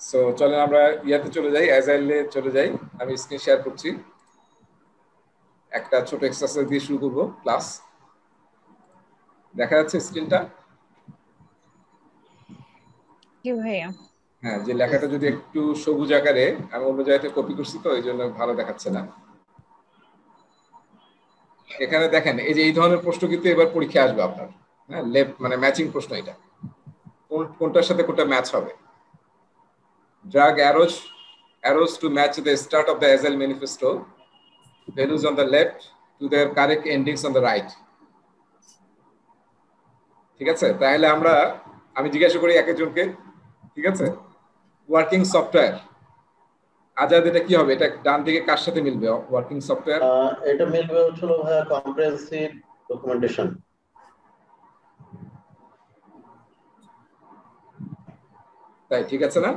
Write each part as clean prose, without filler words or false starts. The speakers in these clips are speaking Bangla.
সো চলেন আমরা ইয়াতে চলে যাই, অ্যাজাইলে চলে যাই। আমি স্ক্রিন শেয়ার করছি, একটা ছোট এক্সারসাইজ দিয়ে শুরু করবো ক্লাস। দেখা যাচ্ছে স্ক্রিনটা? জি ভাইয়া। হ্যাঁ, যে লেখাটা যদি একটু সবুজ আকারে, আমি অন্য জায়গাতে কপি করছি তো এই জন্য ভালো দেখাচ্ছে না। এখানে দেখেন, এই যে এই ধরনের প্রশ্ন কিন্তু এবার পরীক্ষায় আসবে আপনার। হ্যাঁ, লেফট মানে ম্যাচিং প্রশ্ন, এটা কোনটার সাথে কোনটা ম্যাচ হবে। Drag arrows to match the start of the Agile manifesto, values on the left to their correct endings on the right. ঠিক আছে, তাহলে আমি জিজ্ঞাসা করি এক একজনকে, ঠিক আছে? ওয়ার্কিং সফটওয়্যার, আজাদ, এটা কি হবে? এটা ডান দিকে কার সাথে মিলবে? ওয়ার্কিং সফটওয়্যার এটা মিলবে হচ্ছে ভাইয়া কম্প্রিহেনসিভ ডকুমেন্টেশন। তাই ঠিক আছে না?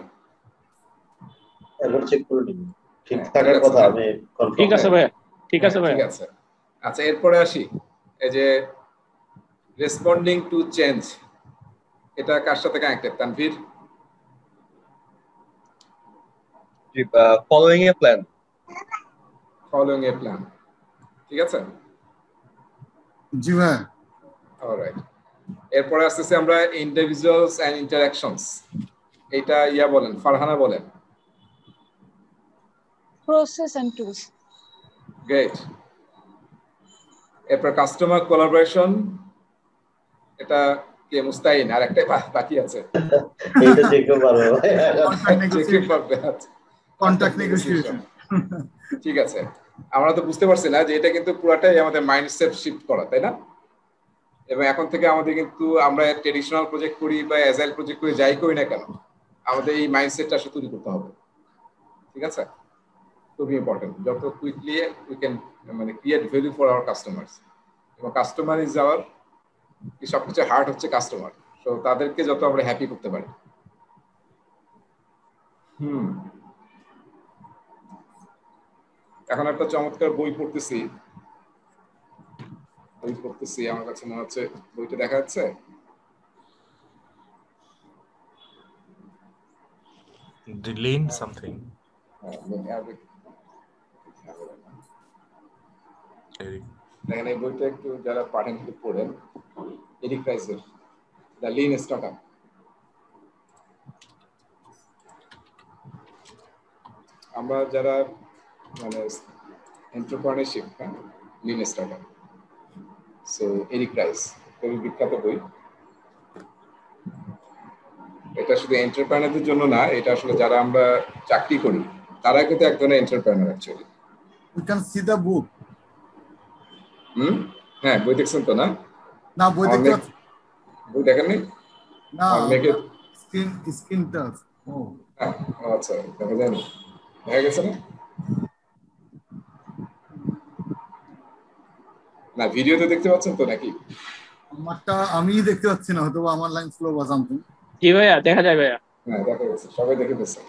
একবার চেক করে নিন, ঠিক থাকার কথা। আমি কনফার্ম। ঠিক আছে ভাই, ঠিক আছে ভাই, ঠিক আছে। আচ্ছা, এরপরে আসি, এই যে রেসপন্ডিং টু চেঞ্জ, এটা কার সাথে কানেক্টেড? তানভীর? ফলোইং এ প্ল্যান। ফলোইং এ প্ল্যান, ঠিক আছে। জি ভাই। অলরাইট, এরপরে আসতেছি আমরা ইন্ডিভিজুয়ালস এন্ড ইন্টারঅ্যাকশনস। এটা ইয়া বলেন, ফারহানা বলেন। Process and tools. গ্রেট। এরপর কাস্টমার কোলাবোরেশন, এটা কে? মুস্তাইন। আর একটাই বাকি আছে, এটা চেক করবে ভাই। Contract negotiation. ঠিক আছে, আমরা তো বুঝতে পারছি না যে এটা কিন্তু পুরাটাই আমাদের মাইন্ডসেট শিফট করা, তাই না? এবং এখন থেকে আমাদের কিন্তু আমরা ট্রেডিশনাল প্রজেক্ট করি বা অ্যাজাইল প্রজেক্ট করি, যাই করি না কেন, আমাদের এই মাইন্ডসেটটা আসলে তৈরি করতে হবে। ঠিক আছে, খুবই ইম্পর্টেন্ট। যত কুইকলি উই ক্যান মানে create value for our customers, এবং কাস্টমার ইজ আওয়ার, সবকিছু হার্ট হচ্ছে কাস্টমার। তো তাদেরকে যত আমরা হ্যাপি করতে পারি। এখন একটা চমৎকার বই পড়তেছি, আমার কাছে মনে হচ্ছে বইটা দেখা যাচ্ছে। The lean something. দেখেন, এই বইটা একটু যারা পাঠেন একটু পড়েন, এরিক রাইসের দ্য লিন স্টার্টআপ। আমরা যারা মানে entrepreneurship, lean startup, so Eric Ries খুবই বিখ্যাত বই। এটা শুধু এন্টারপ্রেনারদের জন্য না, এটা আসলে যারা আমরা চাকরি করি তারা কিন্তু এক ধরনের entrepreneur actually. You can see the book. হ্যাঁ, বই দেখছেন তো? না, বই দেখতে বই দেখেননি? না, স্ক্রিন টাচ। ও আচ্ছা, দেখা যায়নি, দেখা গেছে না? না, ভিডিওতে দেখতে পাচ্ছেন তো নাকি? আমারটা আমি দেখতে পাচ্ছি না, হয়তো আমার লাইন স্লো বা সামথিং। জি ভাইয়া, দেখা যায় ভাইয়া। হ্যাঁ, দেখা গেছে, সবাই দেখে ফেলছে।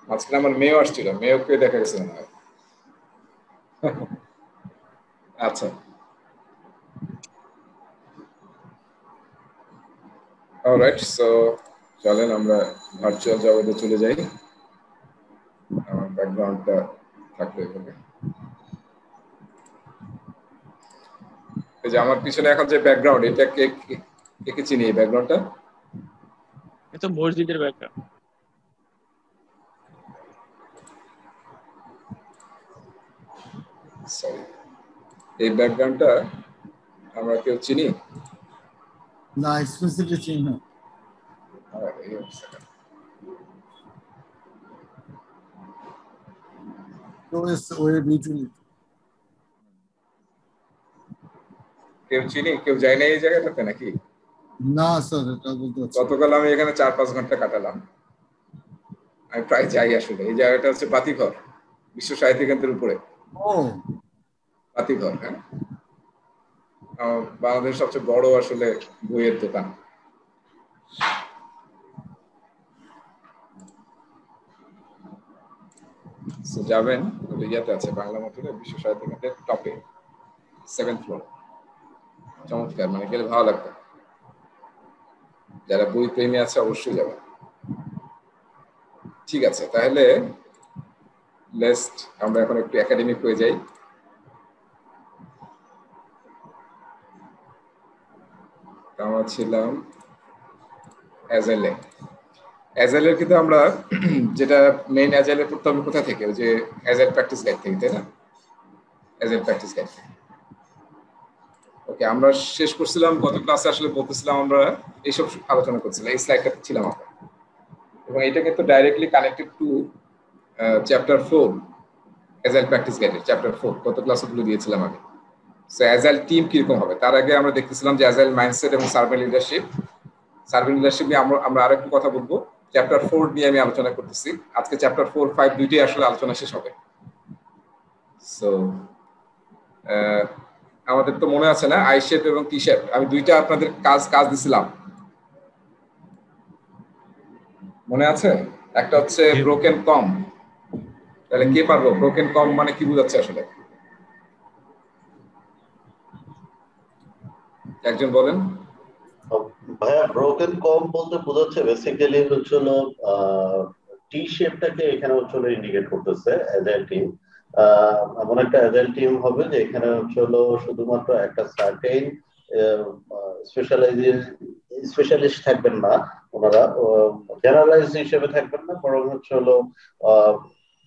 মাঝখানে আমার মেয়েও আসছিল, মেয়েকে দেখা গেছে না। আচ্ছা, অলরাইট, সো চলেন আমরা ভার্চুয়াল জগতে চলে যাই। আমার ব্যাকগ্রাউন্ডটা থাকলে এখানে, এই যে আমার পিছনে এখন যে ব্যাকগ্রাউন্ড, এটা কে চিনি? এই ব্যাকগ্রাউন্ডটা এটা মসজিদের ব্যাকগ্রাউন্ড। সরি, এই ব্যাকগ্রাউন্ডটা আমরা কেউ চিনি না, স্পেসিফিকলি চিনি না। তো ওই বিউটিফুল। কেউ চিনি? কেউ যায় না এই জায়গাটাতে নাকি? না স্যার, এটা বলতে পারছি। গতকাল আমি এখানে 4-5 ঘন্টা কাটালাম। আমি প্রায় যাই আসলে। এই জায়গাটা হচ্ছে বাতিঘর, বিশ্ব সাহিত্য কেন্দ্রের উপরে। ও, বাতিঘর, হ্যাঁ, বাংলাদেশের সবচেয়ে বড় আসলে বইয়ের দোকান। যাবেন, ইয়াতে আছে বাংলা মোটরে, বিশ্ব সাহিত্য কেন্দ্রের টপে, 7th ফ্লোর। চমৎকার, মানে গেলে ভালো লাগবে। যারা বই প্রেমী আছে অবশ্যই যাবেন। ঠিক আছে, তাহলে লেটস আমরা এখন একটু একাডেমিক হয়ে যাই। আমরা ছিলাম অ্যাজাইলে। অ্যাজাইলের কিন্তু আমরা যেটা মেইন অ্যাজাইলের পড়তে হবে কোথা থেকে, ওই যে অ্যাজাইল প্র্যাকটিস গাইড থেকে, তাই না? Agile practice guide. ওকে, আমরা শেষ করছিলাম গত ক্লাসে, আসলে বলতেছিলাম আমরা এইসব আলোচনা করছিলাম, এই স্লাইডটা ছিলাম আমরা, এবং এটা কিন্তু directly connected to chapter 4 agile practice গাইডের চ্যাপ্টার 4 গত ক্লাসগুলো দিয়েছিলাম আমি। সো অ্যাজাইল টিম কিরকম হবে তার আগে আমরা দেখতেছিলাম যে অ্যাজাইল মাইন্ডসেট এবং সার্ভেন্ট লিডারশিপ। সার্ভেন্ট লিডারশিপ নিয়ে আমরা আরেকটু কথা বলবো। চ্যাপ্টার 4 নিয়ে আমি আলোচনা করতেছি আজকে। চ্যাপ্টার 4, 5 দুইটাই আসলে আলোচনা শেষ হবে। সো আমাদের তো মনে আছে না, আই শেপ এবং টি শেপ, আমি দুইটা আপনাদের কাজ দিছিলাম, মনে আছে? একটা হচ্ছে ব্রোকেন কম। তাহলে কে পারবো ব্রোকেন কম মানে কি বোঝাচ্ছে আসলে? একজন বলেন। ভাইয়া ব্রোকেন কম বলতে বোঝাচ্ছে বেসিক্যালি হচ্ছিল টি শেপটাকে এখানে হচ্ছিল ইন্ডিকেট করতেছে অ্যাজাইল টিম। এমন একটা অ্যাজাইল টিম হবে যে এখানে হচ্ছিল শুধুমাত্র একটা সার্টেন স্পেশালিস্ট থাকবেন না, ওনারা জেনারেলাইজড হিসেবে থাকবেন না, বরং হচ্ছিল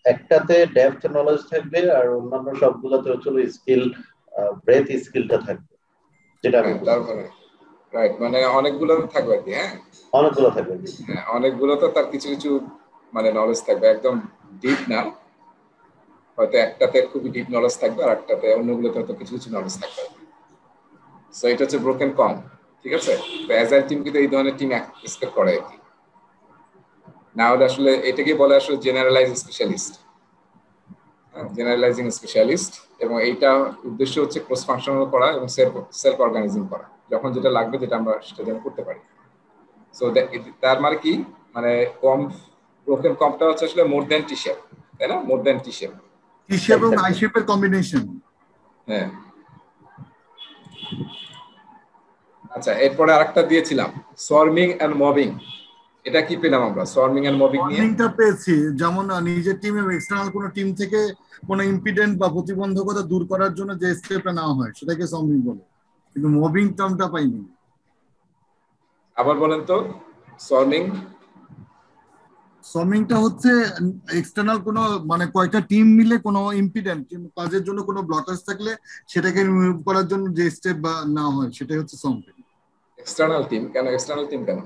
একটাতে ডেপথ নলেজ থাকবে আর অন্যান্য সবগুলোতে হচ্ছিল স্কিল ব্রেথ স্কিলটা থাকবে, যেটা আমি তারপরে রাইট, মানে অনেকগুলো থাকবে আর কি। হ্যাঁ, অনেকগুলো থাকবে। হ্যাঁ, অনেকগুলো তো তার কিছু কিছু মানে নলেজ থাকবে, একদম ডিপ না, হয়তো একটাতে খুবই ডিপ নলেজ থাকবে আর একটাতে অন্যগুলোতে হয়তো কিছু কিছু নলেজ থাকবে। সো এটা হচ্ছে ব্রোকেন কম, ঠিক আছে? তো অ্যাজাইল টিম কিন্তু এই ধরনের টিম এক্সপেক্ট করে আর কি। না হলে আসলে এটাকে বলে আসলে জেনারেলাইজ স্পেশালিস্ট, জেনারেলাইজিং স্পেশালিস্ট। এবং এইটা উদ্দেশ্য হচ্ছে ক্রস ফাংশনাল করা এবং সেলফ অর্গানাইজিং করা, যখন যেটা লাগবে যেটা আমরা সেটা যেন করতে পারি। সো তার মানে কি, মানে কম ব্রোকেন কমটা হচ্ছে আসলে মোর দ্যান টি শেপ, তাই না? মোর দ্যান টি শেপ, টি শেপ এবং আই শেপের কম্বিনেশন। হ্যাঁ। আচ্ছা, এরপরে আরেকটা দিয়েছিলাম সোয়ার্মিং এন্ড মবিং। এটা কি পেলাম আমরা সোয়ার্মিং এন্ড মবিং নিয়ে? মর্নিংটা পেয়েছি, যেমন নিজের টিম এবং এক্সটার্নাল কোনো টিম থেকে কোনো ইম্পিডেন্ট বা প্রতিবন্ধকতা দূর করার জন্য যে স্টেপটা নেওয়া হয় সেটাকে সমিং বলে, কিন্তু মবিং টার্মটা পাইনি। আবার বলেন তো সোয়ার্মিং। সমিংটা হচ্ছে এক্সটার্নাল কোনো মানে কয়টা টিম মিলে কোনো ইম্পিডেন্ট কাজের জন্য কোনো ব্লকাজ থাকলে সেটাকে রিমুভ করার জন্য যে স্টেপ বা নেওয়া হয় সেটাই হচ্ছে সমিং। এক্সটার্নাল টিম কেন? এক্সটার্নাল টিম কেন?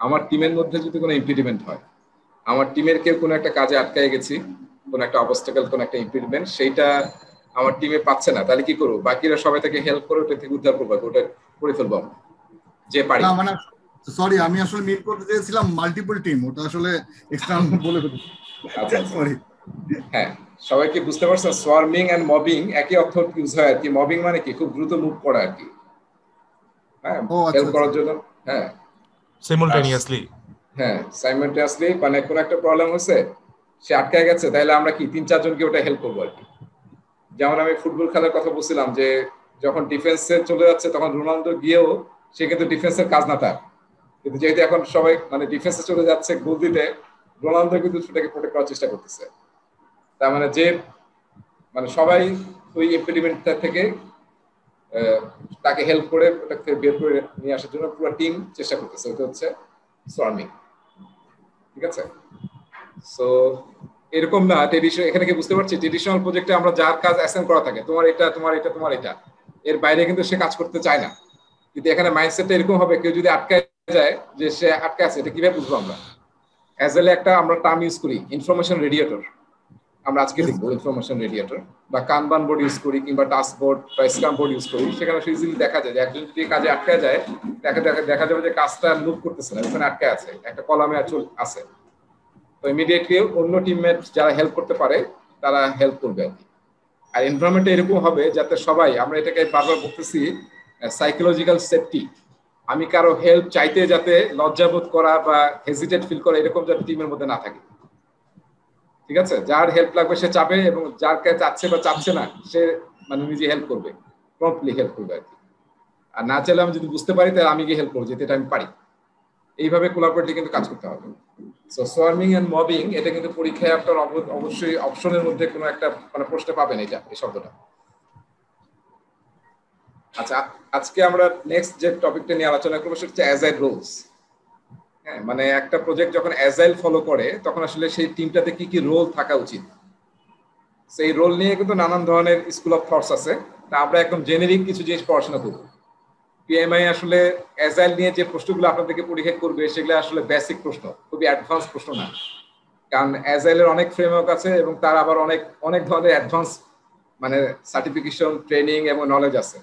আমার টিমের মধ্যে যদি কোনো ইম্পিডিমেন্ট হয়, আমার টিমের কেউ কোনো একটা কাজে আটকায় গেছি, কোনো একটা অবস্টাকেল, কোনো একটা ইম্পিডিমেন্ট, সেইটা আমার টিমে পাচ্ছে না, তাহলে কি করবো? বাকিরা সবাই তাকে হেল্প করে ওটা থেকে উদ্ধার করবো, ওটা করে ফেলবো যে পারি। না মানে সরি, আমি আসলে মিট করতে চেয়েছিলাম মাল্টিপল টিম, ওটা আসলে এক্সটার্নাল বলে ফেলেছি। আচ্ছা সরি। হ্যাঁ, সবাই কি বুঝতে পারছেন? সোয়ার্মিং এন্ড মবিং একই অর্থ ইউজ হয় আর কি। মবিং মানে কি খুব দ্রুত মুভ করা আর কি, হ্যাঁ, হেল্প করার জন্য। হ্যাঁ, Simultaneously. হ্যাঁ, সাইমালটেনিয়াসলি, মানে কোন একটা প্রবলেম হচ্ছে, সে আটকায় গেছে, তাহলে আমরা কি 3-4 জনকে ওটা হেল্প করবো আর কি। যেমন আমি ফুটবল খেলার কথা বলছিলাম যে যখন ডিফেন্সে চলে যাচ্ছে তখন রোনালদো গিয়েও সে কিন্তু ডিফেন্সের কাজ না তার, কিন্তু যেহেতু এখন সবাই মানে ডিফেন্সে চলে যাচ্ছে গোল দিতে, রোনালদো কিন্তু সেটাকে প্রোটেক্ট করার চেষ্টা করতেছে। তার মানে যে মানে সবাই ওই ইম্পিডিমেন্টটা থেকে তাকে হেল্প করে ওটাকে বের করে নিয়ে আসার জন্য পুরো টিম চেষ্টা করতেছে, ওটা হচ্ছে সোয়ার্মিং, ঠিক আছে? সো এরকম না ট্রেডিশনাল, এখানে কি বুঝতে পারছি? ট্রেডিশনাল প্রজেক্টে আমরা যার কাজ অ্যাসাইন করা থাকে, তোমার এটা, তোমার এটা, তোমার এটা, এর বাইরে কিন্তু সে কাজ করতে চায় না। কিন্তু এখানে মাইন্ডসেটটা এরকম হবে, কেউ যদি আটকায় যায় যে সে আটকে আছে, এটা কিভাবে বুঝবো আমরা? অ্যাজেলে একটা আমরা টার্ম ইউজ করি ইনফরমেশন রেডিয়েটর, আমরা আজকে দেখবো ইনফরমেশন রেডিয়েটর, বা কানবান বোর্ড ইউজ করি কিংবা টাস্ক বোর্ড বা স্ক্রাম বোর্ড ইউজ করি। সেখানে ইজিলি দেখা যায় যে একজন যদি কাজে আটকায় যায়, দেখা যাবে যে কাজটা মুভ করতেছে না, ওখানে আটকে আছে, একটা কলামে আছে। তো ইমিডিয়েটলি অন্য টিমমেট যারা হেল্প করতে পারে তারা হেল্প করবে আর কি। আর এনভায়রনমেন্টটা এরকম হবে যাতে সবাই, আমরা এটাকে বারবার বলতেছি সাইকোলজিক্যাল সেফটি, আমি কারো হেল্প চাইতে যাতে লজ্জাবোধ করা বা হেজিটেট ফিল করা এরকম যাতে টিমের মধ্যে না থাকে, ঠিক আছে? যার হেল্প লাগবে সে চাবে, এবং যার কাছে চাচ্ছে বা চাচ্ছে না সে মানে নিজে হেল্প করবে, প্রম্পটলি হেল্প করবে আর কি। আর না চাইলে আমি যদি বুঝতে পারি তাহলে আমি গিয়ে হেল্প করবো, যেটা আমি পারি। এইভাবে কোলাবোরেটলি কিন্তু কাজ করতে হবে। সো সোয়ার্মিং এন্ড মবিং এটা কিন্তু পরীক্ষায় আপনার অবশ্যই অপশনের মধ্যে কোনো একটা মানে প্রশ্ন পাবেন এটা এই শব্দটা। আচ্ছা, আজকে আমরা নেক্সট যে টপিকটা নিয়ে আলোচনা করবো সেটা হচ্ছে অ্যাজাইল রোলস। হ্যাঁ, মানে একটা প্রজেক্ট যখন অ্যাজাইল ফলো করে তখন আসলে সেই টিমটাতে কি কি রোল থাকা উচিত, সেই রোল নিয়ে কিন্তু নানান ধরনের স্কুল অফ থটস আছে। তা আমরা একদম জেনেরিক কিছু জিনিস পড়াশোনা করবো। পিএমআই আসলে অ্যাজাইল নিয়ে যে প্রশ্নগুলো আপনাদেরকে পরীক্ষা করবে সেগুলো আসলে বেসিক প্রশ্ন, খুবই অ্যাডভান্স প্রশ্ন না, কারণ অ্যাজাইলের অনেক ফ্রেমওয়ার্ক আছে এবং তার আবার অনেক অনেক ধরনের অ্যাডভান্স মানে সার্টিফিকেশন, ট্রেনিং এবং নলেজ আছে।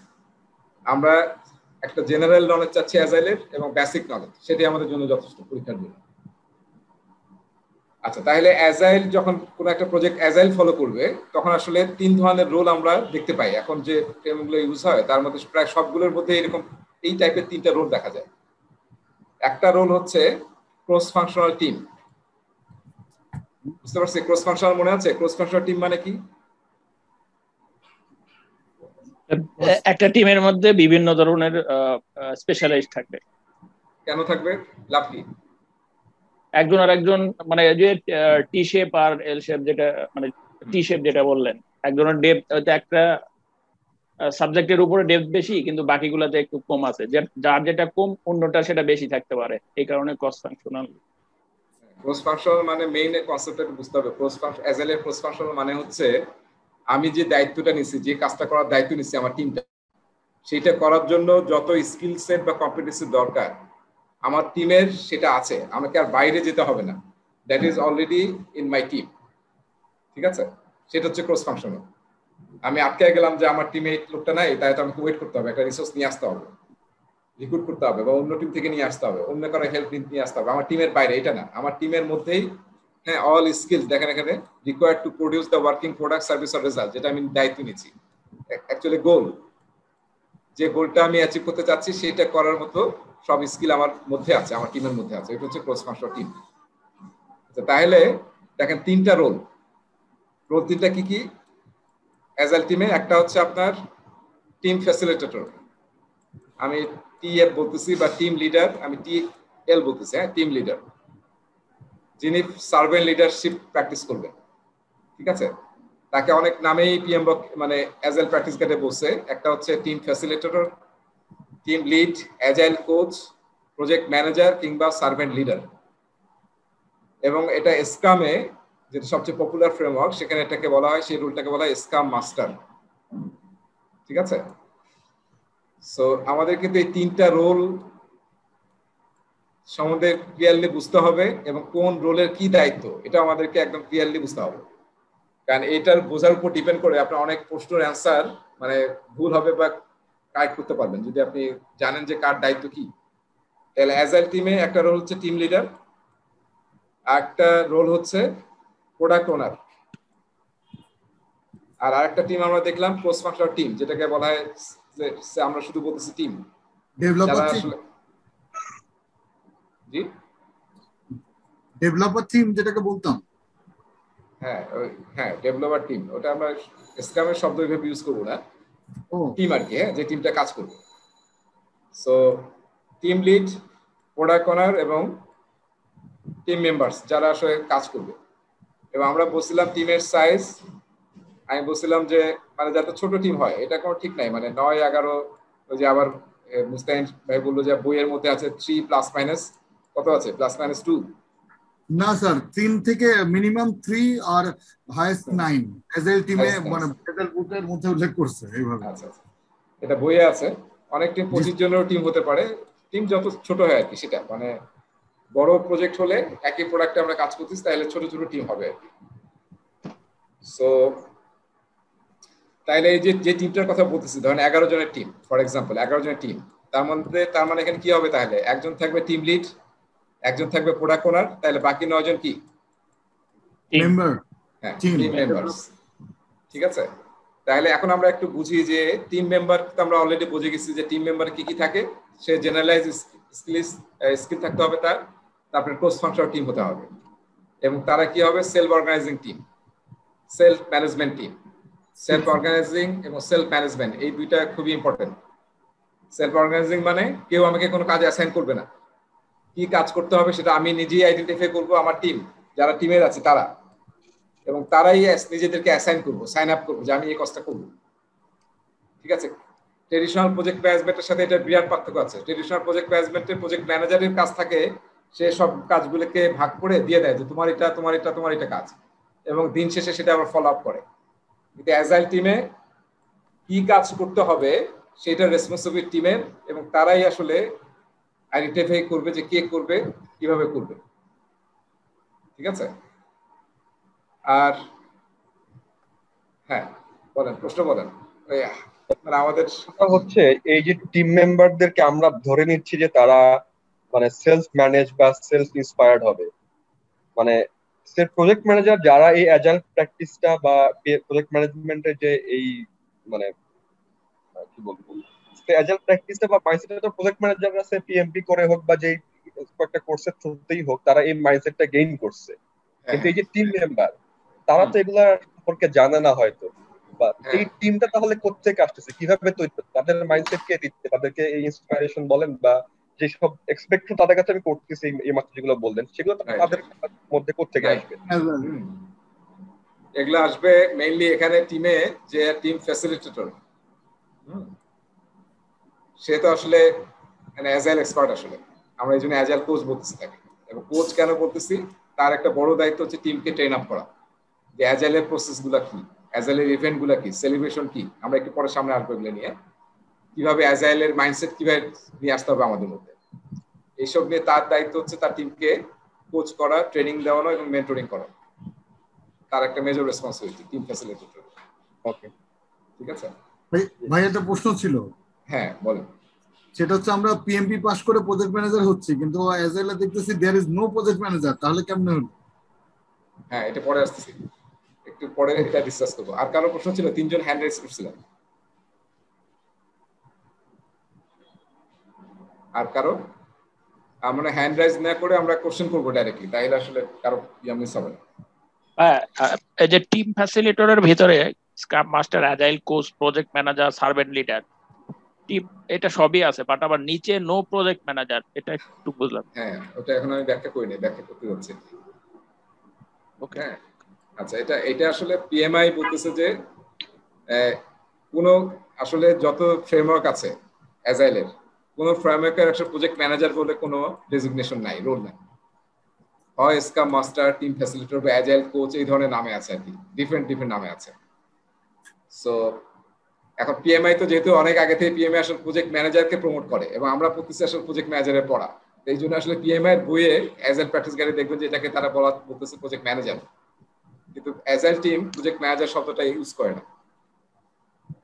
আমরা একটা জেনারেল নলেজ চাচ্ছি অ্যাজাইলের এবং বেসিক নলেজ, সেটাই আমাদের জন্য যথেষ্ট পরীক্ষার জন্য। আচ্ছা, তাহলে অ্যাজাইল যখন কোনো একটা প্রজেক্ট অ্যাজাইল ফলো করবে তখন আসলে 3 ধরনের রোল আমরা দেখতে পাই। এখন যে ফ্রেমগুলো ইউজ হয় তার মধ্যে প্রায় সবগুলোর মধ্যে এরকম এই টাইপের 3টা রোল দেখা যায়। একটা রোল হচ্ছে ক্রস ফাংশনাল টিম। বুঝতে পারছি ক্রস ফাংশনাল মনে আছে? ক্রস ফাংশনাল টিম মানে কি? একটা টিমের মধ্যে বিভিন্ন ধরনের স্পেশালাইজড থাকবে। কেন থাকবে? লাভ কি? একজন আর একজন মানে যে টি শেপ আর এল শেপ, যেটা মানে টি শেপ যেটা বললেন, একজনের ডেপথ হয়তো একটা সাবজেক্টের উপরে ডেপথ বেশি কিন্তু বাকিগুলোতে একটু কম আছে, যার যেটা কম অন্যটা সেটা বেশি থাকতে পারে, এই কারণে ক্রস ফাংশনাল। ক্রস ফাংশনাল মানে মেইন কনসেপ্টটা বুঝতে হবে। ক্রস ফাংশন অ্যাজাইলের ক্রস ফাংশনাল মানে হচ্ছে আমি যে দায়িত্বটা নিছি, যে কাজটা করার দায়িত্ব নিছি আমার টিমটা, সেটা করার জন্য যত স্কিল সেট বা কম্পিটেন্সি দরকার আমার টিমের সেটা আছে, আমাকে আর বাইরে যেতে হবে না, that is already in my team. ঠিক আছে, সেটা হচ্ছে ক্রস ফাংশনাল। আমি আটকে গেলাম যে আমার টিমে লোকটা নাই, তাই তো আমাকে ওয়েট করতে হবে, একটা রিসোর্স নিয়ে আসতে হবে, রিক্রুট করতে হবে, বা অন্য টিম থেকে নিয়ে আসতে হবে, অন্য কারো হেল্প নিয়ে আসতে হবে, আমার টিমের বাইরে এটা না, আমার টিমের মধ্যেই। হ্যাঁ, অল স্কিলস দেখেন এখানে, required to produce the working product, service or result, যেটা আমি দায়িত্ব নিচ্ছি। অ্যাকচুয়ালি গোল, যে গোলটা আমি অ্যাচিভ করতে চাচ্ছি সেটা করার মতো সব স্কিল আমার মধ্যে আছে, আমার টিমের মধ্যে আছে। এটা হচ্ছে ক্রস ফাংশনাল টিম। তাহলে দেখেন 3টা রোল। রোল 3টা কি কি অ্যাজাইল টিমে? একটা হচ্ছে আপনার টিম ফ্যাসিলিটেটর, আমি টিএফ বলতেছি, বা টিম লিডার, আমি টিএল বলতেছি। হ্যাঁ, টিম লিডার, যিনি সার্ভেন্ট লিডারশিপ প্র্যাকটিস করবেন। ঠিক আছে, তাকে অনেক নামেই পিএম মানে অ্যাজাইল প্র্যাকটিস গাইডে বলছে। একটা হচ্ছে team facilitator, team lead, agile coach, project manager কিংবা সার্ভেন্ট লিডার। এবং এটা স্ক্রামে, যেটা সবচেয়ে পপুলার ফ্রেমওয়ার্ক, সেখানে এটাকে বলা হয়, সেই রুলটাকে বলা হয় স্ক্রাম মাস্টার। ঠিক আছে, সো আমাদের কিন্তু এই 3টা রোল সম্বন্ধে ক্লিয়ারলি বুঝতে হবে, এবং কোন রোলের কি দায়িত্ব এটা আমাদেরকে একদম ক্লিয়ারলি বুঝতে হবে, কারণ এটার বোঝার উপর ডিপেন্ড করে আপনার অনেক প্রশ্নের অ্যান্সার মানে ভুল হবে বা কারেক্ট করতে পারবেন যদি আপনি জানেন যে কার দায়িত্ব কি। তাহলে অ্যাজাইল টিমে একটা রোল হচ্ছে টিম লিডার, আর একটা রোল হচ্ছে প্রোডাক্ট ওনার, আর আরেকটা টিম আমরা দেখলাম ক্রস ফাংশনাল টিম, যেটাকে বলা হয় আমরা শুধু বলতেছি টিম, ডেভেলপার টিম। জি, ডেভেলপার টিম যেটাকে বলতাম। হ্যাঁ হ্যাঁ, ডেভেলপার টিম, ওটা আমরা স্ক্রামের শব্দ হিসেবে ইউজ করবো না, টিম আর কি, হ্যাঁ, যে টিমটা কাজ করবে। সো টিম লিড, প্রোডাক্ট ওনার এবং টিম মেম্বার্স যারা আসলে কাজ করবে। এবং আমরা বলছিলাম টিমের সাইজ, আমি বলছিলাম যে মানে যাতে ছোট টিম হয় এটা কোনো ঠিক নাই, মানে 9-11, ওই যে আবার মুস্তাহিন ভাই বললো যে বইয়ের মধ্যে আছে 3 প্লাস মাইনাস কত আছে, প্লাস মাইনাস 2। না স্যার, 3 থেকে মিনিমাম 3 আর হাইয়েস্ট 9 অ্যাজাইল টিমে মানে অ্যাজাইল বুটের মধ্যে উল্লেখ করছে এইভাবে। আচ্ছা, এটা বইয়ে আছে। অনেক টিম 25 জনেরও টিম হতে পারে, টিম যত ছোট হয় আর কি, সেটা মানে বড় প্রজেক্ট হলে একই প্রোডাক্টে আমরা কাজ করতেছি তাহলে ছোট ছোট টিম হবে আর কি। সো তাহলে এই যে টিমটার কথা বলতেছি, ধরেন 11 জনের টিম, ফর এক্সাম্পল 11 জনের টিম, তার মানে এখানে কি হবে, তাহলে একজন থাকবে টিম লিড, একজন থাকবে প্রোডাক্ট ওনার, তাহলে বাকি 9 জন কি মেম্বার, হ্যাঁ, টিম মেম্বারস। ঠিক আছে, তাহলে এখন আমরা একটু বুঝি যে টিম মেম্বার আমরা অলরেডি বুঝে গেছি যে টিম মেম্বার কি কি থাকে। সে জেনারেলাইজ স্কিল থাকতে হবে তার, তারপরে ক্রস ফাংশনাল টিম হতে হবে, এবং তারা কি হবে, self organizing team, self management team. Self organizing এবং সেলফ ম্যানেজমেন্ট এই দুইটা খুবই ইম্পর্টেন্ট। সেলফ অর্গানাইজিং মানে কেউ আমাকে কোনো কাজ অ্যাসাইন করবে না, কি কাজ করতে হবে সেটা আমি নিজেই আইডেন্টিফাই করব, আমার টিম যারা টিমের আছে তারা, এবং তারাই নিজেদেরকে অ্যাসাইন করবো, সাইন আপ করবো যে আমি এই কাজটা করবো। ঠিক আছে, ট্রেডিশনাল প্রজেক্ট ম্যানেজমেন্টের সাথে এটা বিরাট পার্থক্য আছে। ট্রেডিশনাল প্রজেক্ট ম্যানেজমেন্টের প্রজেক্ট ম্যানেজারের কাজ থাকে সে সব কাজগুলোকে ভাগ করে দিয়ে দেয় যে তোমার এটা তোমার এটা তোমার এটা কাজ, এবং দিন শেষে সেটা আবার ফলো আপ করে। কিন্তু অ্যাজাইল টিমে কি কাজ করতে হবে সেটা রেসপন্সিবিলিটি টিমের, এবং তারাই আসলে আইডেন্টিফাই করবে যে কে করবে, কিভাবে করবে। ঠিক আছে, আর হ্যাঁ বলেন, প্রশ্ন বলেন। মানে আমাদের হচ্ছে এই যে টিম মেম্বারদেরকে আমরা ধরে নিচ্ছি যে তারা মানে সেলফ ম্যানেজ বা সেলফ ইন্সপায়ার্ড হবে, মানে প্রজেক্ট ম্যানেজার যারা এই অ্যাজাইল প্র্যাকটিসটা বা প্রজেক্ট ম্যানেজমেন্টের যে এই মানে কি বলবো অ্যাজাইল প্র্যাকটিসটা বা মাইন্ডসেটটা, তো প্রজেক্ট ম্যানেজার আছে পিএমপি করে হোক বা যেই একটা কোর্সের থ্রুতেই হোক, তারা এই মাইন্ডসেটটা গেইন করছে। কিন্তু এই যে টিম মেম্বার, তারা তো এগুলা সম্পর্কে জানে না হয়তো, বা এই টিমটা তাহলে কোত্থেকে আসতেছে, কিভাবে তৈরি, তাদের মাইন্ডসেট কে দিচ্ছে তাদেরকে এই ইন্সপিরেশন বলেন বা যেসব এক্সপেক্ট তাদের কাছে আমি করতেছি এই মাত্র যেগুলো বললেন, সেগুলো তাদের মধ্যে কোত্থেকে আসবে? এগুলো আসবে মেইনলি এখানে টিমে যে টিম ফ্যাসিলিটেটর, সে তো আসলে মানে অ্যাজাইল এক্সপার্ট। আসলে আমরা এই জন্য অ্যাজাইল কোচ বলতেছি তাকে। এবং কোচ কেন বলতেছি, তার একটা বড় দায়িত্ব হচ্ছে টিমকে ট্রেন আপ করা, যে অ্যাজাইলের প্রসেস গুলা কি, অ্যাজাইলের ইভেন্ট গুলা কি, সেলিব্রেশন কি, আমরা একটু পরে সামনে আসবো এগুলো নিয়ে, কিভাবে অ্যাজাইলের মাইন্ডসেট কিভাবে নিয়ে আসতে হবে আমাদের মধ্যে, এইসব নিয়ে তার দায়িত্ব হচ্ছে তার টিমকে কোচ করা, ট্রেনিং দেওয়ানো এবং মেন্টরিং করা। তার একটা মেজর রেসপন্সিবিলিটি টিম ফ্যাসিলিটেটর। ওকে, ঠিক আছে ভাই, একটা প্রশ্ন ছিল। হ্যাঁ বলেন। সেটা হচ্ছে আমরা পিএমপি পাস করে প্রজেক্ট ম্যানেজার হচ্ছি, কিন্তু অ্যাজাইলে দেখতেছি there is no project manager, তাহলে কেমনে হলো? হ্যাঁ এটা পরে আসতেছি, একটু পরে এটা ডিসকাস করবো। আর কারো প্রশ্ন ছিল? তিনজন হ্যান্ড রাইজ করছিলেন, আর কারো? আমরা হ্যান্ড রাইজ না করে আমরা কোশ্চেন করবো ডাইরেক্টলি, তাইলে আসলে কারো মিস হবে না। এই যে টিম ফ্যাসিলিটেটরের ভিতরে scrum master, agile coach, project manager, servant leader, team এটা সবই আছে, বাট আবার নিচে নো প্রজেক্ট ম্যানেজার, এটা একটু বুঝলাম। হ্যাঁ ওটা এখন আমি ব্যাখ্যা করিনি, ব্যাখ্যা করতে যাচ্ছি। ওকে, হ্যাঁ আচ্ছা, এটা আসলে পিএমআই বলতেছে যে কোন আসলে যত ফ্রেমওয়ার্ক আছে অ্যাজাইলের, কোন ফ্রেমওয়ার্কের একটা প্রজেক্ট ম্যানেজার বলে কোনো ডেজিগনেশন নাই, রোল নাই। হয় স্ক্রাম মাস্টার, টিম ফ্যাসিলিটেটর বা অ্যাজাইল কোচ, এই ধরনের নামে আছে আর কি, ডিফারেন্ট নামে আছে। সো এখন পিএমআই তো যেহেতু অনেক আগে থেকে পিএমআই আসলে প্রজেক্ট ম্যানেজারকে প্রমোট করে, এবং আমরা প্রতিষ্ঠা আসলে প্রজেক্ট ম্যানেজারের পড়া, এই জন্য আসলে পিএমআই এর বইয়ে অ্যাজাইল প্র্যাকটিস গাইডে দেখবেন যে এটাকে তারা বলতেছে প্রজেক্ট ম্যানেজার, কিন্তু অ্যাজাইল টিম প্রজেক্ট ম্যানেজার শব্দটা ইউজ করে না।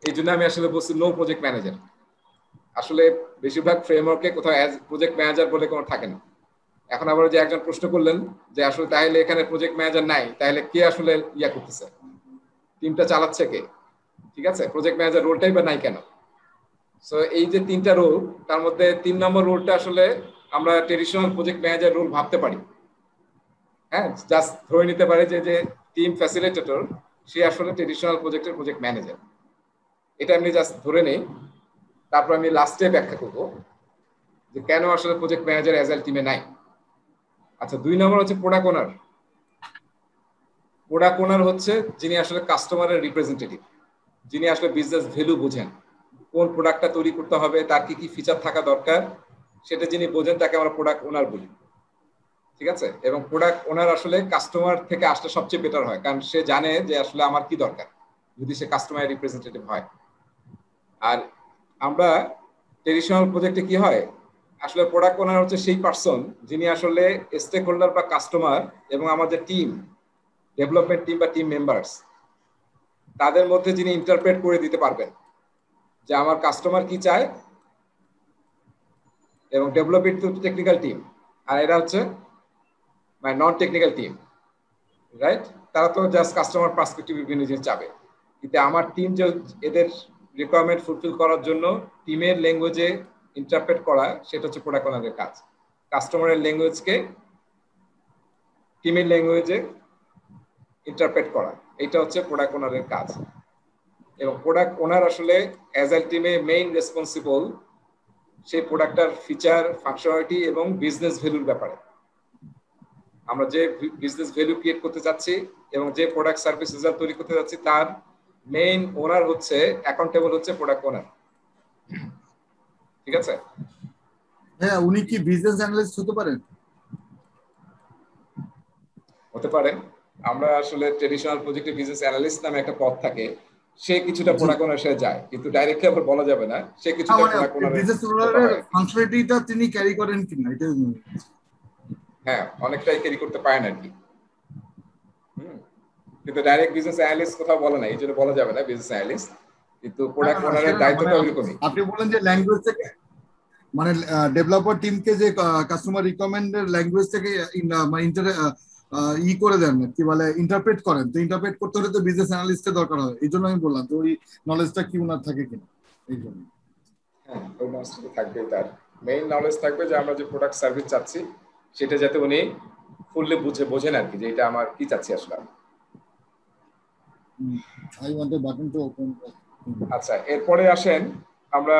এই জন্য আমি আসলে বলছি নো প্রজেক্ট ম্যানেজার। আসলে বেশিরভাগ ফ্রেমওয়ার্কে কোথাও প্রজেক্ট ম্যানেজার বলে কোনো থাকে না। এখন আবার যে একজন প্রশ্ন করলেন যে আসলে তাহলে এখানে প্রজেক্ট ম্যানেজার নাই, তাহলে কে আসলে ইয়া করতেছে, টিমটা চালাচ্ছে কে? ঠিক আছে, প্রজেক্ট ম্যানেজার রোলটাই বা নাই কেন? সো এই যে তিনটা রোল, তার মধ্যে 3 নম্বর রোলটা আসলে আমরা ট্রেডিশনাল প্রজেক্ট ম্যানেজার রোল ভাবতে পারি। হ্যাঁ, জাস্ট ধরে নিতে পারে যে টিম ফ্যাসিলিটেটর সে আসলে ট্রেডিশনাল প্রজেক্টের প্রজেক্ট ম্যানেজার, এটা আমি জাস্ট ধরে নেই। তারপর আমি লাস্টে ব্যাখ্যা করবো যে কেন আসলে প্রজেক্ট ম্যানেজার অ্যাজাইল টিমে নাই। আচ্ছা, 2 নম্বর হচ্ছে প্রোডাক্ট ওনার। প্রোডাক্ট ওনার হচ্ছে যিনি আসলে কাস্টমারের রিপ্রেজেন্টেটিভ, যিনি আসলে বিজনেস ভ্যালু বোঝেন, কোন প্রোডাক্টটা তৈরি করতে হবে, তার কি কি ফিচার থাকা দরকার, সেটা যিনি বোঝেন তাকে আমরা প্রোডাক্ট ওনার বলি। ঠিক আছে, এবং প্রোডাক্ট ওনার আসলে কাস্টমার থেকে আসলে সবচেয়ে বেটার হয়, কারণ সে জানে যে আসলে আমার কি দরকার যদি সে কাস্টমার রিপ্রেজেন্টেটিভ হয়। আর আমরা ট্রেডিশনাল প্রজেক্টে কি হয়, আসলে প্রোডাক্ট ওনার হচ্ছে সেই পার্সন যিনি আসলে স্টেক হোল্ডার বা কাস্টমার এবং আমাদের টিম, ডেভেলপমেন্ট টিম বা টিম মেম্বার্স, তাদের মধ্যে যিনি ইন্টারপ্রেট করে দিতে পারবেন যে আমার কাস্টমার কি চায়। এবং ডেভেলপমেন্ট তো টেকনিক্যাল টিম, আর এরা হচ্ছে মানে নন টেকনিক্যাল টিম, রাইট? তারা তো জাস্ট কাস্টমার পার্সপেক্টিভ বিভিন্ন জিনিস চাবে, কিন্তু আমার টিম যে এদের রিকোয়ারমেন্ট ফুলফিল করার জন্য টিমের ল্যাঙ্গুয়েজে ইন্টারপ্রেট করা, সেটা হচ্ছে প্রোডাক্ট ওনারের কাজ। কাস্টমারের ল্যাঙ্গুয়েজকে টিমের ল্যাঙ্গুয়েজে ইন্টারপ্রেট করা, এটা হচ্ছে প্রোডাক্ট ওনারের কাজ। এবং প্রোডাক্ট ওনার আসলে অ্যাজাইল টিমে মেইন রেসপন্সিবল সেই প্রোডাক্টটার ফিচার, ফাংশনালিটি এবং বিজনেস ভ্যালুর ব্যাপারে। আমরা যে বিজনেস ভ্যালু ক্রিয়েট করতে যাচ্ছি এবং যে প্রোডাক্ট সার্ভিস রেজাল্ট তৈরি করতে যাচ্ছি তার মেইন ওনার হচ্ছে, অ্যাকাউন্টেবল হচ্ছে প্রোডাক্ট ওনার। ঠিক আছে? হ্যাঁ, উনি কি বিজনেস অ্যানালিস্ট হতে পারেন? হতে পারেন। আমরা আসলে ট্রেডিশনাল প্রজেক্টে বিজনেস অ্যানালিস্ট নামে একটা পদ থাকে, সে কিছুটা প্রোডাক্ট ওনার সাথে যায়, কিন্তু ডাইরেক্টলি আবার বলা যাবে না সে কিছুটা প্রোডাক্ট ওনার। বিজনেস ওনারের ফাংশনালিটিটা তিনি ক্যারি করেন কিনা এটা। হ্যাঁ, অনেকটাই ক্যারি করতে পারেন আর কি। কিন্তু ডাইরেক্ট বিজনেস অ্যানালিস্ট কোথাও বলে না, এই জন্য বলা যাবে না বিজনেস অ্যানালিস্ট, কিন্তু প্রোডাক্ট ওনারের দায়িত্বটা ওইরকমই। আপনি বলেন যে ল্যাঙ্গুয়েজ থেকে, মানে ডেভেলপার টিমকে যে কাস্টমার রিকমেন্ডেড ল্যাঙ্গুয়েজ থেকে করে দেন, কি বলে ইন্টারপ্রেট করেন, তো ইন্টারপ্রেট করতে হলে তো বিজনেস অ্যানালিস্টের দরকার হয়। এই জন্য আমি বললাম তো ওই নলেজটা কি ওনার থাকে কিনা এই জন্য। হ্যাঁ, ওই নলেজটা থাকবে, তার মেইন নলেজ থাকবে যে আমরা যে প্রোডাক্ট সার্ভিস চাচ্ছি সেটা যাতে উনি ফুললি বোঝেন আর কি, যে এটা আমার কি চাচ্ছি আসলে। I want a button to open. আচ্ছা, এরপরে আসেন আমরা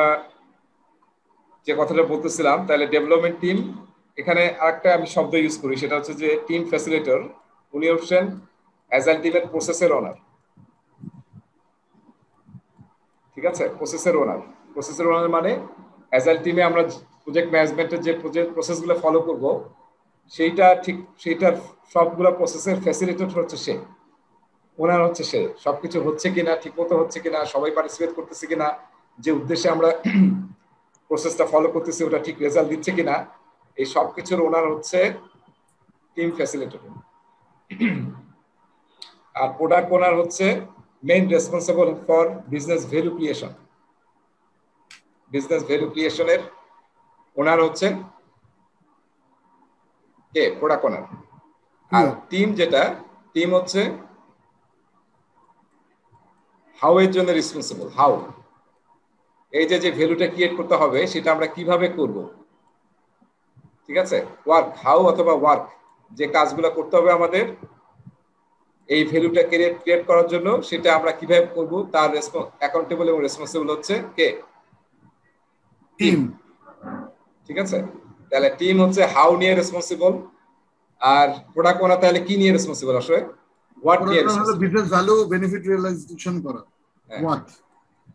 যে কথাটা বলতেছিলাম, তাহলে ডেভেলপমেন্ট টিম, এখানে আরেকটা আমি শব্দ ইউজ করি, সেটা হচ্ছে যে টিম ফ্যাসিলিটেটর। উনি হচ্ছেন অ্যাজাইল টিমের প্রসেসের ওনার। ঠিক আছে? প্রসেসের ওনার। প্রসেসের ওনার মানে অ্যাজাইল টিমে আমরা প্রজেক্ট ম্যানেজমেন্টের যে প্রসেসগুলো ফলো করব সেইটার সবগুলো প্রসেসের ফ্যাসিলিটেটর হচ্ছে সে, ওনার হচ্ছে সে। সবকিছু হচ্ছে কিনা, ঠিক মতো হচ্ছে কিনা, সবাই পার্টিসিপেট করতেছে কিনা, যে উদ্দেশ্যে আমরা প্রসেসটা ফলো করতেছি ওটা ঠিক রেজাল্ট দিচ্ছে কিনা, এই সবকিছুর ওনার হচ্ছে টিম ফ্যাসিলিটেটর। আর প্রোডাক্ট ওনার হচ্ছে main responsible for business value creation. Business value ক্রিয়েশনের ওনার হচ্ছে কে? Product owner. আর টিম যেটা, টিম হচ্ছে হাউ এর জন্য রেসপন্সিবল। হাউ, এই যে ভ্যালুটা ক্রিয়েট করতে হবে সেটা আমরা কিভাবে করব। ঠিক আছে? ওয়ার্ক, হাউ অথবা ওয়ার্ক, যে কাজগুলো করতে হবে আমাদের এই ভ্যালুটা ক্রিয়েট করার জন্য, সেটা আমরা কিভাবে করব তার অ্যাকাউন্টেবল এবং রেসপন্সিবল হচ্ছে কে? টিম। ঠিক আছে? তাহলে টিম হচ্ছে হাউ নিয়ে রেসপন্সিবল, আর প্রোডাক্ট ওনার তাহলে কি নিয়ে রেসপন্সিবল? আসলে হোয়াট নিয়ে responsible. Business value benefit realization করা।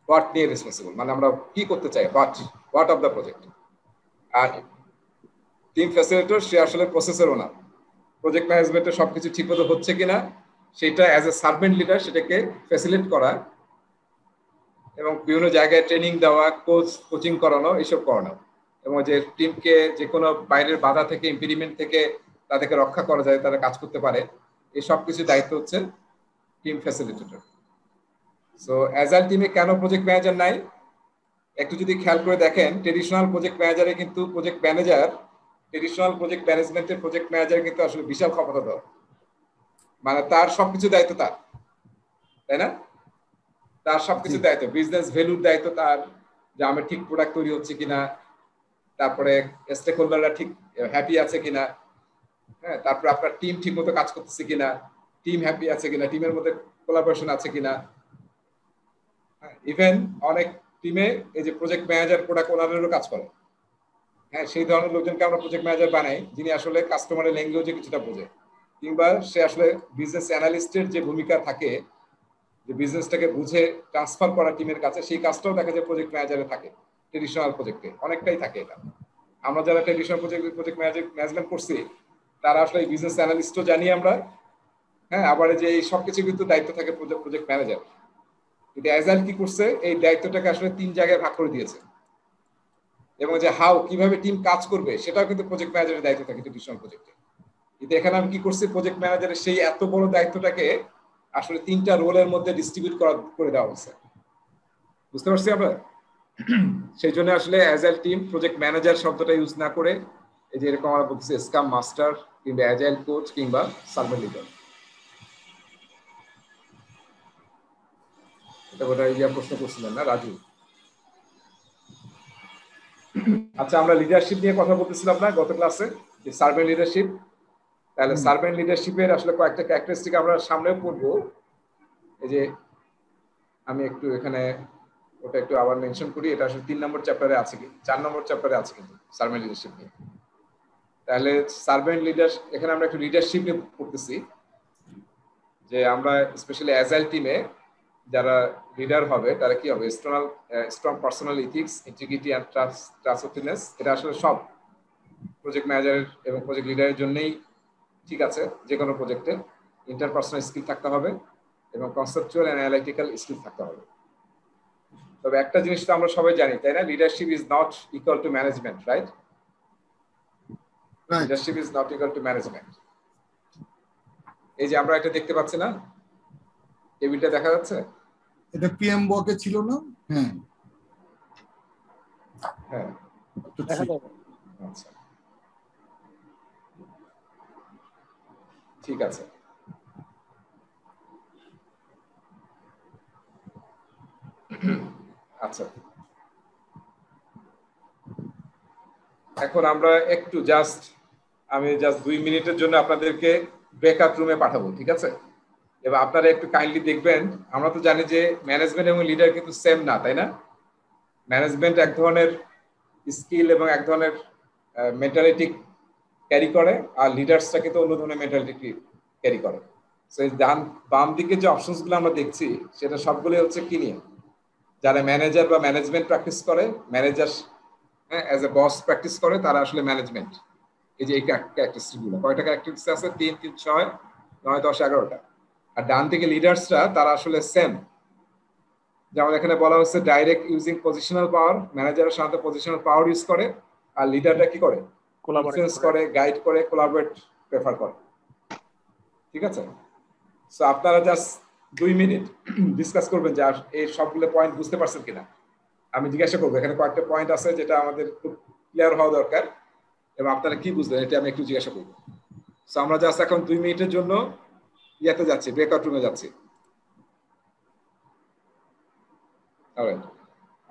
হোয়াট নিয়ে রেসপন্সিবল, মানে আমরা কি করতে চাই, হোয়াট অফ দ্য প্রজেক্ট। আর টিম ফ্যাসিলিটেটর সে আসলে প্রসেসের ওনার। প্রজেক্ট ম্যানেজমেন্টে সবকিছু ঠিকমতো হচ্ছে কিনা সেটা অ্যাজ এ সার্ভেন্ট লিডার সেটাকে ফ্যাসিলিটেট করা এবং বিভিন্ন জায়গায় ট্রেনিং দেওয়া, কোচিং করানো, এইসব করানো, এবং যে টিমকে যে কোনো বাইরের বাধা থেকে, ইম্পিডিমেন্ট থেকে তাদেরকে রক্ষা করা যায়, তারা কাজ করতে পারে, এই সব কিছু দায়িত্ব হচ্ছে টিম ফ্যাসিলিটেটর। সো অ্যাজাইল টিমে কেন প্রজেক্ট ম্যানেজার নাই? একটু যদি খেয়াল করে দেখেন, ট্রেডিশনাল প্রজেক্ট ম্যানেজারে কিন্তু প্রজেক্ট ম্যানেজার, ট্রেডিশনাল প্রজেক্ট ম্যানেজমেন্টের প্রজেক্ট ম্যানেজার কিন্তু আসলে বিশাল ক্ষমতাধর, মানে তার সবকিছু দায়িত্ব তার, তাই না? তার সবকিছু দায়িত্ব, বিজনেস ভ্যালুর দায়িত্ব তার, যে আমার ঠিক প্রোডাক্ট তৈরি হচ্ছে কিনা, তারপরে স্টেক হোল্ডাররা ঠিক হ্যাপি আছে কিনা, হ্যাঁ, তারপরে আপনার টিম ঠিক মতো কাজ করতেছে কিনা, টিম হ্যাপি আছে কিনা, টিমের মধ্যে কোলাবোরেশন আছে কিনা। ইভেন অনেক টিমে এই যে প্রজেক্ট ম্যানেজার, প্রোডাক্ট ওনারেরও কাজ করে। হ্যাঁ, সেই ধরনের লোকজনকে আমরা প্রজেক্ট ম্যানেজার বানাই, যিনি আসলে কাস্টমারের ল্যাঙ্গুয়েজে কিছুটা বোঝে, কিংবা সে আসলে বিজনেস অ্যানালিস্টের যে ভূমিকা থাকে, যে বিজনেসটাকে বুঝে ট্রান্সফার করা টিমের কাছে, সেই কাজটাও দেখা যায় প্রজেক্ট ম্যানেজারে থাকে। ট্রেডিশনাল প্রজেক্টে অনেকটাই থাকে এটা। আমরা যারা ট্রেডিশনাল প্রজেক্ট ম্যানেজমেন্ট করছি তারা আসলে বিজনেস অ্যানালিস্টও জানি আমরা, হ্যাঁ, আবার যে এই সবকিছু কিন্তু দায়িত্ব থাকে প্রজেক্ট ম্যানেজার। কিন্তু অ্যাজাইল কি করছে, এই দায়িত্বটাকে আসলে 3 জায়গায় ভাগ করে দিয়েছে, এবং যে হাউ, কিভাবে টিম কাজ করবে, সেটাও কিন্তু প্রজেক্ট ম্যানেজারের দায়িত্ব থাকে ট্রেডিশনাল প্রজেক্টে। কিন্তু এখানে আমি কি করছি, প্রজেক্ট ম্যানেজারের সেই এত বড় দায়িত্বটাকে আসলে 3টা রোলের মধ্যে ডিস্ট্রিবিউট করে দেওয়া হচ্ছে। বুঝতে পারছি আমরা? সেই জন্য আসলে অ্যাজাইল টিম প্রজেক্ট ম্যানেজার শব্দটা ইউজ না করে, এই যে এরকম আমরা বলতেছি স্কাম মাস্টার কিংবা অ্যাজাইল কোচ কিংবা সার্ভেন্ট লিডার। এটা বোধহয় ইয়া প্রশ্ন করছিলেন না রাজু? আচ্ছা, আমরা লিডারশিপ নিয়ে কথা বলতেছিলাম না গত ক্লাসে, যে সার্ভেন্ট লিডারশিপ। তাহলে সার্ভেন্ট লিডারশিপের আসলে কয়েকটা ক্যারেক্টারিস্টিক আমরা সামনেও পড়বো। এই যে আমি একটু এখানে ওটা একটু আবার মেনশন করি, এটা আসলে 3 নম্বর চ্যাপ্টারে আছে, কি 4 নম্বর চ্যাপ্টারে আছে কিন্তু সার্ভেন্ট লিডারশিপ নিয়ে। তাহলে সার্ভেন্ট লিডার, এখানে আমরা একটু লিডারশিপ নিয়ে পড়তেছি, যে আমরা স্পেশালি অ্যাজাইল টিমে যারা লিডার হবে তারা কি হবে, strong personal ethics, integrity and trustworthiness. এটা আসলে সব প্রজেক্ট ম্যানেজার এবং প্রজেক্ট লিডারের জন্যই ঠিক আছে। যে কোনো প্রজেক্টে ইন্টারপার্সোনাল স্কিল থাকতে হবে এবং কনসেপচুয়াল অ্যান্ড অ্যানালাইটিক্যাল স্কিল থাকতে হবে। তবে একটা জিনিস তো আমরা সবাই জানি, তাই না, leadership is not equal to management, right? Leadership is not equal to management. এই যে আমরা এটা দেখতে পাচ্ছি না, টেবিলটা দেখা যাচ্ছে, এটা পিএম বকে ছিল না? হ্যাঁ হ্যাঁ, দেখা যাবে। আচ্ছা ঠিক আছে। আচ্ছা, এখন আমরা একটু আমি জাস্ট 2 মিনিটের জন্য আপনাদেরকে ব্রেকআউট রুমে পাঠাবো, ঠিক আছে? এবার আপনারা একটু কাইন্ডলি দেখবেন, আমরা তো জানি যে ম্যানেজমেন্ট এবং লিডার কিন্তু সেম না, তাই না? ম্যানেজমেন্ট এক ধরনের স্কিল এবং এক ধরনের মেন্টালিটি ক্যারি করে, আর লিডার্সটা কিন্তু অন্য ধরনের মেন্টালিটি ক্যারি করে। সো এই বাম দিকে যে অপশনসগুলো আমরা দেখছি সেটা সবগুলোই হচ্ছে কি নিয়ে, যারা ম্যানেজার বা ম্যানেজমেন্ট প্র্যাকটিস করে, manager as a boss practice করে, তারা আসলে ম্যানেজমেন্ট। এই যে এই ক্যারেক্টারিস্টিকগুলো, কয়টা ক্যারেক্টারিস্টিক আছে? 3, 3, 6, 9, 10, 11টা। আর ডান দিকে লিডার্সরা তারা আসলে সেম। যেমন এখানে বলা হচ্ছে ডাইরেক্ট ইউজিং পজিশনাল পাওয়ার, ম্যানেজারের সাথে পজিশনাল পাওয়ার ইউজ করে, আর লিডাররা কি করে, ইনফ্লুয়েন্স করে, গাইড করে, কোলাবরেট প্রেফার করে, ঠিক আছে? সো আপনারা জাস্ট 2 মিনিট ডিসকাস করবেন যে এই সবগুলো পয়েন্ট বুঝতে পারছেন কিনা। আমি জিজ্ঞাসা করবো, এখানে কয়েকটা পয়েন্ট আছে যেটা আমাদের খুব ক্লিয়ার হওয়া দরকার, এবং আপনারা কি বুঝলেন এটা আমি একটু জিজ্ঞাসা করবো। সো আমরা জাস্ট এখন 2 মিনিটের জন্য ইয়াতে যাচ্ছি, ব্রেকআউট রুমে যাচ্ছি।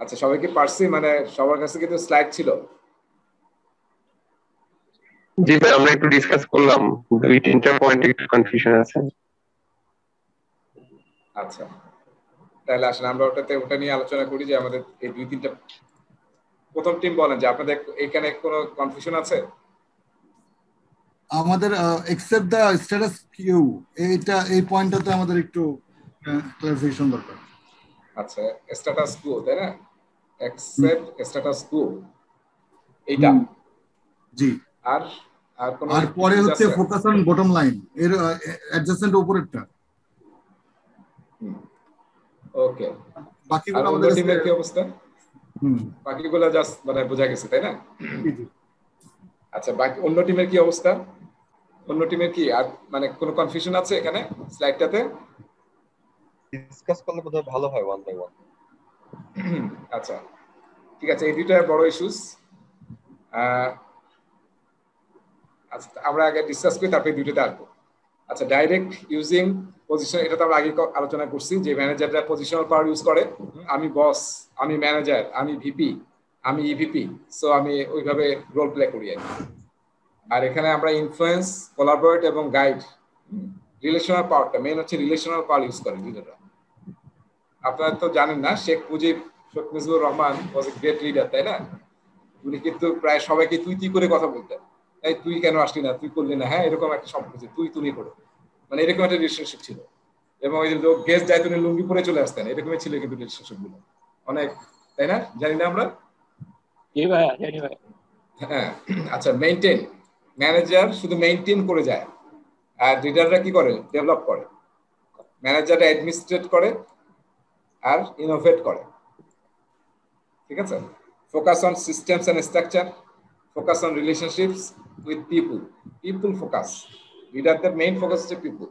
আচ্ছা, সবাই কি পারছি? মানে সবার কাছে কিন্তু স্লাইড ছিল? জি ভাই, আমরা একটু ডিসকাস করলাম, 2-3টা পয়েন্ট একটু কনফিউশন আছে। আচ্ছা, তাহলে আসলে আমরা ওটা নিয়ে আলোচনা করি যে আমাদের এই 2-3টা। প্রথম টিম বলেন যে আপনাদের এখানে কোনো কনফিউশন আছে? আমাদের এক্সেপ্ট দা স্ট্যাটাস কিউ, এই পয়েন্টটাতে আমাদের একটু ক্লারিফিকেশন দরকার। আচ্ছা, স্ট্যাটাস কো, তাই না? এক্সেপ্ট স্ট্যাটাস কো, এইটা। জি। আর কোন, আর পরে হচ্ছে ফোকাস অন বটম লাইন, এর অ্যাডজাসেন্ট উপরেরটা। ওকে, বাকিগুলো আমাদের আমাদের টিমের কি অবস্থা? বাকিগুলো জাস্ট মানে বোঝা গেছে, তাই না? আচ্ছা, বাকি অন্য টিমের কি অবস্থা? অন্য টিমের কি আর মানে কোনো কনফিউশন আছে এখানে স্লাইডটাতে? ডিসকাস করলে বোধহয় ভালো হয় ওয়ান বাই ওয়ান। আচ্ছা ঠিক আছে, এই দুইটা বড় ইস্যুস। আচ্ছা, আমরা আগে ডিসকাস করি, তারপরে দুইটাতে আসবো। আচ্ছা, ডাইরেক্ট ইউজিং পজিশন, এটা তো আমরা আগে আলোচনা করছি যে ম্যানেজাররা পজিশনাল পাওয়ার ইউজ করে। আমি বস, আমি ম্যানেজার, আমি ভিপি, আমি ইভিপি, সো আমি ওইভাবে রোল প্লে করি। আর এখানে আমরা ইনফ্লুয়েন্স, কোলাবরেট এবং গাইড, রিলেশনাল পাওয়ারটা মেইন হচ্ছে রিলেশনাল পাওয়ার ইউজ করে লিডাররা। আপনারা তো জানেন না, শেখ মুজিবুর রহমান ওয়াজ এ গ্রেট লিডার, তাই না? উনি কিন্তু প্রায় সবাইকে তুই করে কথা বলতেন। এই তুই কেন আসলি না, তুই করলি না, হ্যাঁ, এরকম একটা সম্পর্ক, তুই করে, মানে এরকম একটা রিলেশনশিপ ছিল। এবং ওই যে গেস্ট যায় তুমি লুঙ্গি পরে চলে আসতেন, এরকমই ছিল কিন্তু রিলেশনশিপ গুলো অনেক, তাই না? জানি না আমরা। হ্যাঁ, আচ্ছা, মেইনটেইন, ম্যানেজার শুধু মেইনটেইন করে যায়, আর লিডাররা কি করে, ডেভেলপ করে। ম্যানেজাররা অ্যাডমিনিস্ট্রেট করে আর ইনোভেট করে, ঠিক আছে? Focus on systems and structure, focus on relationships with people focus. লিডারদের মেইন ফোকাস হচ্ছে পিপল,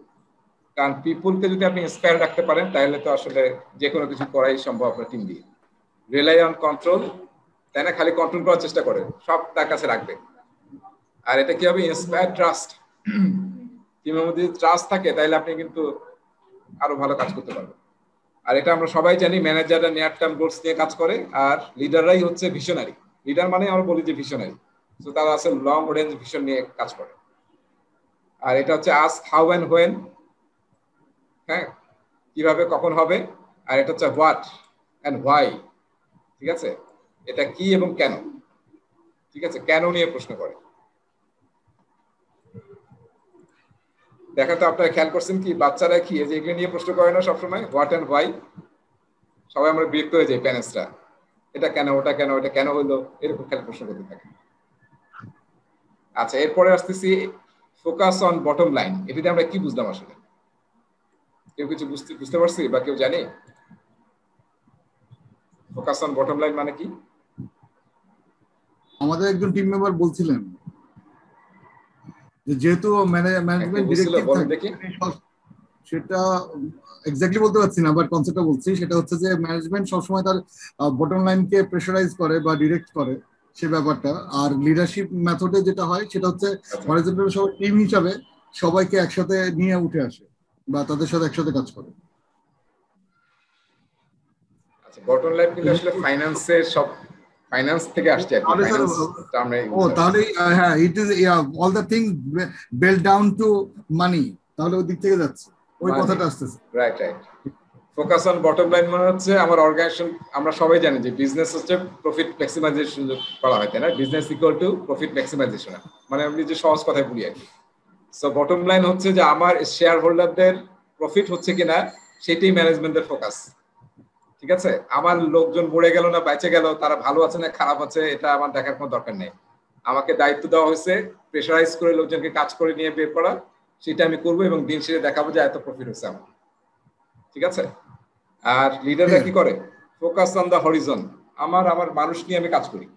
কারণ পিপলকে যদি আপনি ইন্সপায়ার রাখতে পারেন তাহলে তো আসলে যে কোনো কিছু করাই সম্ভব আপনার টিম দিয়ে। রিলাই অন কন্ট্রোল, তাই না? খালি কন্ট্রোল করার চেষ্টা করে, সব তার কাছে রাখবে। আর এটা কি হবে, ইন্সপায়ার ট্রাস্ট। টিমের মধ্যে ট্রাস্ট থাকে তাহলে আপনি কিন্তু আরো ভালো কাজ করতে পারবেন। আর এটা আমরা সবাই জানি, ম্যানেজাররা নিয়ার টার্ম গোলস নিয়ে কাজ করে, আর লিডাররাই হচ্ছে ভিশনারি। লিডার মানে আমরা বলি যে ভিশনারি, তো তারা আছে লং রেঞ্জ ভিশন নিয়ে কাজ করে। আর এটা হচ্ছে আস্ক, হাউ এন্ড হোয়েন, হ্যাঁ, কিভাবে কখন হবে। আর এটা হচ্ছে হোয়াট এন্ড হোয়াই, ঠিক আছে, এটা কি এবং কেন, ঠিক আছে, কেন নিয়ে প্রশ্ন করে। দেখা তো আপনারা খেয়াল করছেন কি বাচ্চারা কি যে এগুলো নিয়ে প্রশ্ন করে না সবসময়, হোয়াট অ্যান্ড হোয়াই, সবাই আমরা বিরক্ত হয়ে যাই প্যারেন্টসরা, এটা কেন ওটা কেন এটা কেন হলো, এরকম খেয়াল প্রশ্ন করতে থাকে। আচ্ছা, এরপরে আসতেছি ফোকাস অন বটম লাইন। এটাতে আমরা কি বুঝলাম আসলে, কেউ কিছু বুঝতে পারছি বা কেউ জানে ফোকাস অন বটম লাইন মানে কি? আমাদের একজন টিম মেম্বার বলছিলেন যে যেহেতু ম্যানেজমেন্ট ডিরেক্টিভ থাকে, সেটা এক্স্যাক্টলি বলতে পারছি না, বাট কনসেপ্টটা বলছি। সেটা হচ্ছে যে ম্যানেজমেন্ট সবসময় তার বটম লাইনকে প্রেশারাইজ করে বা ডিরেক্ট করে, সে ব্যাপারটা। আর লিডারশিপ মেথডে যেটা হয় সেটা হচ্ছে হরিজন্টাল সবাই টিম হিসাবে সবাইকে একসাথে নিয়ে উঠে আসে বা তাদের সাথে একসাথে কাজ করে। আচ্ছা, বটম লাইন কিন্তু আসলে ফাইন্যান্সের সব, ফাইন্যান্স থেকে আসছে আর কি, ফাইন্যান্সটা আমরা তাহলে হ্যাঁ, it is all the things boil down to money, তাহলে ওই দিক থেকে যাচ্ছে, ওই কথাটা আসতেছে। Right right. Focus on bottom line মানে হচ্ছে আমার অর্গানাইজেশন, আমরা সবাই জানি যে বিজনেস হচ্ছে প্রফিট ম্যাক্সিমাইজেশন করা হয়, তাই না? Business equal to profit maximisation, মানে আমি যে সহজ কথায় বলি আর কি। সো বটম লাইন হচ্ছে যে আমার শেয়ার হোল্ডারদের প্রফিট হচ্ছে কিনা সেটাই ম্যানেজমেন্টের ফোকাস, ঠিক আছে? আমার লোকজন মরে গেল না বেঁচে গেল, তারা ভালো আছে না খারাপ আছে, এটা আমার দেখার কোনো দরকার নেই। আমাকে দায়িত্ব দেওয়া হয়েছে প্রেশারাইজ করে লোকজনকে কাজ করে নিয়ে বের করা, সেটা আমি করবো এবং দিন শেষে দেখাবো যে এত প্রফিট হচ্ছে আমার, ঠিক আছে? আর লিডাররা কি করে? ফোকাস অন দা হরিজন, আমার মানুষ নিয়ে আমি কাজ করি।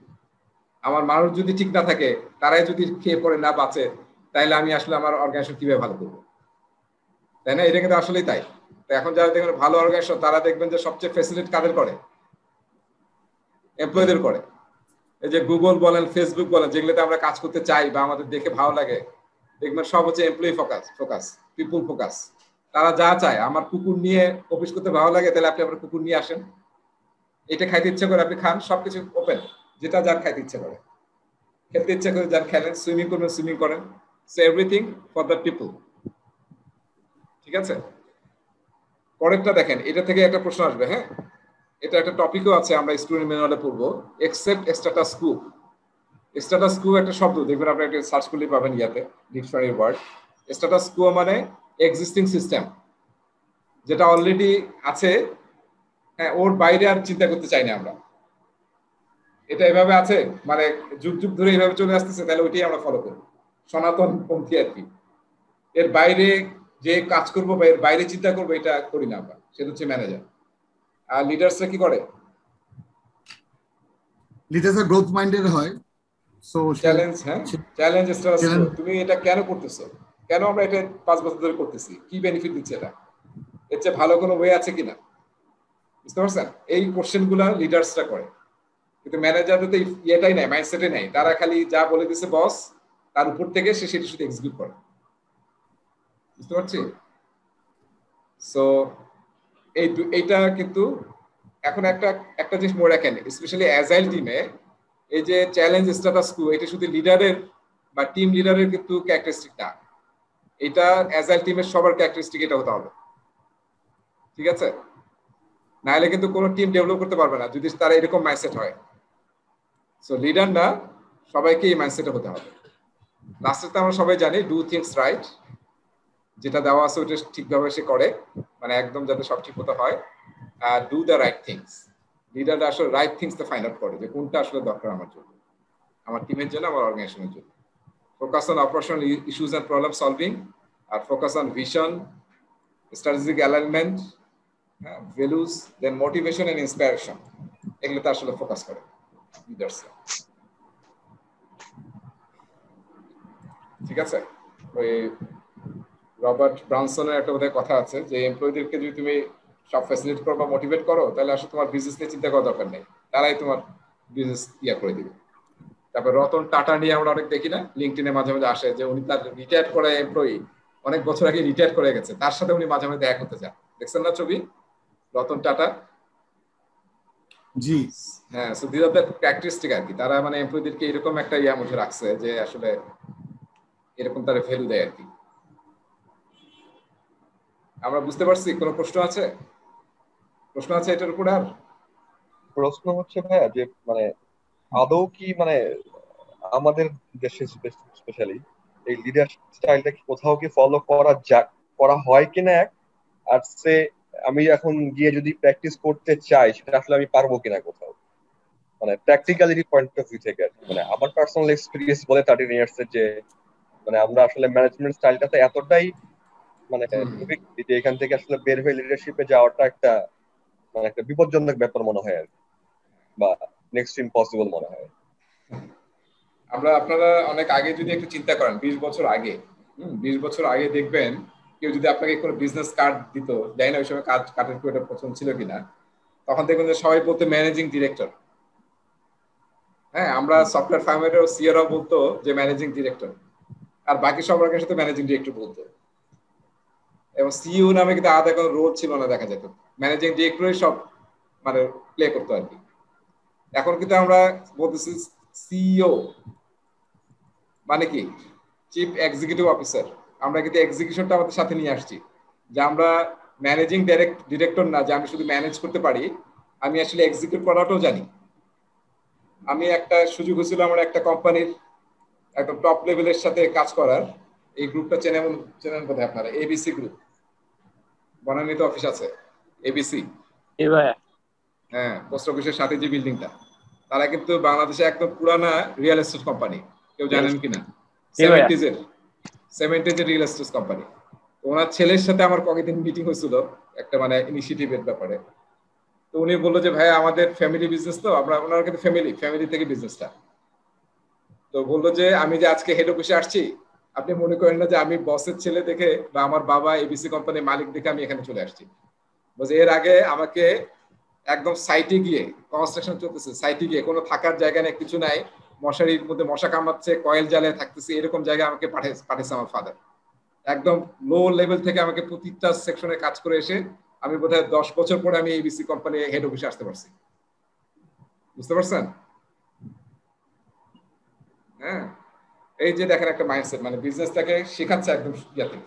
আমার মানুষ যদি ঠিক না থাকে, তারাই যদি খেয়ে পড়ে না বাঁচে, তাহলে আমি আসলে আমার অর্গানাইজেশন কিভাবে ভালো করবো, তাই না? এটা কিন্তু আসলেই তাই। তো এখন যারা দেখবেন ভালো অর্গানাইজেশন, তারা দেখবেন যে সবচেয়ে ফ্যাসিলিটেট কাদের করে? এমপ্লয়ীদের করে। এই যে গুগল বলেন, ফেসবুক বলেন, যেগুলোতে আমরা কাজ করতে চাই বা আমাদের দেখে ভালো লাগে, দেখবেন সব হচ্ছে এমপ্লয়ি ফোকাস, পিপুল ফোকাস। তারা যা চায়, আমার কুকুর নিয়ে অফিস করতে ভালো লাগে, তাহলে আপনি আপনার কুকুর নিয়ে আসেন, এটা খাইতে ইচ্ছা করে আপনি খান, সবকিছু ওপেন, যেটা যার খাইতে ইচ্ছা করে, খেতে ইচ্ছা করে যার খেলেন, সুইমিং করবেন সুইমিং করেন, so everything for the people, ঠিক আছে? পরেরটা দেখেন, এটা থেকে একটা প্রশ্ন আসবে, হ্যাঁ, এটা একটা টপিকও আছে, আমরা স্টুডেন্ট ম্যানুয়ালে পড়বো, এক্সেপ্ট স্ট্যাটাস কো। স্ট্যাটাস কো একটা শব্দ, দেখবেন আপনি একটা সার্চ করলে পাবেন ইয়াতে, ডিকশনারি ওয়ার্ড। স্ট্যাটাস কো মানে এক্সিস্টিং সিস্টেম, যেটা অলরেডি আছে, হ্যাঁ, ওর বাইরে আর চিন্তা করতে চাই না আমরা। এটা এভাবে আছে, মানে যুগ যুগ ধরে এইভাবে চলে আসতেছে, তাহলে ওইটাই আমরা ফলো করবো, সনাতন পন্থী আর কি। এর বাইরে যে কাজ করবো বা এর বাইরে চিন্তা করবো, এটা করি না আমরা, সেটা হচ্ছে ম্যানেজার। আর লিডার্সরা কি করে? লিডার্সরা গ্রোথ মাইন্ডেড হয়। সো চ্যালেঞ্জ, হ্যাঁ, চ্যালেঞ্জ স্ট্যাটাস কো। তুমি এটা কেন করতেছো, কেন আমরা এটা 5 বছর ধরে করতেছি, কি বেনিফিট দিচ্ছে এটা, এর চেয়ে ভালো কোনো ওয়ে আছে কিনা, বুঝতে পারছেন? এই কোশ্চেন গুলা লিডার্সরা করে, কিন্তু ম্যানেজারদের তো এটাই নাই, মাইন্ডসেটে নাই। তারা খালি যা বলে দিচ্ছে বস, তার উপর থেকে সে সেটা শুধু এক্সিকিউট করে, বুঝতে পারছি? সো এইটা কিন্তু এখন একটা জিনিস মনে রাখেন, স্পেশালি অ্যাজাইল টিমে এই যে চ্যালেঞ্জ স্ট্যাটাস কো, এটা শুধু লিডারের বা টিম লিডারের কিন্তু ক্যারেক্টারিস্টিক না, এটা অ্যাজাইল টিমের সবার ক্যারেক্টারিস্টিক এটা হতে হবে, ঠিক আছে? নাহলে কিন্তু কোনো টিম ডেভেলপ করতে পারবে না যদি তারা এরকম মাইন্ডসেট হয়। সো লিডার না, সবাইকে এই মাইন্ডসেটে হতে হবে। লাস্টে তো আমরা সবাই জানি ডু থিংস রাইট, যেটা দেওয়া আছে ওটা ঠিকভাবে সে করে, মানে একদম যাতে সব ঠিক মতো হয়। আর ডু দ্য রাইট থিংস, লিডাররা আসলে রাইট থিংসটা ফাইন্ড আউট করে যে কোনটা আসলে দরকার আমার জন্য, আমার টিমের জন্য, আমার অর্গানাইজেশনের জন্য। Focus on operational issues and problem solving, আর focus on vision, strategic alignment, values, then motivation and inspiration, এগুলোতে আসলে ফোকাস করে লিডার্স, ঠিক আছে? ওই রবার্ট ব্রানসনের একটা বোধহয় কথা আছে যে এমপ্লয়ীদেরকে যদি তুমি সব ফ্যাসিলিটেট করো বা মোটিভেট করো, তাহলে আসলে তোমার বিজনেস নিয়ে চিন্তা করার দরকার নেই, তারাই তোমার বিজনেস ইয়া করে দিবে। তারপর রতন টাটা নিয়ে আমরা অনেক দেখি না, লিঙ্কডইনে মাঝে মাঝে আসে, যে উনি তার রিটায়ার করা এমপ্লয়ি অনেক বছর আগে রিটায়ার করে গেছে, তার সাথে উনি মাঝে মাঝে দেখা করতে যান, দেখছেন না ছবি রতন টাটা? জি হ্যাঁ। So this are the characteristic আর কি, তারা মানে এমপ্লয়ীদেরকে এরকম একটা ইয়া মধ্যে রাখছে যে আসলে এরকম তারা ভ্যালু দেয় আর কি। আমরা বুঝতে পারছি? কোনো প্রশ্ন আছে? প্রশ্ন আছে এটার উপর? আর প্রশ্ন হচ্ছে ভাইয়া যে মানে আদৌ কি মানে আমাদের দেশে স্পেশালি এই লিডার স্টাইলটা কি কোথাও কি ফলো করা হয় কিনা এক, আর সে আমি এখন গিয়ে যদি প্র্যাকটিস করতে চাই সেটা আসলে আমি পারবো কিনা কোথাও, মানে প্র্যাকটিক্যালিটি পয়েন্ট অফ ভিউ থেকে আর কি। মানে আমার পার্সোনাল এক্সপিরিয়েন্স বলে 13 ইয়ার্স এর যে মানে আমরা আসলে ম্যানেজমেন্ট স্টাইলটাতে এতটাই মানে যে এখান থেকে আসলে বের হয়ে লিডারশিপে যাওয়াটা একটা মানে একটা বিপজ্জনক ব্যাপার মনে হয় আর কি, বা নেক্সট ইম্পসিবল মনে হয়। আপনারা অনেক আগে যদি একটু চিন্তা করেন, 20 বছর আগে 20 বছর আগে দেখবেন কেউ যদি আপনাকে কোনো বিজনেস কার্ড দিত, জানি না ওই সময় কার্ডের খুব একটা পছন্দ ছিল কিনা, তখন দেখবেন যে সবাই বলতো ম্যানেজিং ডিরেক্টর। হ্যাঁ, আমরা সফটওয়্যার ফার্মের সিআরও বলতো যে ম্যানেজিং ডিরেক্টর, আর বাকি সব রকমের সাথে ম্যানেজিং ডিরেক্টর বলতো। এবং সিইও নামে কিন্তু আলাদা কোনো রোল ছিল না, দেখা যেত ম্যানেজিং ডিরেক্টরই সব মানে প্লে করতো আর কি। এখন কিন্তু আমরা বলতেছি সিইও মানে কি, চিফ এক্সিকিউটিভ অফিসার। আমরা কিন্তু এক্সিকিউশনটা আমাদের সাথে নিয়ে আসছি, যে আমরা ম্যানেজিং ডিরেক্টর না যে আমি শুধু ম্যানেজ করতে পারি, আমি আসলে এক্সিকিউট করাটাও জানি। আমি একটা সুযোগ হয়েছিল আমার একটা কোম্পানির একদম টপ লেভেলের সাথে কাজ করার। এই গ্রুপটা চেনেন বোধহয় আপনারা, এবিসি গ্রুপ, বনানীতে অফিস আছে এবিসি। হ্যাঁ, পোস্ট অফিসের সাথে যে বিল্ডিংটা, তারা কিন্তু বাংলাদেশে একদম পুরানা রিয়েল এস্টেট কোম্পানি, কেউ জানেন কিনা? 70s এর রিয়েল এস্টেট কোম্পানি। ওনার ছেলের সাথে আমার কয়েকদিন মিটিং হয়েছিল একটা মানে ইনিশিয়েটিভের ব্যাপারে। তো উনি বললো যে ভাই আমাদের ফ্যামিলি বিজনেস, তো আমরা ওনার কিন্তু ফ্যামিলি থেকে বিজনেসটা। তো বললো যে আমি যে আজকে হেড অফিসে আসছি, আপনি মনে করেন না যে আমি বসের ছেলে দেখে বা আমার বাবা এবিসি কোম্পানির মালিক দেখে আমি এখানে চলে আসছি। বলছে এর আগে আমাকে একদম সাইটে গিয়ে, কনস্ট্রাকশন চলতেছে, সাইটে গিয়ে কোনো থাকার জায়গা নেই, কিছু নাই, মশারির মধ্যে মশা কামড়াচ্ছে, কয়েল জালে থাকতেছে, এরকম জায়গায় আমাকে পাঠিয়েছে আমার ফাদার। একদম লো লেভেল থেকে আমাকে প্রতিটা সেকশনে কাজ করে এসে আমি বোধহয় 10 বছর পরে আমি এবিসি কোম্পানি হেড অফিসে আসতে পারছি। বুঝতে পারছেন? হ্যাঁ, এই যে দেখেন একটা মাইন্ডসেট, মানে বিজনেসটাকে শেখাচ্ছে একদম ইয়াতে।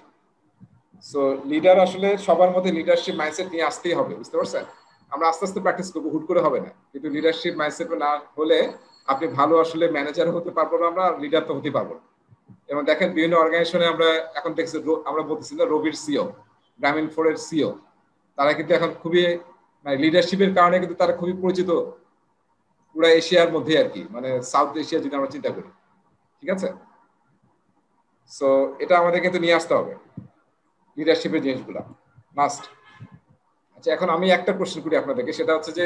সো লিডার আসলে সবার মধ্যে লিডারশিপ মাইন্ডসেট নিয়ে আসতেই হবে, বুঝতে পারছেন? আমরা আস্তে আস্তে প্র্যাকটিস করবো, হুট করে হবে না, কিন্তু লিডারশিপ মাইন্ডসেট না হলে আপনি ভালো আসলে ম্যানেজার হতে পারবো না, আমরা লিডার তো হতে পারবো না। এবং দেখেন বিভিন্ন অর্গানাইজেশনে আমরা এখন দেখছি, আমরা বলতেছি না রবির সিও, গ্রামীণ ফোরের সিও, তারা কিন্তু এখন খুবই মানে লিডারশিপের কারণে কিন্তু তারা খুবই পরিচিত পুরো এশিয়ার মধ্যে আর কি, মানে সাউথ এশিয়া যদি আমরা চিন্তা করি। ঠিক আছে, সো এটা আমাদের কিন্তু নিয়ে আসতে হবে লিডারশিপের জিনিসগুলা মাস্ট। আচ্ছা, এখন আমি একটা প্রশ্ন করি আপনাদেরকে, সেটা হচ্ছে যে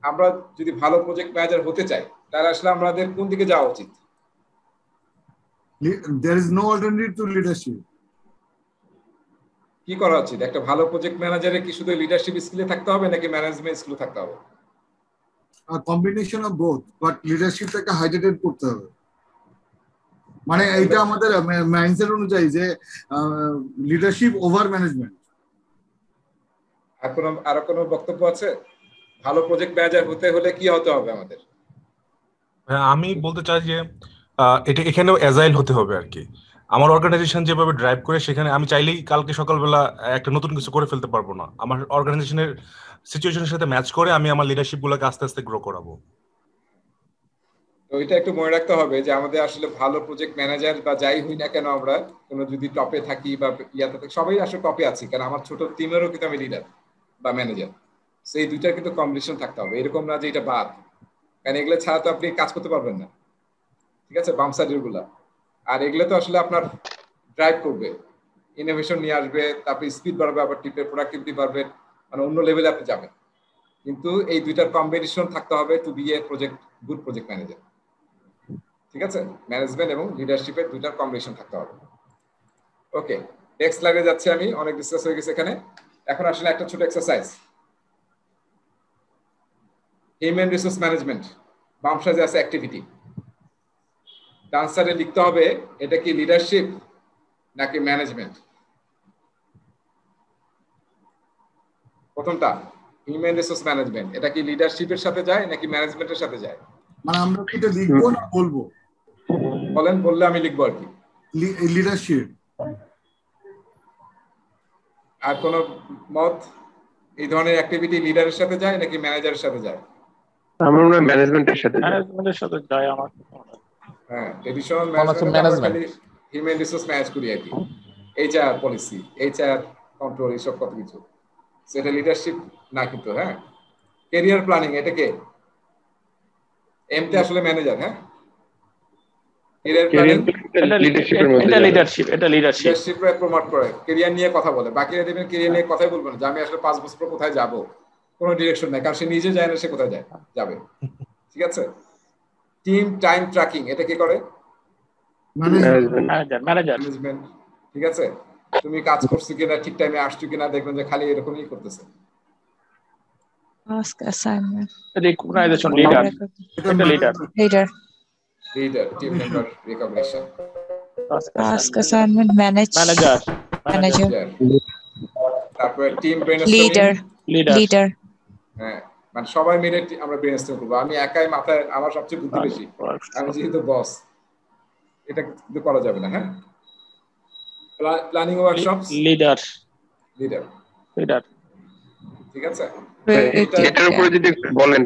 আমরা যদি ভালো প্রজেক্ট ম্যানেজার হতে চাই তাহলে আসলে আমাদের কোন দিকে যাওয়া উচিত? There is no alternative to leadership. কি করা উচিত? একটা ভালো প্রজেক্ট ম্যানেজারে কি শুধু লিডারশিপ স্কিলে থাকতে হবে নাকি ম্যানেজমেন্ট স্কিলে থাকতে হবে? A combination of both, but leadershipটাকে হাইলাইটেড করতে হবে। মানে এইটা আমাদের মাইন্ডসেট অনুযায়ী যে লিডারশিপ ওভার ম্যানেজমেন্ট। আর কোনো বক্তব্য আছে? ভালো প্রজেক্ট ম্যানেজার হতে হলে কি হতে হবে আমাদের? আমি বলতে চাই যে এটা এখানেও অ্যাজাইল হতে হবে আর কি। আমার অর্গানাইজেশন যেভাবে ড্রাইভ করে, সেখানে আমি চাইলেই কালকে সকালবেলা একটা নতুন কিছু করে ফেলতে পারবো না। আমার অর্গানাইজেশনের সিচুয়েশনের সাথে ম্যাচ করে আমি আমার লিডারশিপ গুলোকে আস্তে আস্তে গ্রো করাবো। তো এটা একটু মনে রাখতে হবে যে আমাদের আসলে ভালো প্রজেক্ট ম্যানেজার বা যাই হই না কেন, আমরা কোনো যদি টপে থাকি বা ইয়াতে থাকি, সবাই আসলে টপে আছি, কারণ আমার ছোট টিমেরও কিন্তু আমি লিডার বা ম্যানেজার। সেই দুইটার কিন্তু কম্বিনেশন থাকতে হবে, এরকম না যে এটা বাদ, কারণ এগুলো ছাড়া তো আপনি কাজ করতে পারবেন না। ঠিক আছে, বাম সাইডের গুলা। আর এগুলো তো আসলে আপনার ড্রাইভ করবে, ইনোভেশন নিয়ে আসবে, তারপরে স্পিড বাড়বে, আবার টিপের প্রোডাক্টিভিটি বাড়বে, মানে অন্য লেভেলে আপনি যাবেন। কিন্তু এই দুইটার কম্বিনেশন থাকতে হবে to be a good project manager. ঠিক আছে, ম্যানেজমেন্ট এবং লিডারশিপের দুইটার কম্বিনেশন থাকতে হবে। ওকে, নেক্সট স্লাইডে যাচ্ছি আমি, অনেক ডিসকাস হয়ে গেছে এখানে। এখন আসলে একটা ছোট এক্সারসাইজ, হিউম্যান রিসোর্স ম্যানেজমেন্ট, বাম সাইডে আছে অ্যাক্টিভিটি। ডান সাইডে লিখতে হবে এটা কি লিডারশিপ নাকি ম্যানেজমেন্ট। প্রথমটা হিউম্যান রিসোর্স ম্যানেজমেন্ট, এটা কি লিডারশিপের সাথে যায় নাকি ম্যানেজমেন্টের সাথে যায়? মানে আমরা কি এটা লিখবো না বলবো? বলেন, বললে আমি লিখবো আর কি। লিডারশিপ। আর কোন মত? এই ধরনের অ্যাক্টিভিটি লিডারের সাথে যায় নাকি ম্যানেজারের সাথে যায়? আমার মনে হয় ম্যানেজমেন্টের সাথে যায় আমার। হ্যাঁ, traditional management management human resource manage করি আর কি, এইচআর পলিসি, এইচআর কন্ট্রোল, এইসব কত কিছু, সেটা লিডারশিপ না কিন্তু। হ্যাঁ, ক্যারিয়ার প্ল্যানিং এটা কে? এমতে আসলে ম্যানেজার। হ্যাঁ, ক্যারিয়ার প্ল্যানিং লিডারশিপের মধ্যে, এটা লিডারশিপে প্রমোট করে, ক্যারিয়ার নিয়ে কথা বলে। বাকিরা দেখবেন ক্যারিয়ার নিয়ে কথাই বলবে না, যে আমি আসলে 5 বছর পর কোথায় যাব, কোনো ডিরেকশন নাই, কারণ সে নিজে যায় না সে কোথায় যাবে। ঠিক আছে। টিম টাইম ট্র্যাকিং এটা কি করে? ম্যানেজমেন্ট। ঠিক আছে, তুমি কাজ করছো কিনা, ঠিক টাইমে আসছো কিনা, দেখবেন যে খালি এরকমই করতেছে। Task assignment. Recognition, Leader. Team member recognition. Task assignment, manager. তারপরে টিম ব্রেনস্টর্মিং, Leader. হ্যাঁ, মানে সবাই মিলে আমরা ব্রেনস্টর্ম করব। আমি একাই মাথায়, আমার সবচেয়ে বুদ্ধি বেশি, আমি যেহেতু বস, এটা কিন্তু করা যাবে না। হ্যাঁ, প্ল্যানিং ওয়ার্কশপস, লিডার। ঠিক আছে। এটার উপরে যদি একটু বলেন,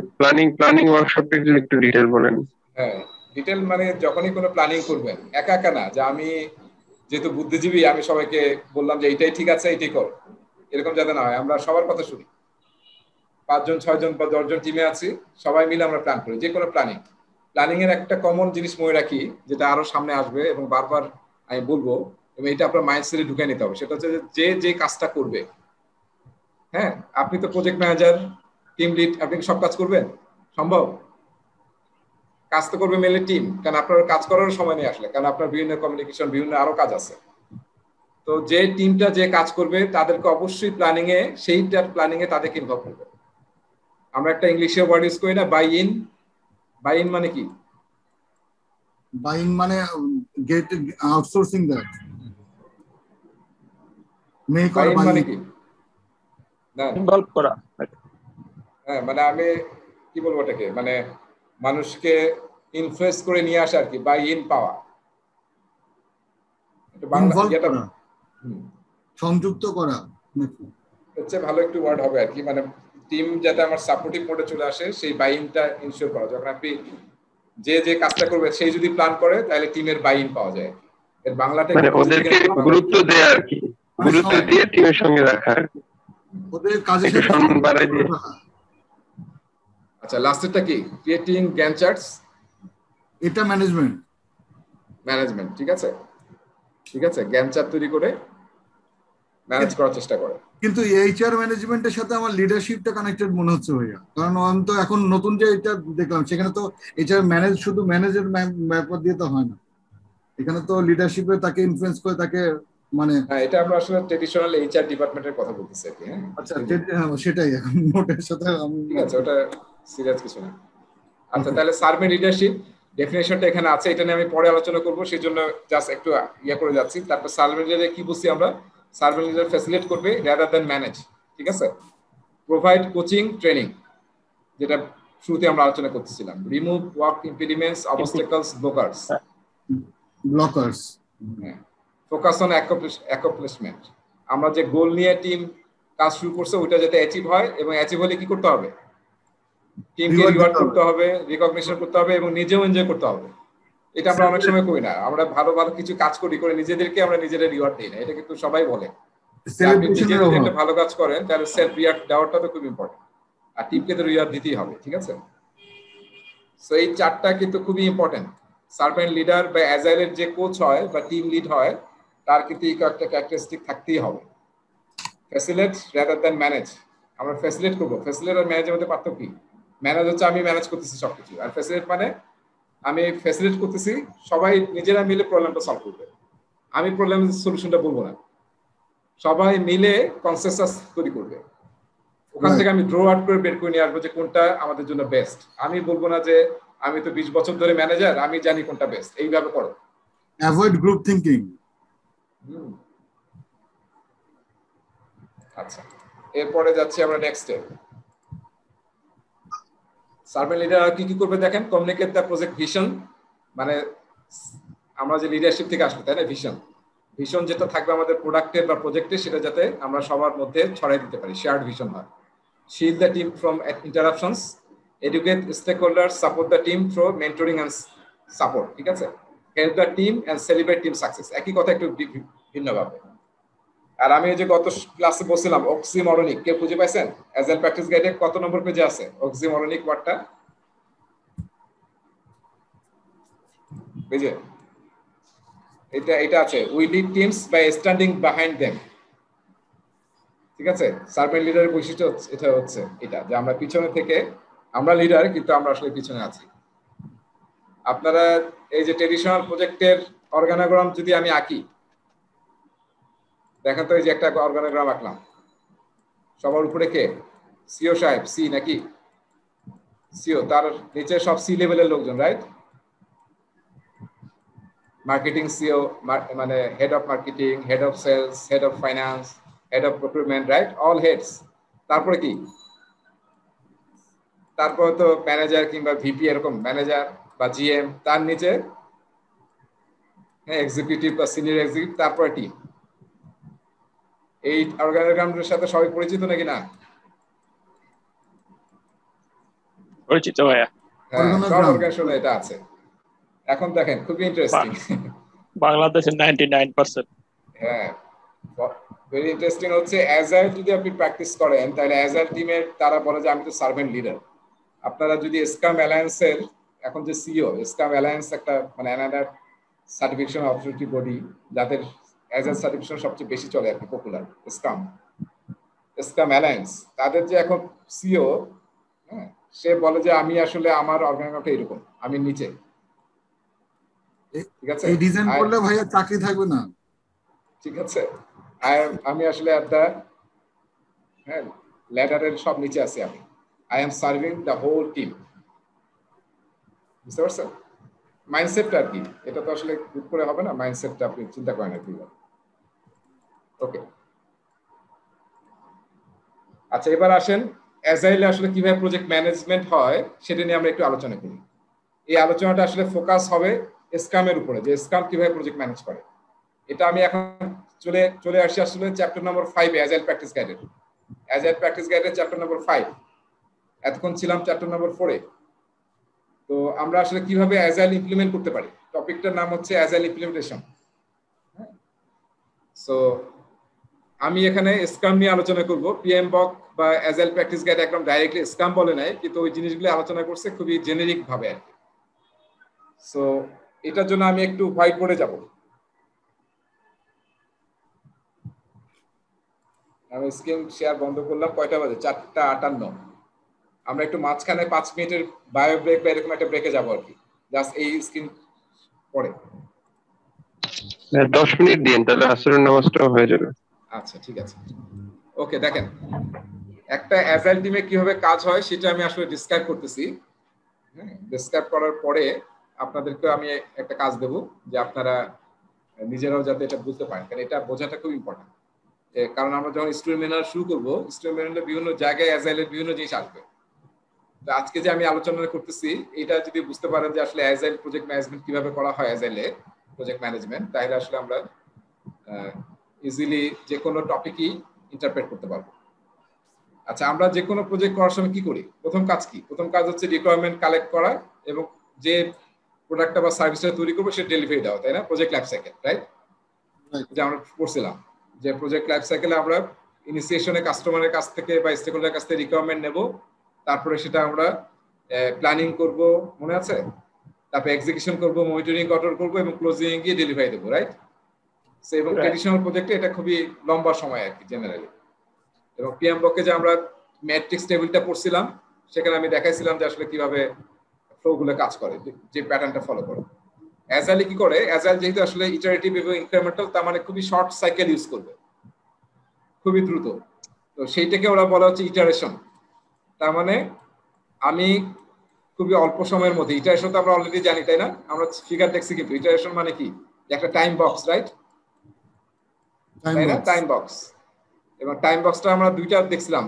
প্ল্যানিং ওয়ার্কশপটা যদি একটু ডিটেইল বলেন। হ্যাঁ, ডিটেইল মানে যখনই কোনো প্ল্যানিং করবেন, একা একা না, যে আমি যেহেতু বুদ্ধিজীবী আমি সবাইকে বললাম যে এইটাই ঠিক আছে, এইটাই কর, এরকম যাতে না হয়। আমরা সবার কথা শুনি, 5 জন 6 জন বা 10 জন টিমে আছি, সবাই মিলে আমরা প্ল্যান করি। যে কোনো প্ল্যানিং এর একটা কমন জিনিস মনে রাখি, যেটা আরো সামনে আসবে এবং বারবার আমি বলবো, এবং এটা আপনার মাইন্ডসেটে ঢুকে নিতে হবে। সেটা হচ্ছে যে কাজটা করবে, হ্যাঁ, আপনি তো প্রজেক্ট ম্যানেজার, টিম লিড, আপনি সব কাজ করবেন? সম্ভব? কাজ তো করবে মেনলি টিম, কারণ আপনার কাজ করার সময় নেই আসলে, কারণ আপনার বিভিন্ন কমিউনিকেশন, বিভিন্ন আরো কাজ আছে। তো যে টিমটা যে কাজ করবে তাদেরকে অবশ্যই সেইটার প্ল্যানিং এ তাদেরকে ইনভলভ করবে। আমরা একটা ইংলিশে ওয়ার্ড ইউজ করি না, বাই ইন মানে কি? বাইং মানে গেট আউটসোর্সিং দ্যাট। বাইং মানে কি? না, ইনভলভ করা। হ্যাঁ, মানে আমি কি বলবো এটাকে, মানে মানুষকে ইনফ্লুয়েন্স করে নিয়ে আসা আর কি, বাই ইন পাওয়া। এটা বাংলা এটা সংযুক্ত করা হচ্ছে ভালো একটু ওয়ার্ড হবে আর কি, মানে টিম যাতে আমার সাপোর্টিভ মোডে চলে আসে, সেই বাই ইনটা ইনশিওর করা। যখন আপনি যে কাজটা করবে সেই যদি প্ল্যান করে, তাহলে টিমের বাই ইন পাওয়া যায়। এর বাংলাটা মানে ওদেরকে গুরুত্ব দেয়া আর কি, গুরুত্ব দিয়ে টিমের সঙ্গে রাখা, ওদের কাজের সাথে সম্মান বাড়ায় দিয়ে। আচ্ছা, লাস্টেরটা কি? ক্রিয়েটিং গ্যান্ট চার্টস, এটা ম্যানেজমেন্ট। ঠিক আছে, গ্যান্ট চার্ট তৈরি করে ম্যানেজ করার চেষ্টা করে। কিন্তু এইচআর ম্যানেজমেন্টের সাথে আমার লিডারশিপটা কানেক্টেড মনে হচ্ছে ভাইয়া, কারণ আমি তো এখন নতুন যে এটা দেখলাম, সেখানে তো এইচআর শুধু ম্যানেজের ব্যাপার দিয়ে তো হয় না, এখানে তো লিডারশিপে তাকে ইনফ্লুয়েন্স করে, তাকে মানে এটা আমরা আসলে ট্রেডিশনাল এইচআর ডিপার্টমেন্টের কথা বলতেছি আর কি। হ্যাঁ, আচ্ছা, সেটাই এখন নোটের সাথে ঠিক আছে, ওটা সিরিয়াস কিছু না। আচ্ছা, তাহলে সার্ভেন্ট লিডারশিপ ডেফিনেশনটা এখানে আছে, এটা নিয়ে আমি পরে আলোচনা করব, সেই জন্য জাস্ট একটু করে যাচ্ছি। তারপর সার্ভেন্ট লিডারে কি বুঝছি আমরা? সার্ভেন্ট লিডার ফ্যাসিলিটেট করবে রাদার দ্যান ম্যানেজ। ঠিক আছে। প্রোভাইড কোচিং ট্রেনিং, যেটা শুরুতে আমরা আলোচনা করতেছিলাম। Remove work impediments, obstacles, blockers. Focus on accomplishment, আমরা যে গোল নিয়ে টিম কাজ শুরু করছে ওইটা যাতে অ্যাচিভ হয়, এবং অ্যাচিভ হলে কি করতে হবে? টিমকে রিওয়ার্ড করতে হবে, রিকগনিশন করতে হবে, এবং নিজেও এনজয় করতে হবে। এটা আমরা অনেক সময় করি না, আমরা ভালো কিছু কাজ করে নিজেদেরকে আমরা নিজেরা রিওয়ার্ড দিই না, এটা কিন্তু সবাই বলে। আপনি নিজে যদি একটা ভালো কাজ করেন তাহলে সেলফ রিওয়ার্ড দেওয়াটা তো খুব ইম্পর্টেন্ট, আর টিমকে তো রিওয়ার্ড দিতেই হবে। ঠিক আছে, সো এই চারটা কিন্তু খুবই ইম্পর্টেন্ট। সার্ভেন্ট লিডার বা অ্যাজাইলের যে কোচ হয় বা টিম লিড হয়, তার কিন্তু এই কয়েকটা ক্যারেক্টারিস্টিক থাকতেই হবে। ফ্যাসিলিটেট রাদার দ্যান ম্যানেজ, আমরা ফ্যাসিলিটেট করবো। ফ্যাসিলিটেট আর ম্যানেজের মধ্যে পার্থক্য কি? ম্যানেজ হচ্ছে আমি ম্যানেজ করতেছি সবকিছু, আর ফ্যাসিলিটেট মানে আমি ফ্যাসিলিটেট করতেছি, সবাই নিজেরা মিলে প্রবলেমটা সলভ করবে, আমি প্রবলেমের সলিউশনটা বলবো না, সবাই মিলে কনসেনসাস তৈরি করবে। ওখান থেকে আমি ড্র আউট করে বের করে নিয়ে আসবো যে কোনটা আমাদের জন্য বেস্ট। আমি বলবো না যে আমি তো 20 বছর ধরে ম্যানেজার, আমি জানি কোনটা বেস্ট, এইভাবে করো। Avoid group thinking. আচ্ছা, এরপরে যাচ্ছি আমরা নেক্সটে। সার্ভেন্ট লিডার কি করবে দেখেন? কমিউনিকেট দ্য প্রজেক্ট ভিশন, মানে আমরা যে লিডারশিপ থেকে আসবে তাই না, ভিশন যেটা থাকবে আমাদের প্রোডাক্টের বা প্রজেক্টের, সেটা যাতে আমরা সবার মধ্যে ছড়াই দিতে পারি, শেয়ার্ড ভিশন হয়। Shield the team from interruptions, educate stakeholders, support the team through mentoring and support, ঠিক আছে, help the team and celebrate team success, একই কথা একটু ভিন্নভাবে। আর আমি এই যে গত ক্লাসে বলছিলাম অক্সিমরনিক, কে খুঁজে পাইছেন? অ্যাজাইল প্র্যাকটিস গাইডে কত নম্বর পেজে আছে অক্সিমরনিক ওয়ার্ডটা? বুঝে এটা আছে, we lead teams by standing behind them, ঠিক আছে। সার্ভেন্ট লিডারের বৈশিষ্ট্য এটা হচ্ছে এটা যে আমরা পিছনে থেকে, আমরা লিডার কিন্তু আমরা আসলে পিছনে আছি। আপনারা এই যে ট্রেডিশনাল প্রজেক্টের অর্গানোগ্রাম যদি আমি আঁকি, দেখেন তো এই যে একটা অর্গানোগ্রাম আঁকলাম, সবার উপরে কে? সিও সাহেব, সি নাকি সিও, তার নিচে সব সি লেভেলের লোকজন, রাইট? মার্কেটিং সিও মানে head of marketing, head of sales, head of finance, head of procurement, right? All heads. তারপরে কি? তারপরে তো ম্যানেজার কিংবা ভিপি, এরকম ম্যানেজার বা জিএম, তার নিচে এক্সিকিউটিভ বা সিনিয়র এক্সিকিউটিভ, তারপরে টিম। এই অর্গানোগ্রামের সাথে সবাই পরিচিত নাকি না? পরিচিত ভাইয়া। সব অর্গানাইজেশনে এটা আছে। এখন দেখেন খুবই ইন্টারেস্টিং, বাংলাদেশের 99%। হ্যাঁ, ভেরি ইন্টারেস্টিং হচ্ছে অ্যাজাইল যদি আপনি প্র্যাকটিস করেন তাহলে অ্যাজাইল টিমের তারা বলে যে আমি তো সার্ভেন্ট লিডার। আপনারা যদি স্কাম অ্যালায়েন্সের এখন যে সিইও, স্কাম অ্যালায়েন্স একটা মানে অ্যানাদার সার্টিফিকেশন অথরিটি বডি যাদের অ্যাজাইল সার্টিফিকেশন সবচেয়ে বেশি চলে আর কি, পপুলার স্কাম অ্যালায়েন্স, তাদের যে এখন সিইও, হ্যাঁ, সে বলে যে আমি আসলে আমার অর্গানাইজেশনটা এরকম, আমি নিচে, ঠিক আছে। এই ডিজাইন করলে ভাইয়া চাকরি থাকবে না, ঠিক আছে। আমি আসলে একটা ল্যাডারের সব নিচে আছি আমি, I am serving the whole team, বুঝতে পারছেন মাইন্ডসেটটা আর কি? এটা তো আসলে খুব করে হবে না, মাইন্ডসেটটা আপনি চিন্তা করেন আর কি। ওকে, আচ্ছা এবার আসেন অ্যাজাইলে আসলে কিভাবে প্রজেক্ট ম্যানেজমেন্ট হয় সেটা নিয়ে আমরা একটু আলোচনা করি। এই আলোচনাটা আসলে ফোকাস হবে স্ক্রামের উপরে, যে স্ক্রাম কিভাবে প্রজেক্ট ম্যানেজ করে। এটা আমি এখন চলে আসি আসলে চ্যাপ্টার নম্বর 5 অ্যাজাইল প্র্যাকটিস গাইডের। অ্যাজাইল প্র্যাকটিস গাইডের চ্যাপ্টার নম্বর 5, এতক্ষণ ছিলাম চ্যাপ্টার নম্বর 4 এ। তো আমরা আসলে কিভাবে অ্যাজাইল ইমপ্লিমেন্ট করতে পারি, টপিকটার নাম হচ্ছে অ্যাজাইল ইমপ্লিমেন্টেশন। সো আমি এখানে স্ক্রাম নিয়ে আলোচনা করব। পিএমবক বা অ্যাজাইল প্র্যাকটিস গাইড একদম ডাইরেক্টলি স্ক্রাম বলে নাই, কিন্তু ওই জিনিসগুলো আলোচনা করছে খুবই জেনেরিক ভাবে আর কি। সো এটার জন্য আমি একটু হোয়াইট বোর্ডে যাব। আমি স্ক্রিন শেয়ার বন্ধ করলাম, কয়টা বাজে? 4:58। আমরা একটু মাঝখানে 5 মিনিটের বায়ো ব্রেক বা এরকম একটা ব্রেকে যাব আর কি, জাস্ট এই স্ক্রিন পরে 10 মিনিট দিন, তাহলে আসরের নামাজটা হয়ে যাবে। আচ্ছা ঠিক আছে, ওকে। দেখেন একটা অ্যাজাইল টিমে কিভাবে কাজ হয় সেটা আমি আসলে ডিসক্রাইব করতেছি। ডিসক্রাইব করার পরে আপনাদেরকে আমি একটা কাজ দেব যে আপনারা নিজেরাও যাতে এটা বুঝতে পারেন, কারণ এটা বোঝাটা খুব ইম্পর্টেন্ট। কারণ আমরা যখন স্টুডেন্ট ম্যানেজার শুরু করবো, স্টুডেন্ট ম্যানেজার বিভিন্ন জায়গায় অ্যাজাইলের বিভিন্ন জিনিস আসবে। তো আজকে যে আমি আলোচনা করতেছি এটা যদি বুঝতে পারেন যে আসলে অ্যাজাইল প্রজেক্ট ম্যানেজমেন্ট কিভাবে করা হয়, অ্যাজাইলে প্রজেক্ট ম্যানেজমেন্ট, তাহলে আসলে আমরা ইজিলি যে কোনো টপিকই ইন্টারপ্রেট করতে পারবো। আচ্ছা, আমরা যে কোনো প্রজেক্ট করার সময় কি করি? প্রথম কাজ কি? প্রথম কাজ হচ্ছে রিকোয়ারমেন্ট কালেক্ট করা এবং যে প্রোডাক্টটা বা সার্ভিসটা তৈরি করবো সে ডেলিভারি দেওয়া, তাই না? Project life cycle, right? যে আমরা পড়ছিলাম যে প্রজেক্ট লাইফ সাইকেলে আমরা ইনিশিয়েশনে কাস্টমারের কাছ থেকে বা স্টেকহোল্ডারের কাছ থেকে রিকোয়ারমেন্ট নেব, তারপরে সেটা আমরা প্ল্যানিং করব, মনে আছে? তারপরে এক্সিকিউশন করব, মনিটরিং কন্ট্রোল করব এবং ক্লোজিং গিয়ে ডেলিভারি দেবো, রাইট? সো এবং ট্রেডিশনাল প্রজেক্টে এটা খুবই লম্বা সময় আর কি জেনারেলি। এবং পিএমবকে যে আমরা ম্যাট্রিক্স টেবিলটা পড়ছিলাম সেখানে আমি দেখাইছিলাম যে আসলে কিভাবে ফ্লোগুলো কাজ করে, যে প্যাটার্নটা ফলো করে। অ্যাজাইল কি করে? অ্যাজাইল যেহেতু আসলে ইটারেটিভ এবং ইনক্রিমেন্টাল, তার মানে খুবই শর্ট সাইকেল ইউজ করবে, খুবই দ্রুত। তো সেইটাকে ওরা বলা হচ্ছে ইটারেশন। তার মানে আমি খুবই অল্প সময়ের মধ্যে, ইটারেশন তো আমরা অলরেডি জানি তাই না? আমরা ফিগার দেখছি, কিন্তু ইটারেশন মানে কি? একটা টাইম বক্স, রাইট? তাই না? Time box. এবং টাইম বক্সটা আমরা দুইটা দেখছিলাম,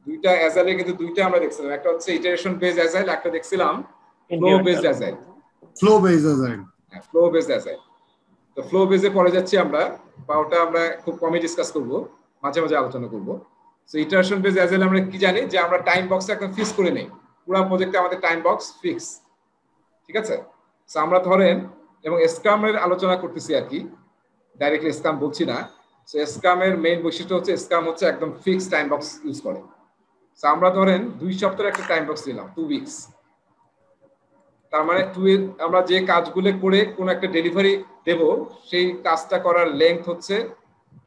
দুইটা অ্যাজাইলে কিন্তু দুইটা আমরা দেখছিলাম, একটা হচ্ছে ইটারেশন বেস অ্যাজাইল, একটা দেখছিলাম flow based agile. Flow based agile, হ্যাঁ, ফ্লো বেসড অ্যাজাইল। তো ফ্লো বেসে পড়ে যাচ্ছি আমরা, বা ওটা আমরা খুব কমই ডিসকাস করব, মাঝে মাঝে আলোচনা করব। সো ইটারেশন বেসড অ্যাজাইল আমরা কি জানি? যে আমরা টাইম বক্সটা একদম ফিক্স করে নেই, পুরো প্রজেক্টে আমাদের টাইম বক্স ফিক্স, ঠিক আছে? সো আমরা ধরেন এবং স্ক্রামের আলোচনা করতেছি আর কি, ডাইরেক্টলি স্ক্রাম বলছি না। সো স্ক্রামের মেইন বৈশিষ্ট্য হচ্ছে স্ক্রাম হচ্ছে একদম ফিক্স টাইম বক্স ইউজ করে। সো আমরা ধরেন 2 সপ্তাহের একটা টাইম বক্স নিলাম, 2 উইকস। তার মানে আমরা যে কাজগুলো করে কোন একটা ডেলিভারি দেব সেই কাজটা করার লেংথ হচ্ছে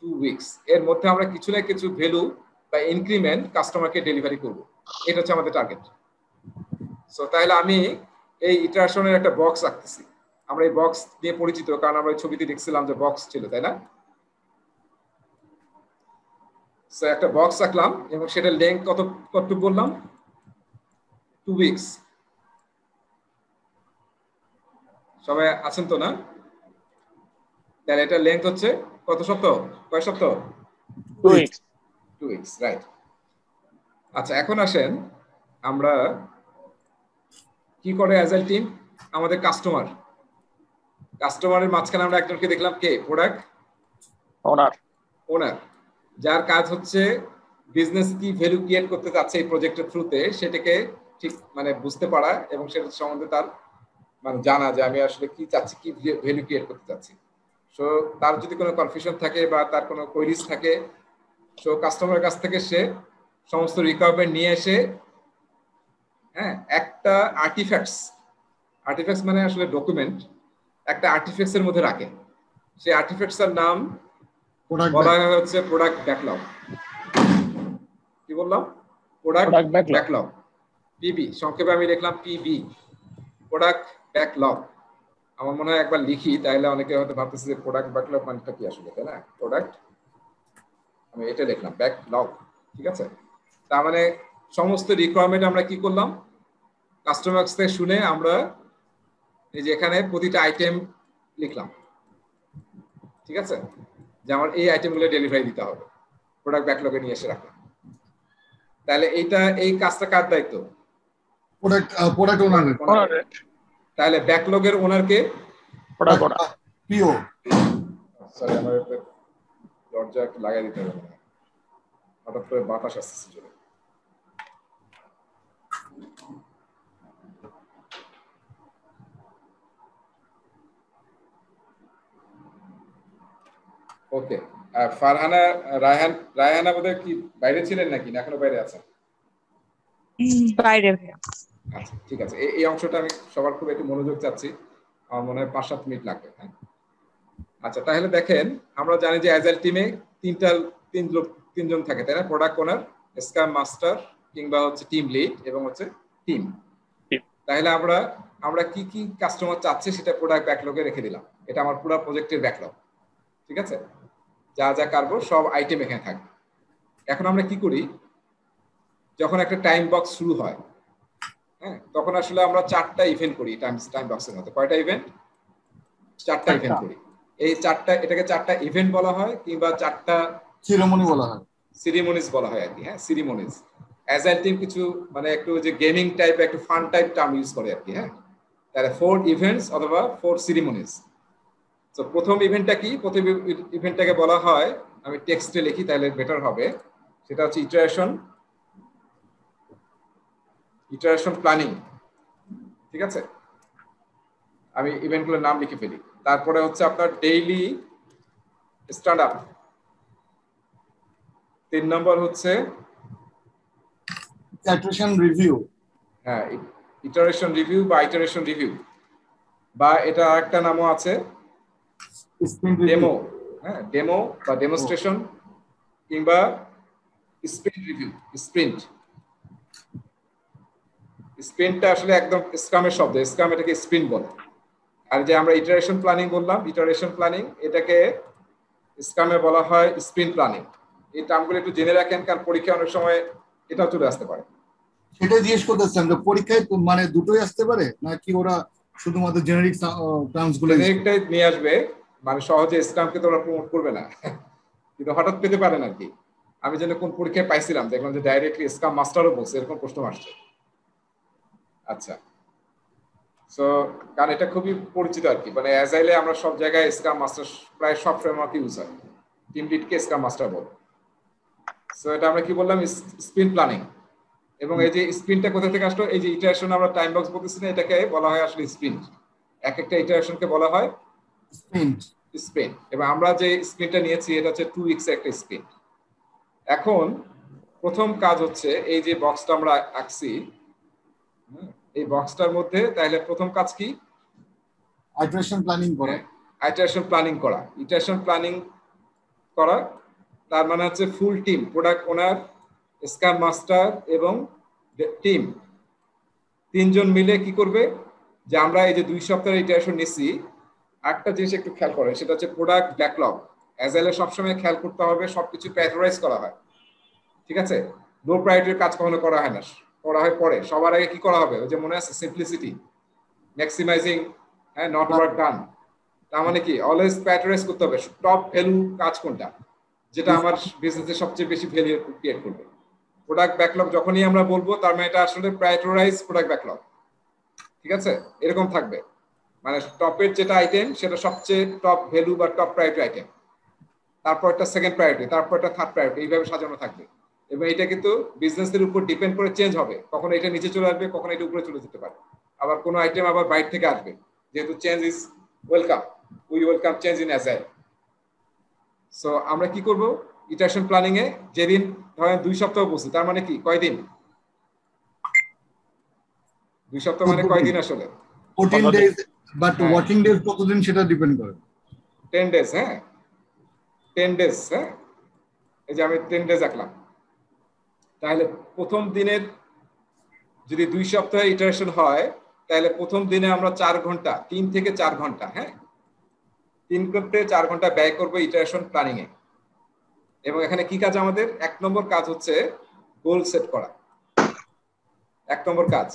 2 উইকস। এর মধ্যে আমরা কিছু না কিছু ভ্যালু বা ইনক্রিমেন্ট কাস্টমারকে ডেলিভারি করব, এটা হচ্ছে আমাদের টার্গেট। সো তাহলে আমি এই ইটারেশনের একটা বক্স রাখতেছি। আমরা এই বক্স দিয়ে পরিচিত কারণ আমরা ছবিতে দেখছিলাম যে বক্স ছিল, তাই না? সো একটা বক্স রাখলাম এবং সেটা লেংথ কতটুকু বললাম, 2 উইকস। সবাই আছেন তো না? তাহলে এটা লেংথ হচ্ছে কত সপ্তাহ, কয় সপ্তাহ? 2 উইকস। 2 weeks, right. আচ্ছা, এখন আসেন আমরা কি করে অ্যাজাইল টিম, আমাদের কাস্টমারের মাঝখানে আমরা একজনকে দেখলাম, কে? প্রোডাক্ট ওনার, যার কাজ হচ্ছে বিজনেস কি ভ্যালু ক্রিয়েট করতে চাচ্ছে এই প্রজেক্টের থ্রুতে সেটাকে ঠিক মানে বুঝতে পারা এবং সেটা সম্বন্ধে তার মানে জানা যে আমি আসলে কি চাচ্ছি, কি ভ্যালু ক্রিয়েট করতে চাচ্ছি। সো তার যদি কোনো কনফিউশন থাকে বা তার কোনো কোয়েরিজ থাকে, সো কাস্টমারের কাছ থেকে সে সমস্ত রিকোয়ারমেন্ট নিয়ে এসে হ্যাঁ একটা আর্টিফ্যাক্টস মানে আসলে ডকুমেন্ট, একটা আর্টিফ্যাক্টস এর মধ্যে রাখে। সেই আর্টিফ্যাক্টস এর নাম বলা হয় হচ্ছে প্রোডাক্ট ব্যাকলগ। কি বললাম? প্রোডাক্ট ব্যাকলগ, পিবি, সংক্ষেপে আমি লিখলাম পিবি, প্রোডাক্ট ব্যাকলগ। আমার মনে হয় একবার লিখি, তাহলে অনেকে হয়তো ভাবতেছে যে প্রোডাক্ট ব্যাকলগ মানেটা কি আসলে, তাই না? প্রোডাক্ট, আমি এটা লিখলাম ব্যাকলগ, ঠিক আছে? তার মানে সমস্ত রিকোয়ারমেন্ট আমরা কি করলাম, কাস্টমার থেকে শুনে আমরা এই যে এখানে প্রতিটা আইটেম লিখলাম, ঠিক আছে? যে আমার এই আইটেমগুলো ডেলিভারি দিতে হবে, প্রোডাক্ট ব্যাকলগে নিয়ে এসে রাখলাম। তাহলে এই কাজটা কার দায়িত্ব? প্রোডাক্ট ওনার। তাহলে ব্যাকলগের ওনারকে পিও। সরি, আমার দরজা একটু লাগাই দিতে হবে, হঠাৎ করে বাতাস আসছে চলে। ওকে, ফারহানা, রায়হানা বোধহয় কি বাইরে ছিলেন নাকি, না এখনো বাইরে আছেন? বাইরে। আচ্ছা, ঠিক আছে। এই অংশটা আমি সবার খুব একটু মনোযোগ চাচ্ছি, আমার মনে হয় 5-7 মিনিট লাগবে। হ্যাঁ, আচ্ছা, তাহলে দেখেন আমরা জানি যে অ্যাজাইল টিমে তিনজন থাকে, তাই না? প্রোডাক্ট ওনার, স্ক্রাম মাস্টার কিংবা হচ্ছে টিম লিড এবং হচ্ছে টিম। তাহলে আমরা কি কি কাস্টমার চাচ্ছে সেটা প্রোডাক্ট ব্যাকলগে রেখে দিলাম। এটা আমার পুরো প্রজেক্টের ব্যাকলগ, ঠিক আছে? যা যা করব সব আইটেম এখানে থাকবে। এখন আমরা কি করি, যখন একটা টাইম বক্স শুরু হয়, হ্যাঁ, তখন আসলে আমরা 4টা ইভেন্ট করি টাইম বক্সের মধ্যে। কয়টা ইভেন্ট? 4টা ইভেন্ট করি। এই 4টা, এটাকে 4টা ইভেন্ট বলা হয় কিংবা 4টা সিরিমনি বলা হয়, সিরিমনিজ বলা হয় আর কি। হ্যাঁ, সিরিমনিজ। অ্যাজাইল টিম কিছু মানে একটু যে গেমিং টাইপ, একটু ফান টাইপ টার্ম ইউজ করে আর কি। হ্যাঁ, তাহলে 4 ইভেন্টস অথবা 4 সিরিমনিজ। তো প্রথম ইভেন্টটা কি? প্রথম ইভেন্টটাকে বলা হয়, আমি টেক্সটে লিখি তাহলে বেটার হবে, সেটা হচ্ছে ইটারেশন প্ল্যানিং, ঠিক আছে? আমি ইভেন্টগুলোর নাম লিখে ফেলি। তারপরে হচ্ছে আপনার ডেইলি স্ট্যান্ড আপ। 3 নম্বর হচ্ছে ইটারেশন রিভিউ। হ্যাঁ, ইটারেশন রিভিউ বা ইটারেশন রিভিউ, বা এটা আরেকটা নামও আছে ডেমো। হ্যাঁ, ডেমো বা ডেমনস্ট্রেশন কিংবা স্প্রিন্ট রিভিউ। স্প্রিন্টটা আসলে একদম স্ক্রামের শব্দ, স্ক্রাম এটাকে স্প্রিন্ট বলে। আর যে আমরা ইটারেশন প্ল্যানিং বললাম, ইটারেশন প্ল্যানিং এটাকে স্ক্রামে বলা হয় স্প্রিন্ট প্ল্যানিং। এই টার্মগুলো একটু জেনে রাখেন, কারণ পরীক্ষায় অনেক সময় এটাও চলে আসতে পারে। সেটাই জিজ্ঞেস করতেছিলাম যে পরীক্ষায় মানে দুটোই আসতে পারে নাকি ওরা শুধুমাত্র জেনারিক টার্মস গুলো জেনারিকটাই নিয়ে আসবে, মানে সহজে স্ক্রামকে তো ওরা প্রমোট করবে না, কিন্তু হঠাৎ পেতে পারেন আর কি। আমি যেন কোন পরীক্ষায় পাইছিলাম, দেখলাম যে ডাইরেক্টলি স্ক্রাম মাস্টারও বলছে, এরকম প্রশ্ন আসছে। আচ্ছা, সো কারণ এটা খুবই পরিচিত আর কি, মানে অ্যাজাইলে আমরা সব জায়গায় স্ক্রাম মাস্টার, প্রায় সব ফ্রেমওয়ার্কে ইউজ হয়, টিম লিডকে স্ক্রাম মাস্টার বলে। সো এটা আমরা কি বললাম, স্প্রিন্ট প্ল্যানিং। এবং এই যে স্প্রিন্টটা কোথা থেকে আসলো, এই যে ইটারেশন আমরা টাইম বক্স বলতেছি না, এটাকে বলা হয় আসলে স্প্রিন্ট। এক একটা ইটারেশনকে বলা হয় স্প্রিন্ট। এবং আমরা যে স্প্রিন্টটা নিয়েছি এটা হচ্ছে 2 উইকস একটা স্প্রিন্ট। এখন প্রথম কাজ হচ্ছে এই যে বক্সটা আমরা আঁকছি, এই বক্সটার মধ্যে তাহলে প্রথম কাজ কি? ইটারেশন প্ল্যানিং করা। ইটারেশন প্ল্যানিং করা। ইটারেশন প্ল্যানিং করা তার মানে হচ্ছে ফুল টিম, প্রোডাক্ট ওনার, স্ক্রাম মাস্টার এবং টিম, তিনজন মিলে কি করবে যে আমরা এই যে 2 সপ্তাহের ইটারেশন নিছি, একটা জিনিস একটু খেয়াল করেন, সেটা হচ্ছে প্রোডাক্ট ব্যাকলগ। অ্যাজাইলে সবসময় খেয়াল করতে হবে সবকিছু প্রায়োরিটাইজ করা হয়, ঠিক আছে? লো প্রায়োরিটির কাজ কখনো করা হয় না, করা হয় পরে। সবার আগে কি করা হবে, ওই যে মনে আছে সিম্পলিসিটি, ম্যাক্সিমাইজিং, হ্যাঁ, নট ওয়ার্ক ডান। তার মানে কি অলওয়েজ প্রায়োরিটাইজ করতে হবে টপ ভ্যালু কাজ কোনটা, যেটা আমার বিজনেসে সবচেয়ে বেশি ভ্যালু ক্রিয়েট করবে। প্রোডাক্ট ব্যাকলগ যখনই আমরা বলবো তার মানে এটা আসলে প্রায়োরিটাইজ প্রোডাক্ট ব্যাকলগ, ঠিক আছে? এরকম থাকবে, মানে টপের যেটা আইটেম সেটা সবচেয়ে টপ ভ্যালু বা টপ প্রায়োরিটি আইটেম, তারপর একটা সেকেন্ড প্রায়োরিটি, তারপর একটা থার্ড প্রায়োরিটি, এইভাবে সাজানো থাকবে। এবং এটা কিন্তু বিজনেসের উপর ডিপেন্ড করে চেঞ্জ হবে, কখনো এটা নিচে চলে আসবে, কখনো এটা উপরে চলে যেতে পারে, আবার কোনো আইটেম আবার বাইরে থেকে আসবে, যেহেতু change is welcome, we welcome change in agile. So আমরা কি করব ইটারেশন প্ল্যানিং এ, যেদিন ধরেন 2 সপ্তাহ বলছি, তার মানে কি কয়দিন? 2 সপ্তাহ মানে কয়দিন আসলে? 14 ডেজ, বাট ওয়ার্কিং ডেজ কতদিন সেটা ডিপেন্ড করে। 10 ডেজ, হ্যাঁ 10 ডেজ, হ্যাঁ। এই যে আমি 10 ডেজ আঁকলাম। তাহলে প্রথম দিনের যদি 2 সপ্তাহে ইটারেশন হয়, তাহলে প্রথম দিনে আমরা 4 ঘন্টা, 3 থেকে 4 ঘন্টা, হ্যাঁ 3 থেকে 4 ঘন্টা ব্যয় করবো ইটারেশন প্ল্যানিং এ। এবং এখানে কি কাজ আমাদের? 1 নম্বর কাজ হচ্ছে গোল সেট করা, 1 নম্বর কাজ।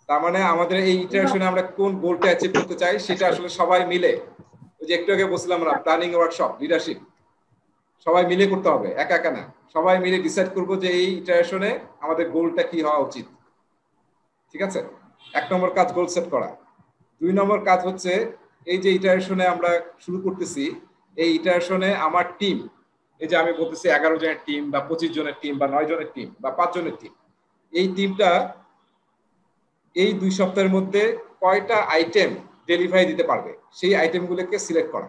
তার মানে আমাদের এই ইটারেশনে আমরা কোন গোলটা অ্যাচিভ করতে চাই সেটা আসলে সবাই মিলে, ওই যে একটু আগে বলছিলাম আমরা প্ল্যানিং ওয়ার্কশপ, লিডারশিপ, সবাই মিলে করতে হবে, একা একা না। সবাই মিলে ডিসাইড করবো যে এই ইটারেশনে আমাদের গোলটা কি হওয়া উচিত, ঠিক আছে? 1 নম্বর কাজ গোল সেট করা। 2 নম্বর কাজ হচ্ছে এই যে ইটারেশনে আমরা শুরু করতেছি, এই ইটারেশনে আমার টিম, এই যে আমি বলতেছি 11 জনের টিম বা 25 জনের টিম বা 9 জনের টিম বা 5 জনের টিম, এই টিমটা এই 2 সপ্তাহের মধ্যে কয়টা আইটেম ডেলিভারি দিতে পারবে সেই আইটেমগুলোকে সিলেক্ট করা,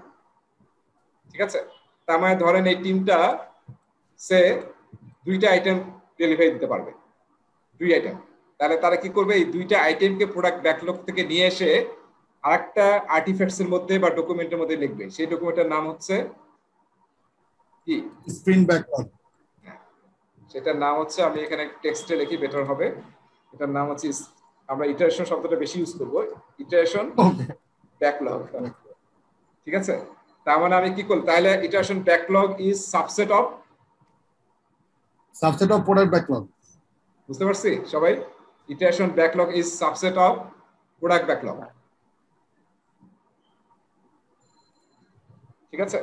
ঠিক আছে? তার মানে ধরেন এই টিমটা সে 2টা আইটেম ডেলিভারি দিতে পারবে, 2 আইটেম। তাহলে তারা কি করবে, এই 2টা আইটেমকে প্রোডাক্ট ব্যাকলগ থেকে নিয়ে এসে আরেকটা আর্টিফ্যাক্টস এর মধ্যে বা ডকুমেন্টের মধ্যে লিখবে। সেই ডকুমেন্টের নাম হচ্ছে কি? Sprint backlog. সেটার নাম হচ্ছে, আমি এখানে টেক্সটে লিখি বেটার হবে, এটার নাম হচ্ছে, আমরা ইটারেশন শব্দটা বেশি ইউজ করব, ইটারেশন ব্যাকলগ, ঠিক আছে? তার মানে আমি কি করব, তাহলে iteration backlog is subset of product backlog. বুঝতে পারছি সবাই? Iteration backlog is subset of product backlog, ঠিক আছে?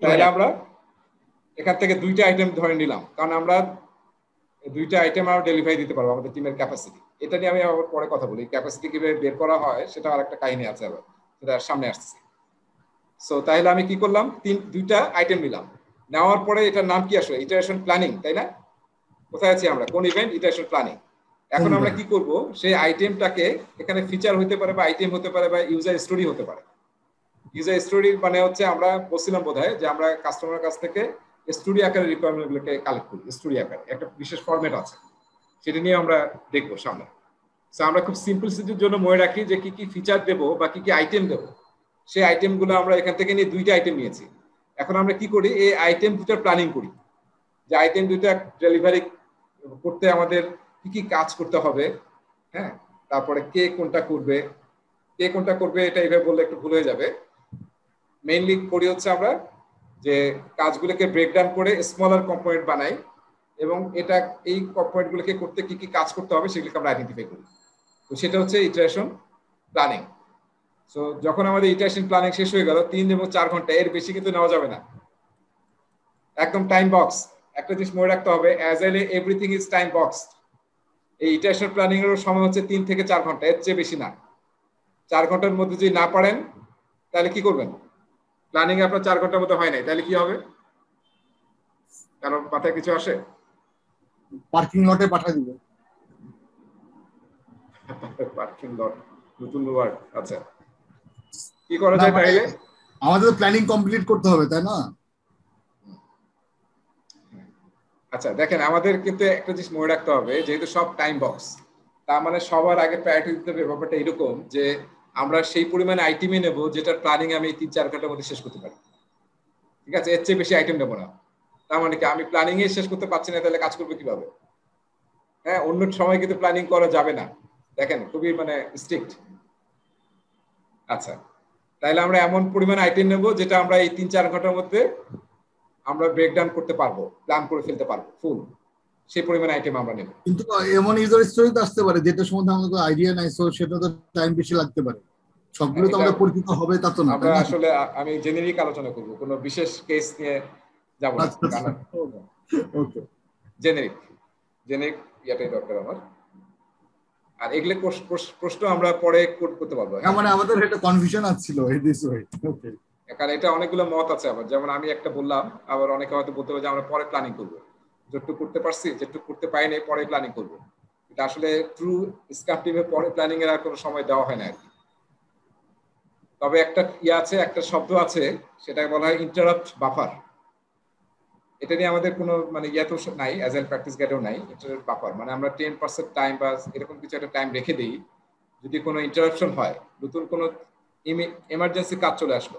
তাহলে আমরা এখান থেকে 2টা আইটেম ধরে নিলাম, কারণ আমরা 2টা আইটেম আমরা ডেলিভারি দিতে পারবো, আমাদের টিমের ক্যাপাসিটি। এটা নিয়ে আমি আবার পরে কথা বলি, ক্যাপাসিটি কিভাবে বের করা হয় সেটা আরেকটা কাহিনী আছে, আবার সেটা সামনে আসছে। সো তাহলে আমি কি করলাম, 2টা আইটেম নিলাম, নেওয়ার পরে এটার নাম কি আসলে? ইটারেশন প্ল্যানিং, তাই না? কোথায় আছি আমরা? কোন ইভেন্ট? Iteration planning. এখন আমরা কি করব, সেই আইটেমটাকে, এখানে ফিচার হতে পারে বা আইটেম হতে পারে বা ইউজার স্টোরি হতে পারে। ইউজার স্টোরি মানে হচ্ছে আমরা বলছিলাম বোধহয় যে আমরা কাস্টমারের কাছ থেকে স্টোরি আকারে রিকোয়ারমেন্ট গুলোকে কালেক্ট করি, স্টোরি আকারে একটা বিশেষ ফরম্যাট আছে, সেটা নিয়ে আমরা দেখবো সামনে। সো আমরা খুব সিম্পলিসিটির জন্য মনে রাখি যে কি কি ফিচার দেবো বা কি কি আইটেম দেবো, সেই আইটেমগুলো আমরা এখান থেকে নিয়ে 2টা আইটেম নিয়েছি। এখন আমরা কি করি, এই আইটেম 2টার প্ল্যানিং করি, যে আইটেম 2টা ডেলিভারি করতে আমাদের কি কি কাজ করতে হবে, হ্যাঁ, তারপরে কে কোনটা করবে, এটা এইভাবে বললে একটু ভুল হয়ে যাবে। মেইনলি করি হচ্ছে আমরা যে কাজগুলোকে ব্রেকডাউন করে স্মলার কম্পোনেন্ট বানাই, এবং এটা এই কম্পোনেন্ট গুলোকে করতে কি কি কাজ করতে হবে সেগুলোকে আমরা আইডেন্টিফাই করি। তো সেটা হচ্ছে ইটারেশন প্ল্যানিং। সো যখন আমাদের ইটারেশন প্ল্যানিং শেষ হয়ে গেল, 3 এবং 4 ঘন্টা, এর বেশি কিন্তু নেওয়া যাবে না, একদম টাইম বক্স। একটা জিনিস মনে রাখতে হবে, অ্যাজাইলে এভরিথিং ইজ টাইম বক্স। এই ইটারেশন প্ল্যানিং এর সময় হচ্ছে 3 থেকে 4 ঘন্টা, এর চেয়ে বেশি না। 4 ঘন্টার মধ্যে যদি না পারেন তাহলে কি করবেন? প্ল্যানিং আপনার 4 ঘন্টার মধ্যে হয় নাই, তাহলে কি হবে? কারণ মাথায় কিছু আসে? পার্কিং লটে পাঠিয়ে দিব। পার্কিং লট, নতুন ওয়ার্ড। আচ্ছা, কি করা যায় তাইলে? আমাদের প্ল্যানিং কমপ্লিট করতে হবে, তাই না? আচ্ছা দেখেন, আমাদের কিন্তু একটা জিনিস মনে রাখতে হবে, যেহেতু সব টাইম বক্স, তার মানে সবার আগে প্রায়োরিটি দিতে হবে। ব্যাপারটা এরকম যে আমরা সেই পরিমাণে আইটেমই নেব যেটার প্ল্যানিং আমি 3-4 ঘন্টার মধ্যে শেষ করতে পারি। ঠিক আছে, এর চেয়ে বেশি আইটেম নেবো না। তার মানে কি, আমি প্ল্যানিং এ শেষ করতে পারছি না, তাহলে কাজ করবো কিভাবে? হ্যাঁ, অন্য সময় কিন্তু প্ল্যানিং করা যাবে না। দেখেন, খুবই মানে স্ট্রিক্ট। আচ্ছা, তাহলে আমরা এমন পরিমাণ আইটেম নেব যেটা আমরা এই 3-4 ঘন্টার মধ্যে আমরা ব্রেকডাউন করতে পারবো, প্ল্যান করে ফেলতে পারবো ফুল, সেই পরিমাণ আইটেম আমরা নেব। কিন্তু এমন ইউজার স্টোরি তো আসতে পারে যেটা সম্বন্ধে আমাদের আইডিয়া নাই, সো সেটা তো টাইম বেশি লাগতে পারে। সবগুলো তো আমাদের পরিচিত হবে তা তো না। আমরা আসলে আমি জেনারিক আলোচনা করব, কোনো বিশেষ কেস নিয়ে যাব না। ওকে, জেনারিক ইয়াটাই দরকার আমার। আর এগুলো প্রশ্ন আমরা পরে করতে পারবো। মানে আমাদের একটা কনফিউশন আসছিল এই দিস ওয়ে। ওকে, কারণ এটা অনেকগুলো মত আছে আবার, যেমন আমি একটা বললাম, আবার অনেকে হয়তো বলতে পারে যে আমরা পরে প্ল্যানিং করবো, যেটুকু করতে পারছি যেটুকু করতে পারিনি পরে প্ল্যানিং করবো। এটা আসলে ট্রু স্ক্রাম টিমে পরে প্ল্যানিং এর আর কোনো সময় দেওয়া হয় না আর কি। তবে একটা আছে, একটা শব্দ আছে, সেটাকে বলা হয় ইন্টারাপ্ট বাফার। এটা নিয়ে আমাদের কোনো মানে তো নাই, অ্যাজাইল প্র্যাকটিস গাইডেও নাই। ইন্টারাপ্ট বাফার মানে আমরা 10% টাইম বা এরকম কিছু একটা টাইম রেখে দিই, যদি কোনো ইন্টারাপশন হয়, নতুন কোনো এমার্জেন্সি কাজ চলে আসলো,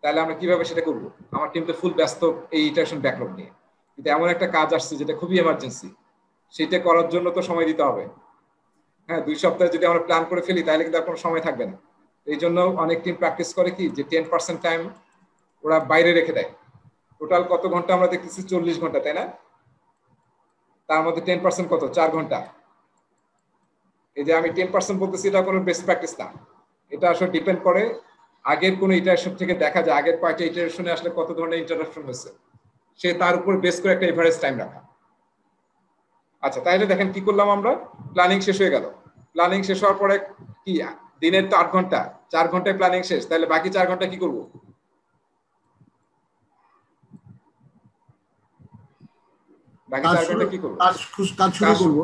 তাহলে আমরা কিভাবে সেটা করবো? আমার টিম তো ফুল ব্যস্ত এই ইটারেশন ব্যাকলগ নিয়ে, কিন্তু এমন একটা কাজ আসছে যেটা খুবই এমার্জেন্সি, সেটা করার জন্য তো সময় দিতে হবে। হ্যাঁ, 2 সপ্তাহে যদি আমরা প্ল্যান করে ফেলি তাহলে কিন্তু আর কোনো সময় থাকবে না। এই জন্য অনেক টিম প্র্যাকটিস করে কি, যে 10% টাইম ওরা বাইরে রেখে দেয়। টোটাল কত ঘন্টা আমরা দেখতেছি? 40 ঘন্টা, তাই না? তার মধ্যে 10% কত? 4 ঘন্টা। এই যে আমি 10% বলতেছি, এটা কোনো বেস্ট প্র্যাকটিস না। এটা আসলে ডিপেন্ড করে আগের কোনো ইটারেশন থেকে, দেখা যায় আগের কয়েকটা ইটারেশনে আসলে কত ধরনের ইন্টারাপশন হয়েছে, সে তার উপর বেস করে একটা এভারেজ টাইম রাখা। আচ্ছা, তাহলে দেখেন কি করলাম আমরা। প্ল্যানিং শেষ হয়ে গেল। প্ল্যানিং শেষ হওয়ার পরে কি, দিনের তো 8 ঘন্টা, 4 ঘন্টায় প্ল্যানিং শেষ, তাহলে বাকি 4 ঘন্টা কি করব? বাকি 4 ঘন্টা কি করব? কাজ শুরু করব।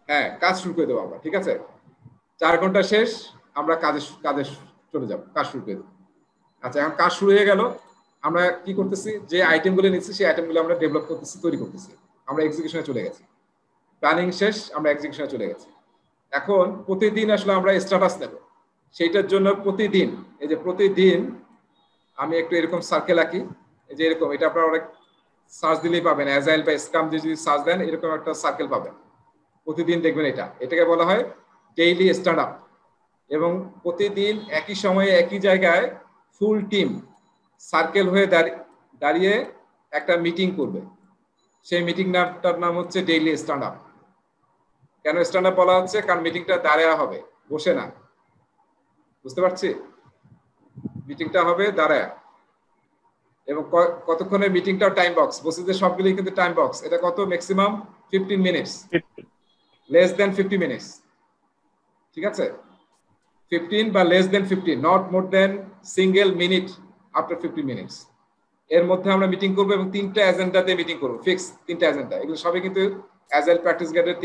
হ্যাঁ, কাজ শুরু করে দেবো আমরা। ঠিক আছে, 4 ঘন্টা শেষ, আমরা কাজে চলে যাব, কাজ শুরু করে দেবো। আচ্ছা, এখন কাজ শুরু হয়ে গেল, আমরা কি করতেছি? যে আইটেমগুলো নিচ্ছি সেই আইটেমগুলো আমরা ডেভেলপ করতেছি, তৈরি করতেছি। আমরা এক্সিকিউশনে চলে গেছি। প্ল্যানিং শেষ, আমরা এক্সিকিউশনে চলে গেছি। এখন প্রতিদিন আসলে আমরা স্ট্যাটাস নেব। সেইটার জন্য প্রতিদিন, এই যে প্রতিদিন আমি একটু এরকম সার্কেল আঁকি, এই যে এরকম, এটা আপনারা অনেক সার্চ দিলেই পাবেন, অ্যাজাইল বা স্ক্রাম দিয়ে যদি সার্চ দেন এরকম একটা সার্কেল পাবেন। প্রতিদিন দেখবেন এটাকে বলা হয় ডেইলি স্ট্যান্ড আপ। এবং প্রতিদিন একই সময়ে একই জায়গায় ফুল টিম সার্কেল হয়ে দাঁড়িয়ে একটা মিটিং করবে। সেই মিটিংটার নাম হচ্ছে ডেইলি স্ট্যান্ড আপ। কেন স্ট্যান্ড আপ বলা হচ্ছে? কারণ মিটিংটা দাঁড়ায়া হবে, বসে না। বুঝতে পারছি? মিটিংটা হবে দাঁড়ায়া। এবং কতক্ষণের মিটিংটাও টাইম বক্স, বসে যে সবগুলোই কিন্তু টাইম বক্স। এটা কত? Maximum 15 minutes, less than 50 minutes. ঠিক আছে, 15 বা less than 15, not more than single minute after 50 minutes. এর মধ্যে আমরা মিটিং করবো এবং 3টা এজেন্ডাতে মিটিং করবো, ফিক্স 3টা এজেন্ডা। এগুলো সবই কিন্তু অ্যাজাইল প্র্যাকটিস গাইডের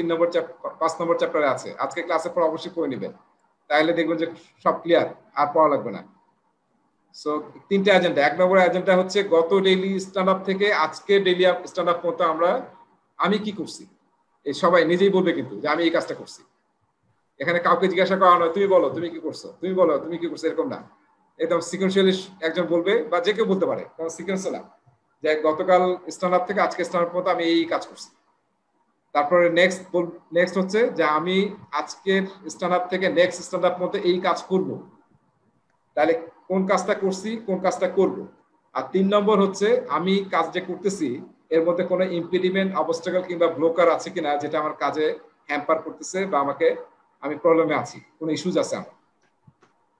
5 নম্বর চ্যাপ্টারে আছে। আজকে ক্লাসের পর অবশ্যই পড়ে নেবেন, তাহলে দেখবেন যে সব ক্লিয়ার, আর পড়া লাগবে না। সো 3টা এজেন্ডা। 1 নম্বর এজেন্ডা হচ্ছে গত ডেইলি স্ট্যান্ড আপ থেকে আজকে ডেইলি স্ট্যান্ড আপ মতো আমি কি করছি। এই সবাই নিজেই বলবে কিন্তু যে আমি এই কাজটা করছি। এখানে কাউকে জিজ্ঞাসা করা নয়, তুমি বলো তুমি কি করছো, তুমি বলো তুমি কি করছো, এরকম না। একদম সিকোয়েন্সিয়ালি একজন বলবে, বা যে কেউ বলতে পারে, কারণ সিকোয়েন্স না, যে গতকাল স্ট্যান্ড আপ থেকে আজকে স্ট্যান্ড আপ মতো আমি এই কাজ করছি। তারপরে নেক্সট হচ্ছে যে আমি আজকের স্ট্যান্ড আপ থেকে নেক্সট স্ট্যান্ড আপ মতো এই কাজ করব। তাহলে কোন কাজটা করছি, কোন কাজটা করব। আর 3 নম্বর হচ্ছে আমি কাজ যে করতেছি এর মধ্যে কোনো ইম্পিডিমেন্ট, অবস্টাকল কিংবা ব্লকার আছে কিনা, যেটা আমার কাজে হ্যাম্পার করতেছে বা আমি প্রবলেমে আছি, কোনো ইস্যুজ আছে আমার।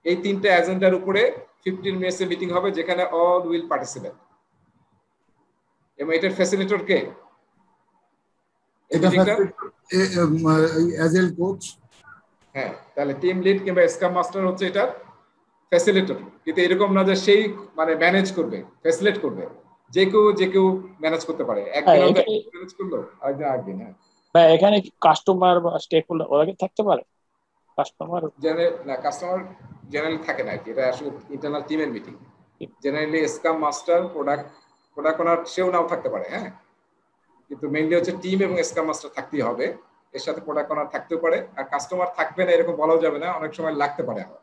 এই 3টা এজেন্ডার উপরে 15 মিনিটসের মিটিং হবে, যেখানে অল উইল পার্টিসিপেট। এবং এটার ফ্যাসিলিটেটর কে? Agile coach. হ্যাঁ, তাহলে টিম লিড কিংবা স্ক্রাম মাস্টার হচ্ছে এটা ফ্যাসিলিটেটর। কিন্তু এরকম না যে সেই মানে ম্যানেজ করবে, ফ্যাসিলিটেট করবে। যে কেউ ম্যানেজ করতে পারে। একদিন ম্যানেজ করলো, আরেকদিন। হ্যাঁ, বা এখানে কাস্টমার বা স্টেক হোল্ডার ওরা কি থাকতে পারে? কাস্টমার জেনারেলি থাকে না, এটা আসলে ইন্টারনাল টিমের meeting. Generally scrum master, product owner সেও নাও থাকতে পারে, হ্যাঁ, কিন্তু মেইনলি হচ্ছে টিম এবং স্ক্রাম মাস্টার থাকতেই হবে। এর সাথে প্রোডাক্ট ওনার থাকতেও পারে, আর কাস্টমার থাকবে না এরকম বলাও যাবে না, অনেক সময় লাগতে পারে আমার,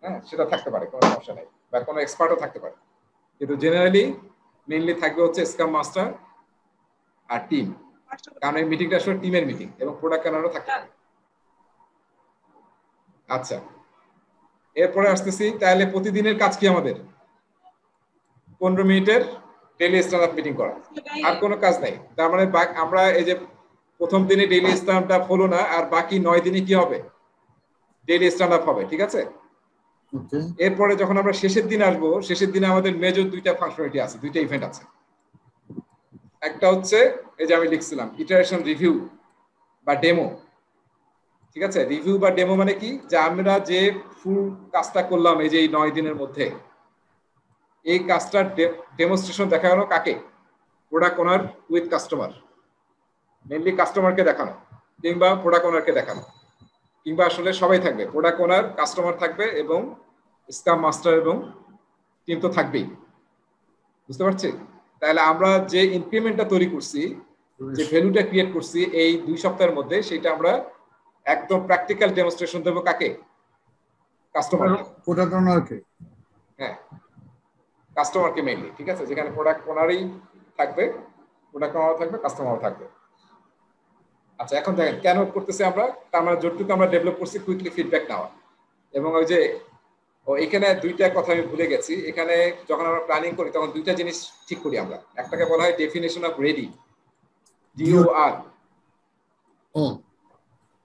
হ্যাঁ, সেটা থাকতে পারে, কোনো সমস্যা নেই, বা কোনো এক্সপার্টও থাকতে পারে। কিন্তু জেনারেলি মেইনলি থাকবে হচ্ছে স্ক্রাম মাস্টার আর টিম, কারণ এই মিটিংটা আসলে টিমের মিটিং, এবং প্রোডাক্ট ওনারও থাকতে পারে। আচ্ছা, এরপরে আসতেছি, তাহলে প্রতিদিনের কাজ কি আমাদের? 15 মিনিটের ডেইলি স্ট্যান্ড আপ মিটিং করা, আর কোনো কাজ নাই। তার মানে আমরা এই যে প্রথম দিনে ডেইলি স্ট্যান্ড আপ হলো না, আর বাকি 9 দিনে কি হবে? ডেইলি স্ট্যান্ড আপ হবে, ঠিক আছে? এরপরে যখন আমরা শেষের দিন আসবো, শেষের দিনে আমাদের মেজর দুইটা ফাংশনালিটি আছে, দুইটা ইভেন্ট আছে। একটা হচ্ছে এই যে আমি লিখছিলাম ইটারেশন রিভিউ বা ডেমো, ঠিক আছে? রিভিউ বা ডেমো মানে কি, যে আমরা যে ফুল কাজটা করলাম এই যে এই 9 দিনের মধ্যে, এই কাজটার ডেমনস্ট্রেশন দেখানো কাকে? Product owner with customer, mainly কাস্টমারকে দেখানো, কিংবা প্রোডাক্ট ওনারকে দেখানো, কিংবা আসলে সবাই থাকবে, প্রোডাক্ট ওনার, কাস্টমার থাকবে, এবং স্ক্রাম মাস্টার এবং টিম তো থাকবেই। বুঝতে পারছি? তাহলে আমরা যে ইনক্রিমেন্টটা তৈরি করছি, যে ভ্যালুটা ক্রিয়েট করছি এই 2 সপ্তাহের মধ্যে, সেটা আমরা একদম প্র্যাকটিক্যাল ডেমনস্ট্রেশন দেবো কাকে? কাস্টমারকে, প্রোডাক্ট ওনারকে, হ্যাঁ, কাস্টমারকে মেইনলি, ঠিক আছে? যেখানে প্রোডাক্ট ওনারই থাকবে, প্রোডাক্ট ওনারও থাকবে, কাস্টমারও থাকবে। আচ্ছা, এখন দেখেন কেন করতেছি আমরা, আমরা যতটুকু আমরা ডেভেলপ করছি কুইকলি ফিডব্যাক নেওয়া, এবং ওই যে এখানে দুইটা কথা আমি ভুলে গেছি। এখানে যখন আমরা প্ল্যানিং করি তখন দুইটা জিনিস ঠিক করি আমরা, একটাকে বলা হয় ডেফিনেশন অফ রেডি, DOR,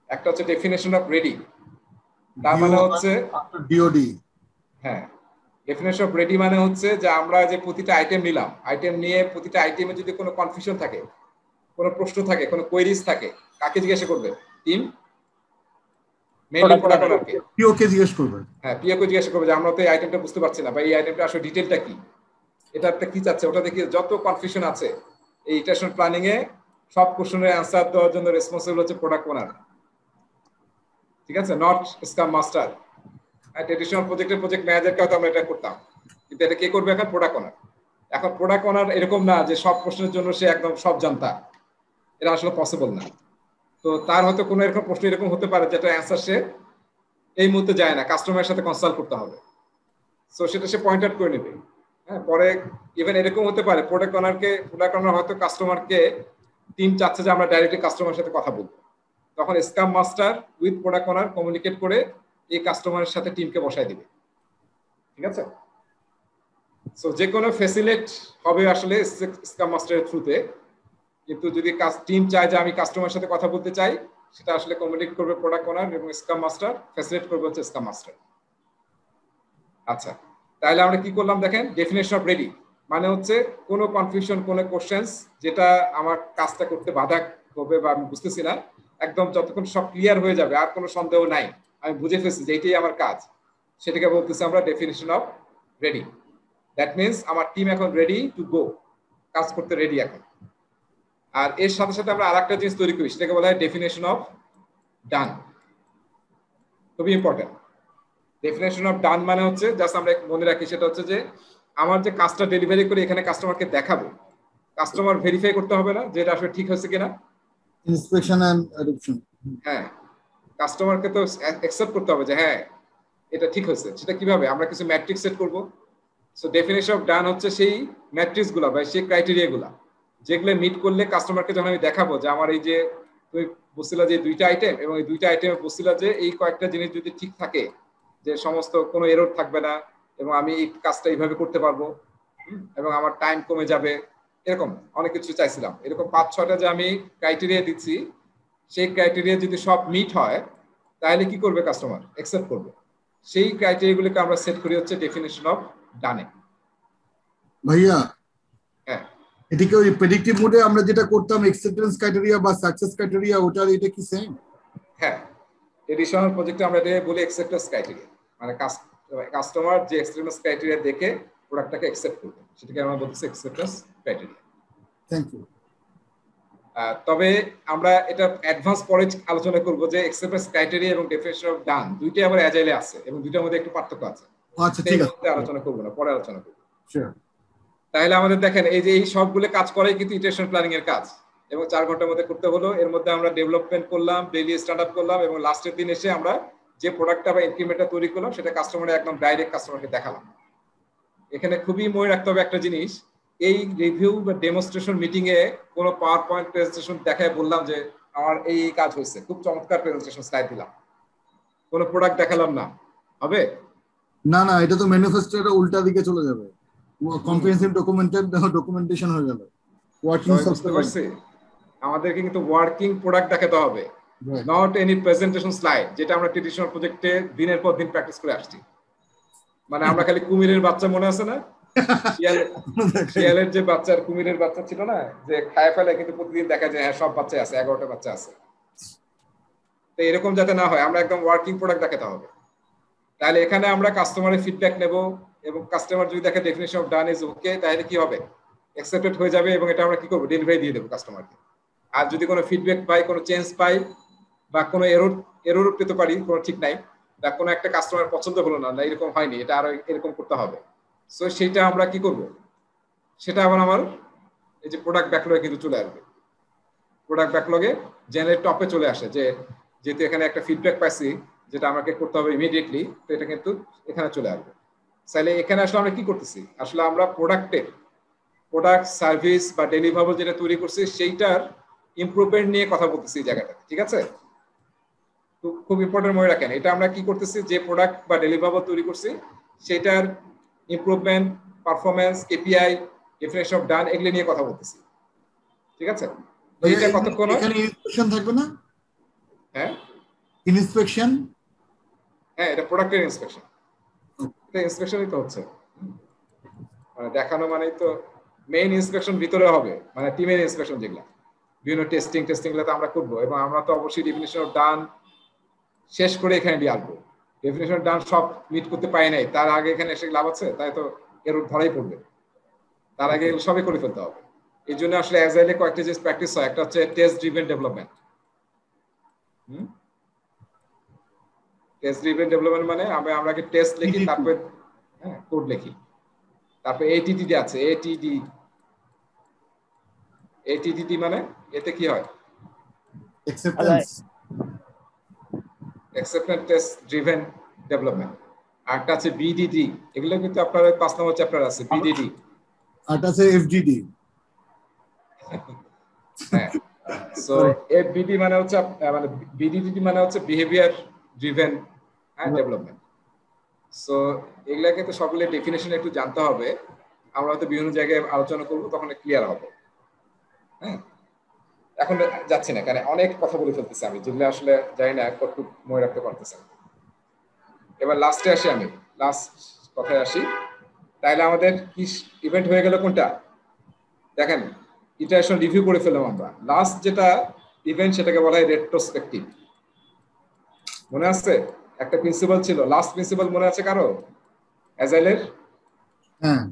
একটা হচ্ছে ডেফিনেশন অফ রেডি, তার মানে হচ্ছে DOD। হ্যাঁ, ডেফিনেশন অফ রেডি মানে হচ্ছে যে আমরা যে প্রতিটা আইটেম নিলাম, আইটেম নিয়ে প্রতিটা আইটেমে যদি কোনো কনফিউশন থাকে, কোনো প্রশ্ন থাকে, কোনো কোয়েরিজ থাকে, কাকে জিজ্ঞাসা করবে? টিম, মেইনলি প্রোডাক্ট ওনারকে, পিওকে জিজ্ঞেস করবে। হ্যাঁ, পিওকে জিজ্ঞাসা করবে যে আমরা তো এই আইটেমটা বুঝতে পারছি না, বা এই আইটেমটা আসলে ডিটেইলটা কি, এটাতে কি চাচ্ছে, ওটা দেখি যত কনফিউশন আছে এই ইটারেশন প্ল্যানিং এ সব কোশ্চেনের অ্যানসার দেওয়ার জন্য রেসপন্সিবল হচ্ছে প্রোডাক্ট ওনার, ঠিক আছে? Not scrum master. আর ট্রেডিশনাল প্রজেক্ট ম্যানেজারকেও তো আমরা এটা করতাম, কিন্তু এটা কে করবে এখন? Product owner. এখন প্রোডাক্ট ওনার এরকম না যে সব প্রশ্নের জন্য সে একদম সব জানতা, এটা আসলে পসিবল না। তো তার হয়তো কোনো এরকম প্রশ্ন এরকম হতে পারে যেটা অ্যান্সার সে এই মুহূর্তে যায় না, কাস্টমারের সাথে কনসাল্ট করতে হবে, সো সেটা সে পয়েন্ট আউট করে নেবে। হ্যাঁ, পরে ইভেন এরকম হতে পারে প্রোডাক্ট ওনার হয়তো কাস্টমারকে টিম চাচ্ছে যে আমরা ডাইরেক্টলি কাস্টমারের সাথে কথা বলবো, তখন scrum master with product owner communicate করে এই কাস্টমারের সাথে টিমকে বসায় দিবে, ঠিক আছে? সো যে কোনো ফ্যাসিলিট হবে আসলে স্ক্রাম মাস্টারের থ্রুতে, কিন্তু যদি টিম চায় যে আমি কাস্টমারের সাথে কথা বলতে চাই, সেটা আসলে কমিউনিকেট করবে প্রোডাক্ট ওনার, এবং স্ক্রাম মাস্টার ফ্যাসিলিটেট করবে হচ্ছে স্ক্রাম মাস্টার। আচ্ছা, তাহলে আমরা কি করলাম দেখেন, ডেফিনেশন অফ রেডি মানে হচ্ছে কোনো কনফিউশন, কোনো কোশ্চেন্স যেটা আমার কাজটা করতে বাধা করবে বা আমি বুঝতেছি না, একদম যতক্ষণ সব ক্লিয়ার হয়ে যাবে, আর কোনো সন্দেহ নাই, আমি বুঝে ফেলছি যে এটাই আমার কাজ, সেটাকে বলতেছি আমরা definition of ready. That means আমার টিম এখন রেডি টু গো, কাজ করতে রেডি এখন। আর এর সাথে সাথে আমরা আরেকটা জিনিস তৈরি করি, সেটাকে বলা হয় ডেফিনেশন অফ ডান। খুবই ইম্পর্টেন্ট। ডেফিনেশন অফ ডান মানে হচ্ছে, জাস্ট আমরা মনে রাখি, সেটা হচ্ছে যে আমার যে কাজটা ডেলিভারি করে এখানে কাস্টমারকে দেখাবো, কাস্টমার ভেরিফাই করতে হবে না যে এটা আসলে ঠিক হয়েছে কিনা, ইন্সপেকশন এন্ড অ্যাডপশন। হ্যাঁ, কাস্টমারকে তো অ্যাকসেপ্ট করতে হবে যে হ্যাঁ এটা ঠিক হয়েছে। সেটা কিভাবে? আমরা কিছু ম্যাট্রিক্স সেট করব। সো ডেফিনেশন অফ ডান হচ্ছে সেই ম্যাট্রিক্স গুলা বা সেই ক্রাইটেরিয়া গুলা যেগুলো মিট করলে কাস্টমারকে যখন আমি দেখাবো যে আমার এই যে তুমি বুঝছিলা যে 2টা আইটেম, এবং এই 2টা আইটেমে বুঝছিলা যে এই কয়েকটা জিনিস যদি ঠিক থাকে, যে সমস্ত কোনো এরর থাকবে না, এবং আমি এই কাজটা এইভাবে করতে পারবো, এবং আমার টাইম কমে যাবে, এরকম অনেক কিছু চাইছিলাম। এরকম 5-6টা যে আমি ক্রাইটেরিয়া দিচ্ছি, সেই ক্রাইটেরিয়া যদি সব মিট হয় তাহলে কি করবে? কাস্টমার অ্যাকসেপ্ট করবে। সেই ক্রাইটেরিয়াগুলোকে আমরা সেট করি হচ্ছে ডেফিনেশন অফ ডানে। ভাইয়া, হ্যাঁ, এটাকে ওই প্রেডিক্টিভ মোডে আমরা যেটা করতাম অ্যাকসেপ্টেন্স ক্রাইটেরিয়া বা সাকসেস ক্রাইটেরিয়া, ওটার এটা কি সেম? হ্যাঁ, ট্রেডিশনাল প্রজেক্টে আমরা এটা বলি অ্যাকসেপ্টেন্স ক্রাইটেরিয়া, মানে কাস্টমার যে অ্যাকসেপ্টেন্স ক্রাইটেরিয়া দেখে প্রোডাক্টটাকে অ্যাকসেপ্ট করবে, সেটাকে আমরা বলতেছি অ্যাকসেপ্টেন্স ক্রাইটেরিয়া। Thank you. তবে আমরা এটা অ্যাডভান্স পরে আলোচনা করব যে অ্যাকসেপ্টেন্স ক্রাইটেরিয়া এবং ডেফিনিশন অফ ডান দুইটাই আবার অ্যাজাইলে আছে এবং দুইটার মধ্যে একটু পার্থক্য আছে। আচ্ছা ঠিক আছে, আলোচনা করব না, পরে আলোচনা করব। শিওর। তাহলে আমাদের দেখেন এই যে এই সবগুলো কাজ করাই কিন্তু ইটারেশন প্ল্যানিং এর কাজ এবং 4 ঘন্টার মধ্যে করতে হলো। এর মধ্যে আমরা ডেভেলপমেন্ট করলাম, ডেইলি স্ট্যান্ড আপ করলাম এবং লাস্টের দিন এসে আমরা যে প্রোডাক্টটা বা ইনক্রিমেন্টটা তৈরি করলাম সেটা কাস্টমারের একদম ডাইরেক্ট কাস্টমারকে দেখালাম। এখানে খুবই মনে রাখতে হবে একটা জিনিস, এই রিভিউ বা ডেমনস্ট্রেশন মিটিং এ কোনো পাওয়ার পয়েন্ট প্রেজেন্টেশন দেখায় বললাম যে আমার এই কাজ হয়েছে, খুব চমৎকার প্রেজেন্টেশন স্লাইড দিলাম, কোনো প্রোডাক্ট দেখালাম না, হবে না? না, এটা তো ম্যানিফেস্টোর উল্টা দিকে চলে যাবে, কম্প্রিহেনসিভ ডকুমেন্টেশন হয়ে গেল। ওয়ার্কিং সফটওয়্যার আমাদেরকে কিন্তু ওয়ার্কিং প্রোডাক্ট দেখাতে হবে, নট এনি প্রেজেন্টেশন স্লাইড, যেটা আমরা ট্রেডিশনাল প্রজেক্টে দিনের পর দিন প্র্যাকটিস করে আসছি। মানে আমরা খালি কুমিরের বাচ্চা, মনে আছে না শিয়ালের যে বাচ্চার কুমিরের বাচ্চা ছিল না, যে খায় ফেলে কিন্তু প্রতিদিন দেখা যায় হ্যাঁ সব বাচ্চা আছে, 11টা বাচ্চা আছে। তো এরকম যাতে না হয় আমরা একদম ওয়ার্কিং প্রোডাক্ট দেখাতে হবে। তাহলে এখানে আমরা কাস্টমারের ফিডব্যাক নেব এবং কাস্টমার যদি দেখে definition of done is okay, তাহলে কি হবে, অ্যাকসেপ্টেড হয়ে যাবে এবং এটা আমরা কি করব, ডেলিভারি দিয়ে দেবো কাস্টমারকে। আর যদি কোনো ফিডব্যাক পাই, কোনো চেঞ্জ পাই বা কোনো এরর পেতে পারি, কোনো ঠিক নাই, বা কোনো একটা কাস্টমার পছন্দ হলো না, এরকম হয়নি, এটা আরো এরকম করতে হবে, সো সেটা আমরা কি করব, সেটা আবার আমার এই যে প্রোডাক্ট ব্যাকলগে কিন্তু চলে আসবে। প্রোডাক্ট ব্যাকলগে জেনারেট টপে চলে আসে যে যেহেতু এখানে একটা ফিডব্যাক পাইছি যেটা আমাকে করতে হবে ইমিডিয়েটলি, তো এটা কিন্তু এখানে চলে আসবে। তাহলে এখানে আসলে আমরা কি করতেছি, আসলে আমরা প্রোডাক্ট সার্ভিস বা ডেলিভারেবল যেটা তৈরি করছি সেইটার ইমপ্রুভমেন্ট নিয়ে কথা বলতেছি এই জায়গাটা, ঠিক আছে? খুব ইম্পর্টেন্ট মনে রাখেন, এটা আমরা কি করতেছি, যে প্রোডাক্ট বা ডেলিভারেবল তৈরি করছি সেটার improvement, performance, KPI, definition of done, এগুলো নিয়ে কথা বলতেছি, ঠিক আছে? এটা কতক্ষণ এখানে ইনস্পেকশন থাকবে না? হ্যাঁ ইনস্পেকশন, হ্যাঁ এটা প্রোডাক্টের ইনস্পেকশন, এটা ইনস্পেকশনই তো হচ্ছে, মানে দেখানো মানেই তো মেইন ইনস্পেকশন ভিতরে হবে, মানে টিমের ইনস্পেকশন যেগুলো বিভিন্ন টেস্টিং গুলো তো আমরা করবো এবং আমরা তো অবশ্যই ডেফিনিশন অফ ডান শেষ করে এখানে দিয়ে আসবো। ডেফিনিশন অফ ডান সব মিট করতে পাই নাই, তার আগে এখানে এসে লাভ আছে, তাই তো এর ধরাই পড়বে, তার আগে সবই করে ফেলতে হবে। এই জন্য আসলে অ্যাজাইলে কয়েকটা যে প্র্যাকটিস হয়, একটা হচ্ছে test driven development. Test driven development মানে আমরা আগে টেস্ট লিখি, তারপর হ্যাঁ কোড লিখি, তারপর এটিডিডি আছে, এটিডিডি মানে এতে কি হয়, অ্যাকসেপ্টেন্স টেস্ট ড্রিভেন ডেভেলপমেন্ট। আরটা আছে বিডিডি, এগুলো কিন্তু আপনার 5 নম্বর চ্যাপ্টার আছে, বিডিডি। আরটা আছে এফডিডি। হ্যাঁ, সো এফবিডি মানে হচ্ছে মানে বিডিডি মানে হচ্ছে বিহেভিয়ার ড্রিভেন ডেভেলপমেন্ট। সো এগুলা কিন্তু সবগুলো ডেফিনেশন একটু জানতে হবে, আমরা হয়তো বিভিন্ন জায়গায় আলোচনা করবো, তখন ক্লিয়ার হবে। হ্যাঁ, এখন যাচ্ছি না কারণ অনেক কথা বলে ফেলতেছি আমি, যেগুলো আসলে জানি না কতটুকু মনে রাখতে পারতেছেন। এবার লাস্টে আসি, আমি লাস্ট কথায় আসি। তাহলে আমাদের কি ইভেন্ট হয়ে গেল কোনটা, দেখেন ইটারেশন রিভিউ করে ফেললাম আমরা। লাস্ট যেটা ইভেন্ট সেটাকে বলা হয় রেট্রোস্পেক্টিভ। মনে আছে একটা প্রিন্সিপাল ছিল, লাস্ট প্রিন্সিপাল মনে আছে কারো অ্যাজাইলের? হ্যাঁ,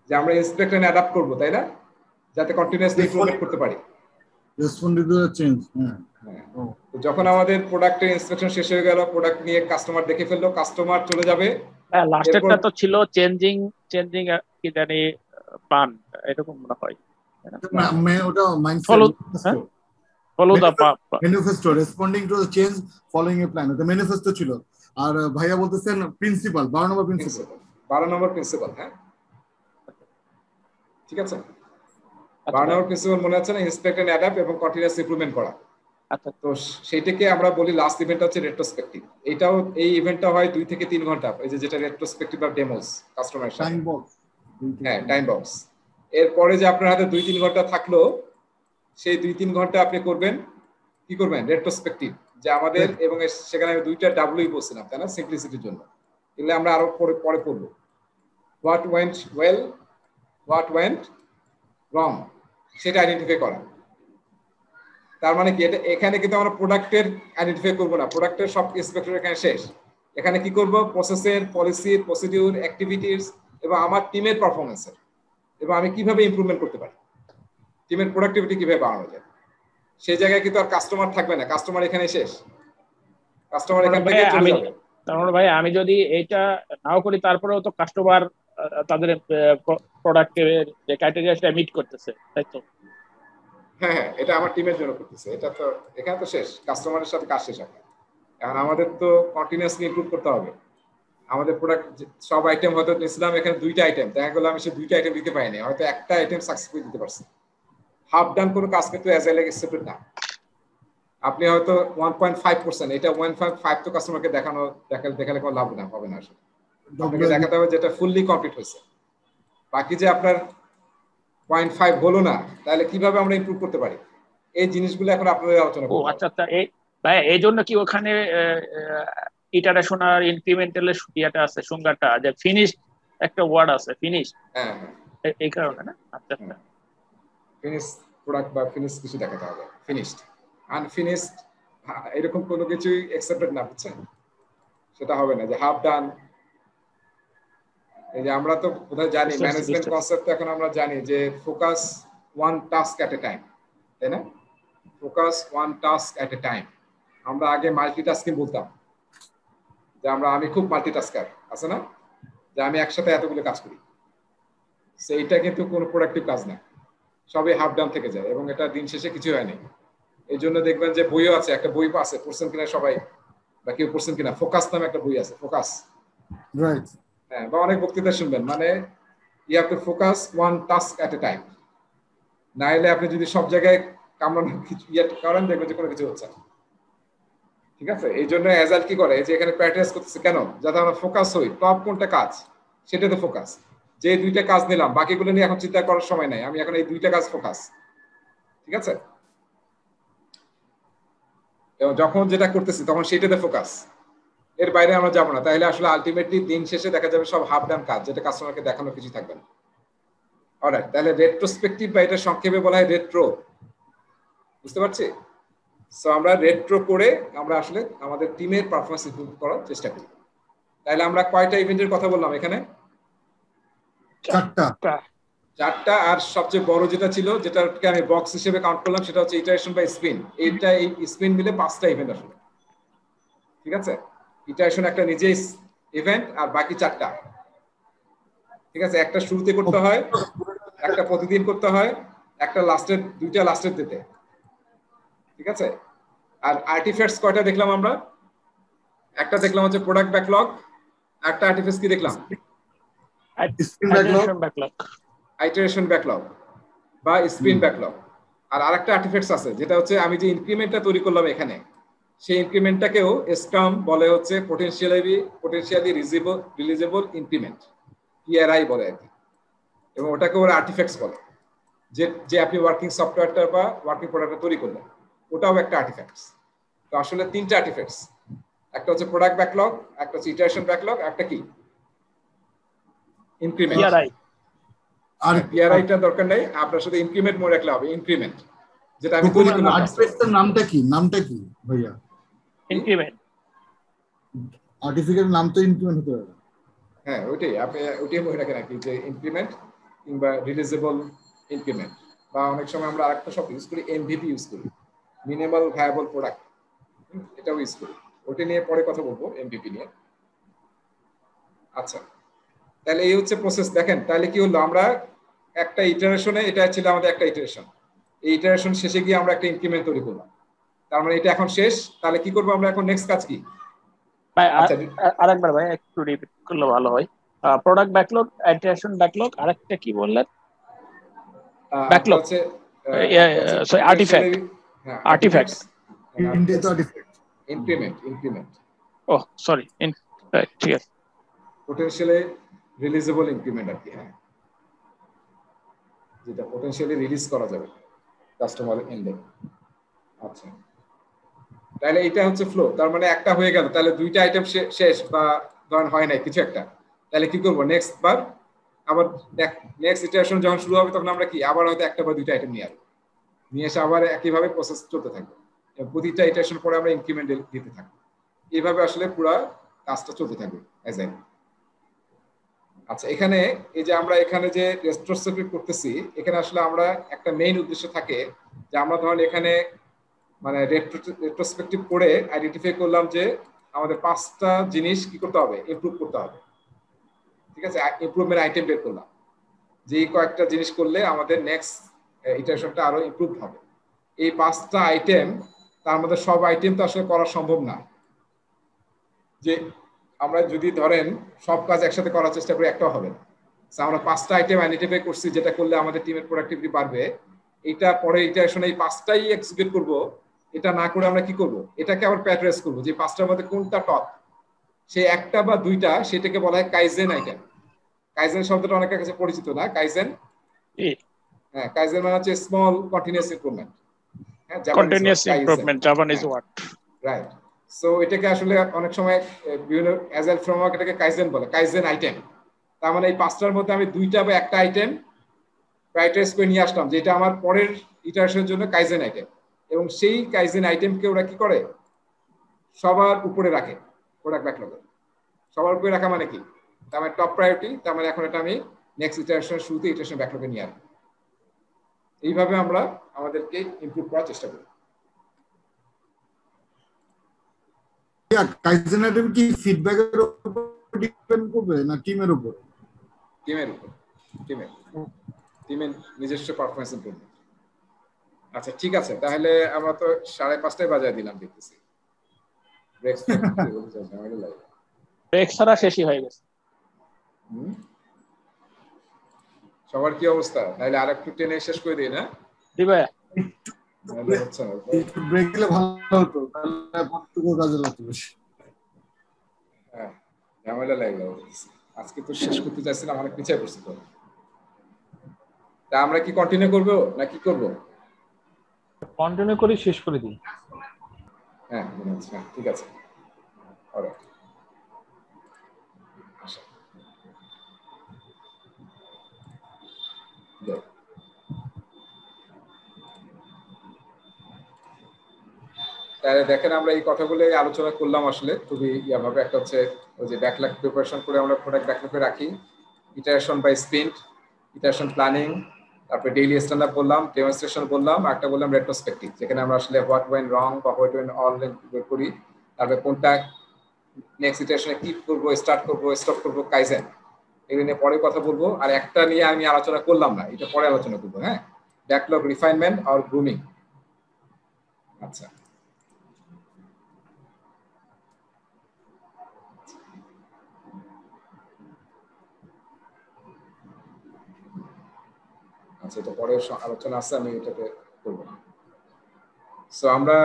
যে আমরা ইন্সপেক্ট এন্ড অ্যাডাপ্ট করব, তাই না, যাতে কন্টিনিউয়াসলি ইমপ্রুভমেন্ট করতে পারি, রেসপন্ড টু দ্য চেঞ্জ। হ্যাঁ, যখন আমাদের প্রোডাক্টের ইন্সপেকশন শেষ হয়ে গেল, প্রোডাক্ট নিয়ে কাস্টমার দেখে ফেললো, কাস্টমার চলে যাবে। হ্যাঁ, লাস্টেরটা তো ছিল চেঞ্জিং কি জানি পান, এরকম মনে হয়। ওটা mindset, follow the manifesto, responding to the change following A plan, এটা ম্যানিফেস্টো ছিল। আর ভাইয়া বলতেছেন প্রিন্সিপাল, 12 নম্বর প্রিন্সিপাল, 12 নম্বর প্রিন্সিপাল। হ্যাঁ ঠিক আছে, 12 নম্বর প্রিন্সিপাল মনে আছে না, ইন্সপেক্ট এন্ড অ্যাডাপ্ট এবং কন্টিনিউয়াস ইমপ্রুভমেন্ট করা। আচ্ছা, তো সেইটাকে আমরা বলি লাস্ট ইভেন্টটা হচ্ছে রেট্রোস্পেক্টিভ। এটাও এই ইভেন্টটা হয় 2 থেকে 3 ঘন্টা, এই যেটা রেট্রোস্পেক্টিভ বা ডেমোস কাস্টমারের সাথে। টাইম বক্স, হ্যাঁ টাইম বক্স। এরপরে যে আপনার হাতে 2-3 ঘন্টা থাকলো, সেই 2-3 ঘন্টা আপনি করবেন কি করবেন, রেট্রোস্পেক্টিভ। যে আমাদের এবং সেখানে আমি 2টা ডাব্লিউ বলছিলাম, তাই না, সিম্পলিসিটির জন্য। এগুলো আমরা আরো পরে পড়বো। What went well, what went রং, সেটা আইডেন্টিফাই করা। তার মানে কি, এটা এখানে কিন্তু আমরা প্রোডাক্টের আইডেন্টিফাই করবো না, প্রোডাক্টের সব ইন্সপেক্টর এখানে শেষ। এখানে কি করব, প্রসেসের, পলিসির, প্রসিডিউর, অ্যাক্টিভিটিস এবং আমার টিমের পারফরমেন্সের, এবং আমি কিভাবে ইমপ্রুভমেন্ট করতে পারি, টিমের প্রোডাক্টিভিটি কিভাবে বাড়ানো যায়। সেই জায়গায় কিন্তু আর কাস্টমার থাকবে না, কাস্টমার এখানে শেষ, কাস্টমার এখান থেকে চলে যাবে। তারপরে ভাই আমি যদি এইটা নাও করি তারপরেও তো কাস্টমার তাদের প্রোডাক্টের যে ক্রাইটেরিয়া সেটা মিট করতেছে, তাই তো? হ্যাঁ হ্যাঁ, এটা আমার টিমের জন্য করতেছে, এটা তো এখানে তো শেষ, কাস্টমারের সাথে কাজ শেষ হবে। এখন আমাদের তো কন্টিনিউয়াসলি ইমপ্রুভ করতে হবে। আমাদের প্রোডাক্ট সব আইটেম হয়তো নিয়েছিলাম, এখানে 2টা আইটেম, দেখা গেলো আমি সে 2টা আইটেম দিতে পারিনি, হয়তো একটা আইটেম সাকসেসফুল দিতে পারছি। হাফ ডান কোনো কাজ কিন্তু অ্যাজাইলে সেপারেট না। আপনি হয়তো 1.5%, এটা 1.5 তো কাস্টমারকে দেখালে কোনো লাভ না হবে না, আসলে আপনাকে দেখাতে হবে যেটা ফুললি কমপ্লিট হয়েছে। বাকি যে আপনার 0.5 হলো না, তাহলে কিভাবে আমরা ইমপ্রুভ করতে পারি, এই জিনিসগুলো এখন আপনাদের আলোচনা করব। আচ্ছা আচ্ছা, ভাই এই জন্য কি ওখানে ইটারেশন আর ইনক্রিমেন্টাল ইয়েটা আছে, সংজ্ঞাটা যে ফিনিশ একটা ওয়ার্ড আছে, ফিনিশ। হ্যাঁ এই কারণে না? আচ্ছা আচ্ছা, ফিনিশ প্রোডাক্ট বা ফিনিশ কিছু দেখাতে হবে, ফিনিশড আনফিনিশড এরকম কোনো কিছুই অ্যাকসেপ্টেড না, বুঝছেন? সেটা হবে না যে হাফ ডান। এই যে আমরা তো বোধহয় জানি ম্যানেজমেন্ট কনসেপ্ট, এখন আমরা জানি যে focus one task at a time, তাই না? Focus one task at a time. আমরা আগে মাল্টিটাস্কিং বলতাম, যে আমি খুব মাল্টিটাস্কার, আছে না, যে আমি একসাথে এতগুলো কাজ করি। সেইটা কিন্তু কোনো প্রোডাক্টিভ কাজ না, সবই হাফ ডান থেকে যায় এবং এটা দিন শেষে কিছু হয়নি। এই জন্য দেখবেন যে বইও আছে, একটা বই আছে, পড়ছেন কিনা সবাই বা কেউ পড়ছেন কিনা, ফোকাস নামে একটা বই আছে, ফোকাস, রাইট? হ্যাঁ, বা অনেক বক্তৃতা শুনবেন, মানে you have to focus one task at a time. না হলে আপনি যদি সব জায়গায় কামড়ানো কিছু করেন, দেখবেন যে কোনো কিছু হচ্ছে না। ঠিক আছে, এই জন্য অ্যাজাইল কি করে, যে এখানে প্র্যাকটিস করতেছে কেন, যাতে আমরা ফোকাস হই, টপ কোনটা কাজ সেটাতে ফোকাস। যে 2টা কাজ নিলাম, বাকিগুলো নিয়ে এখন চিন্তা করার সময় নাই, আমি এখন এই 2টা কাজ ফোকাস। ঠিক আছে, এবং যখন যেটা করতেছি তখন সেটাতে ফোকাস, এর বাইরে আমরা যাবো না। তাহলে আসলে আলটিমেটলি দিন শেষে দেখা যাবে সব হাফ ডান কাজ, যেটা কাস্টমারকে দেখানোর কিছু থাকবে না। অলরাইট, তাহলে রেট্রোস্পেক্টিভ বা এটা সংক্ষেপে বলা হয় রেট্রো, বুঝতে পারছি? সো আমরা রেট্রো করে আমরা আসলে আমাদের টিমের পারফরমেন্স ইমপ্রুভ করার চেষ্টা করি। তাহলে আমরা কয়টা ইভেন্টের কথা বললাম এখানে? 4টা। আর সবচেয়ে বড় যেটা ছিল, যেটাকে আমি বক্স হিসেবে কাউন্ট করলাম, সেটা হচ্ছে ইটারেশন বাই স্পিন। এই স্পিন মিলে 5টা ইভেন্ট আসলে। ঠিক আছে, ইটারেশন একটা নিজেই ইভেন্ট, আর বাকি 4টা। ঠিক আছে, একটা শুরুতে করতে হয়, একটা প্রতিদিন করতে হয়, একটা লাস্টের, 2টা লাস্টের দিতে। ঠিক আছে, আর আর্টিফ্যাক্টস কয়টা দেখলাম আমরা? একটা দেখলাম হচ্ছে প্রোডাক্ট ব্যাকলগ, একটা আর্টিফ্যাক্টস কি দেখলাম? আইটারেশন ব্যাকলগ বা স্পিন ব্যাকলগ। আর আরেকটা আর্টিফ্যাক্টস আছে, যেটা হচ্ছে আমি যে ইনক্রিমেন্টটা তৈরি করলাম এখানে, সেই ইনক্রিমেন্টটাকেও স্ক্রাম বলে হচ্ছে পোটেনশিয়ালি রিলিজেবল ইনক্রিমেন্ট, পিআরআই বলে আর কি। এবং ওটাকে ওরা আর্টিফ্যাক্টস বলে, যে আপনি ওয়ার্কিং সফটওয়্যারটা বা ওয়ার্কিং প্রোডাক্টটা তৈরি করলেন, ওটাও একটা আর্টিফ্যাক্টস। তো আসলে 3টা আর্টিফ্যাক্টস, একটা হচ্ছে প্রোডাক্ট ব্যাকলগ, একটা হচ্ছে ইটারেশন ব্যাকলগ, একটা কি ইনক্রিমেন্ট। আর পিআরআইটা দরকার নাই, আপনার শুধু ইনক্রিমেন্ট মনে রাখলে হবে, ইনক্রিমেন্ট যেটা আমি তৈরি করলাম। আর্টিফ্যাক্টসের নামটা কি ভাইয়া? ইনক্রিমেন্ট। আর্টিফিশিয়াল নাম তো ইনক্রিমেন্ট হতে পারে। হ্যাঁ, ওইটাই আপনি ওইটাই মনে রাখেন আর কি, যে ইনক্রিমেন্ট কিংবা রিলিজেবল ইনক্রিমেন্ট, বা অনেক সময় আমরা আরেকটা শব্দ ইউজ করি, এমভিপি ইউজ করি, মিনিমাল ভায়াবল প্রোডাক্ট, এটাও ইউজ করি। ওটা নিয়ে পরে কথা বলবো, এমভিপি নিয়ে। আচ্ছা, তাহলে এই হচ্ছে প্রসেস। দেখেন তাহলে কি হলো, আমরা একটা ইটারেশনে, এটা ছিল আমাদের একটা ইটারেশন, এই ইটারেশন শেষে গিয়ে আমরা একটা ইনক্রিমেন্ট তৈরি করলাম, তার মানে এটা এখন শেষ। তাহলে কি করবো আমরা এখন, নেক্সট কাজ কি? আরেকবার ভাই একটু রিপিট করলে ভালো হয়। প্রোডাক্ট ব্যাকলগ, ইটারেশন ব্যাকলগ, আরেকটা কি বললেন? ব্যাকলগ হচ্ছে artifact. Artifact increment. Oh sorry, ঠিক আছে, পোটেনশিয়ালি রিলিজেবল ইনক্রিমেন্ট আর কি। হ্যাঁ, যেটা পোটেনশিয়ালি রিলিজ করা যাবে কাস্টমার এন্ডে। আচ্ছা, তাহলে এটা হচ্ছে ফ্লো। তার মানে একটা হয়ে গেল, তাহলে 2টা আইটেম শেষ, বা ধরেন হয় নাই কিছু একটা, তাহলে কি করবো নেক্সট বার? আবার নেক্সট ইটারেশন যখন শুরু হবে, তখন আমরা কি আবার হয়তো একটা বা 2টা আইটেম নিয়ে এসে আবার একইভাবে প্রসেস চলতে থাকবে। প্রতিটা ইটারেশন পরে আমরা ইনক্রিমেন্ট দিতে থাকবো। এইভাবে আসলে পুরো কাজটা চলতে থাকবে অ্যাজাইল। আচ্ছা, এখানে এই যে আমরা এখানে যে রেট্রোস্পেক্টিভ করতেছি, এখানে আসলে আমরা একটা মেইন উদ্দেশ্য থাকে যে আমরা ধরেন এখানে মানে রেট্রোস্পেক্টিভ করে আইডেন্টিফাই করলাম যে আমাদের 5টা জিনিস কি করতে হবে, ইমপ্রুভ করতে হবে। ঠিক আছে, ইমপ্রুভমেন্ট আইটেম বের করলাম যে কয়েকটা জিনিস করলে আমাদের নেক্সট ইটারেশনটা আরো ইমপ্রুভ হবে। এই 5টা আইটেম, তার মধ্যে সব আইটেম তো আসলে করা সম্ভব না। যে আমরা যদি ধরেন সব কাজ একসাথে করার চেষ্টা করি, একটাও হবে না। আমরা 5টা আইটেম আইডেন্টিফাই করছি যেটা করলে আমাদের টিমের প্রোডাক্টিভিটি বাড়বে। এটা পরে ইটারেশনে এই 5টাই এক্সিকিউট করব। এটা না করে আমরা কি করব, এটাকে আবার প্যাট্রেস করব যে 5টার মধ্যে কোনটা টপ, সেই একটা বা দুইটা, সেটাকে বলা হয় কাইজেন আইটেম। কাইজেন শব্দটা অনেকের কাছে পরিচিত না? কাইজেন, হ্যাঁ, কাইজেন মানে হচ্ছে স্মল কন্টিনিউয়াস ইমপ্রুভমেন্ট। হ্যাঁ, continuous improvement, Japanese word. Right. So এটাকে আসলে অনেক সময় বিভিন্ন অ্যাজাইল ফ্রেমওয়ার্ক এটাকে কাইজেন বলে, কাইজেন আইটেম। তার মানে এই 5টার মধ্যে আমি দুইটা বা একটা আইটেম প্রায়োরিটাইজ করে নিয়ে আসলাম, যেটা আমার পরের ইটারেশনের জন্য কাইজেন আইটেম। এবং সেই কাইজেন আইটেমকে ওরা কি করে, সবার উপরে রাখে প্রোডাক্ট ব্যাকলগে। সবার উপরে রাখা মানে কি, তার মানে টপ প্রায়োরিটি। তার মানে এখন এটা আমি নেক্সট ইটারেশনের শুরুতে ইটারেশন ব্যাকলগে নিয়ে আসবো। এইভাবে আমরা আমাদেরকে ইমপ্রুভ করার চেষ্টা করি। কাইজেন আইটেম কি ফিডব্যাকের উপর ডিপেন্ড করবে না টিমের উপর? টিমের উপর, টিমের নিজস্ব পারফরম্যান্স ইমপ্রুভমেন্ট। আচ্ছা ঠিক আছে, তাহলে আমরা তো 5:30 বাজায় দিলাম দেখতেছি। ব্রেক ছাড়া শেষই হয়ে গেছে। সবার কি অবস্থা? তাহলে আরেকটু টেনে শেষ করে দিই না? জি ভাই, ব্রেক দিলে ভালো হতো, তাহলে কতটুকু কাজে লাগতো বেশি। হ্যাঁ, ঝামেলা লাগলো। আজকে তো শেষ করতে চাইছিলাম, অনেক পিছিয়ে পড়ছি তো। তা আমরা কি কন্টিনিউ করবো না কি করবো? কন্টিনিউ করে শেষ করে দিই। হ্যাঁ ঠিক আছে। অলরাইট, আচ্ছা তাহলে দেখেন, আমরা এই কথাগুলো আলোচনা করলাম আসলে খুবই ইয়াভাবে। একটা হচ্ছে ওই যে ব্যাকলগ প্রিপারেশন করে আমরা প্রোডাক্ট ব্যাকলগে রাখি, iteration by sprint, iteration planning, তারপরে ডেইলি স্ট্যান্ড আপ বললাম, ডেমনস্ট্রেশন বললাম, একটা বললাম রেট্রোস্পেক্টিভ, যেখানে আমরা আসলে হোয়াট ওয়েন্ট রং বা হোয়াট ওয়েন্ট অল বের করি। তারপরে কোনটা নেক্সট ইটারেশনে কি করবো, স্টার্ট করবো, স্টপ করবো, কাইজেন, এগুলো নিয়ে পরে কথা বলবো। আর একটা নিয়ে আমি আলোচনা করলাম না, এটা পরে আলোচনা করবো। হ্যাঁ, ব্যাকলগ রিফাইনমেন্ট আর গ্রুমিং। আচ্ছা এটা পরে আলোচনা আছে, আমি এটাতে করবো। সো আমরা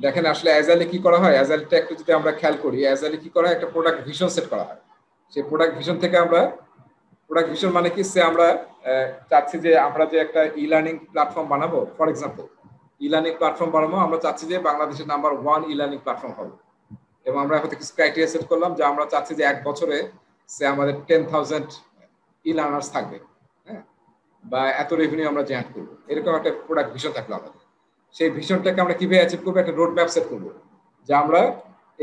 দেখেন আসলে অ্যাজাইলে কি করা হয়, অ্যাজাইলটা একটু যদি আমরা খেয়াল করি, অ্যাজাইলে কি করা হয়, একটা প্রোডাক্ট ভিশন সেট করা হয়। সেই প্রোডাক্ট ভিশন থেকে আমরা, প্রোডাক্ট ভিশন মানে কি, সে আমরা চাচ্ছি যে আমরা যে একটা ই লার্নিং প্ল্যাটফর্ম বানাবো, for example e learning platform বানাবো, আমরা চাচ্ছি যে বাংলাদেশের নাম্বার 1 ই লার্নিং প্ল্যাটফর্ম হবে। এবং আমরা হয়তো কিছু ক্রাইটেরিয়া সেট করলাম যে আমরা চাচ্ছি যে 1 বছরে সে আমাদের 10,000 ই লার্নার্স থাকবে, হ্যাঁ, বা এত রেভিনিউ আমরা জেনারেট করবো। এরকম একটা প্রোডাক্ট ভিশন থাকলো আমাদের। সেই ভিশনটাকে আমরা কিভাবে অ্যাচিভ করবো, একটা রোড ম্যাপ সেট করবো যে আমরা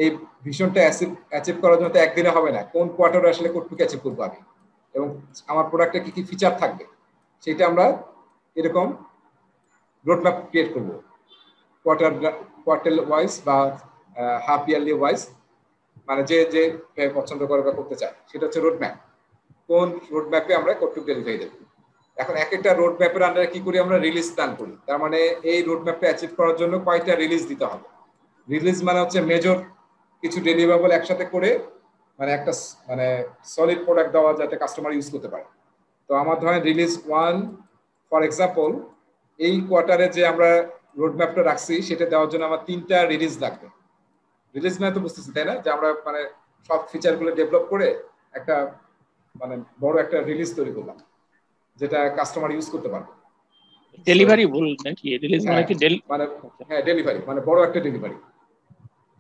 এই ভিশনটা অ্যাচিভ করার জন্য তো একদিনে হবে না, কোন কোয়ার্টারে আসলে কতটুকু অ্যাচিভ করবো আমি, এবং আমার প্রোডাক্টে কি কি ফিচার থাকবে, সেটা আমরা এরকম রোড ম্যাপ ক্রিয়েট করবো কোয়ার্টার ওয়াইজ বা হাফ ইয়ারলি ওয়াইজ, মানে যে যে পছন্দ করে বা করতে চায়, সেটা হচ্ছে রোড ম্যাপ। কোন রোড ম্যাপে আমরা কতটুকু ডেলিভারি দেবো। এখন এক একটা রোড ম্যাপের আন্ডারে কি করি, আমরা রিলিজ প্ল্যান করি। তার মানে এই রোড ম্যাপটা অ্যাচিভ করার জন্য কয়টা রিলিজ দিতে হবে। রিলিজ মানে হচ্ছে মেজর কিছু ডেলিভারেবল একসাথে করে, মানে একটা মানে সলিড প্রোডাক্ট দেওয়া যাতে কাস্টমার ইউজ করতে পারে। তো আমার ধরেন রিলিজ 1 ফর এক্সাম্পল, এই কোয়ার্টারে যে আমরা রোড ম্যাপটা রাখছি সেটা দেওয়ার জন্য আমার 3টা রিলিজ লাগবে। রিলিজ মানে তো বুঝতেছি তাই না, যে আমরা মানে সব ফিচারগুলো ডেভেলপ করে একটা মানে বড় একটা রিলিজ তৈরি করলাম যেটা কাস্টমার ইউজ করতে পারবে। ডেলিভারি বল নাকি রিলিজ মানে কি, মানে হ্যাঁ ডেলিভারি মানে বড় একটা ডেলিভারি।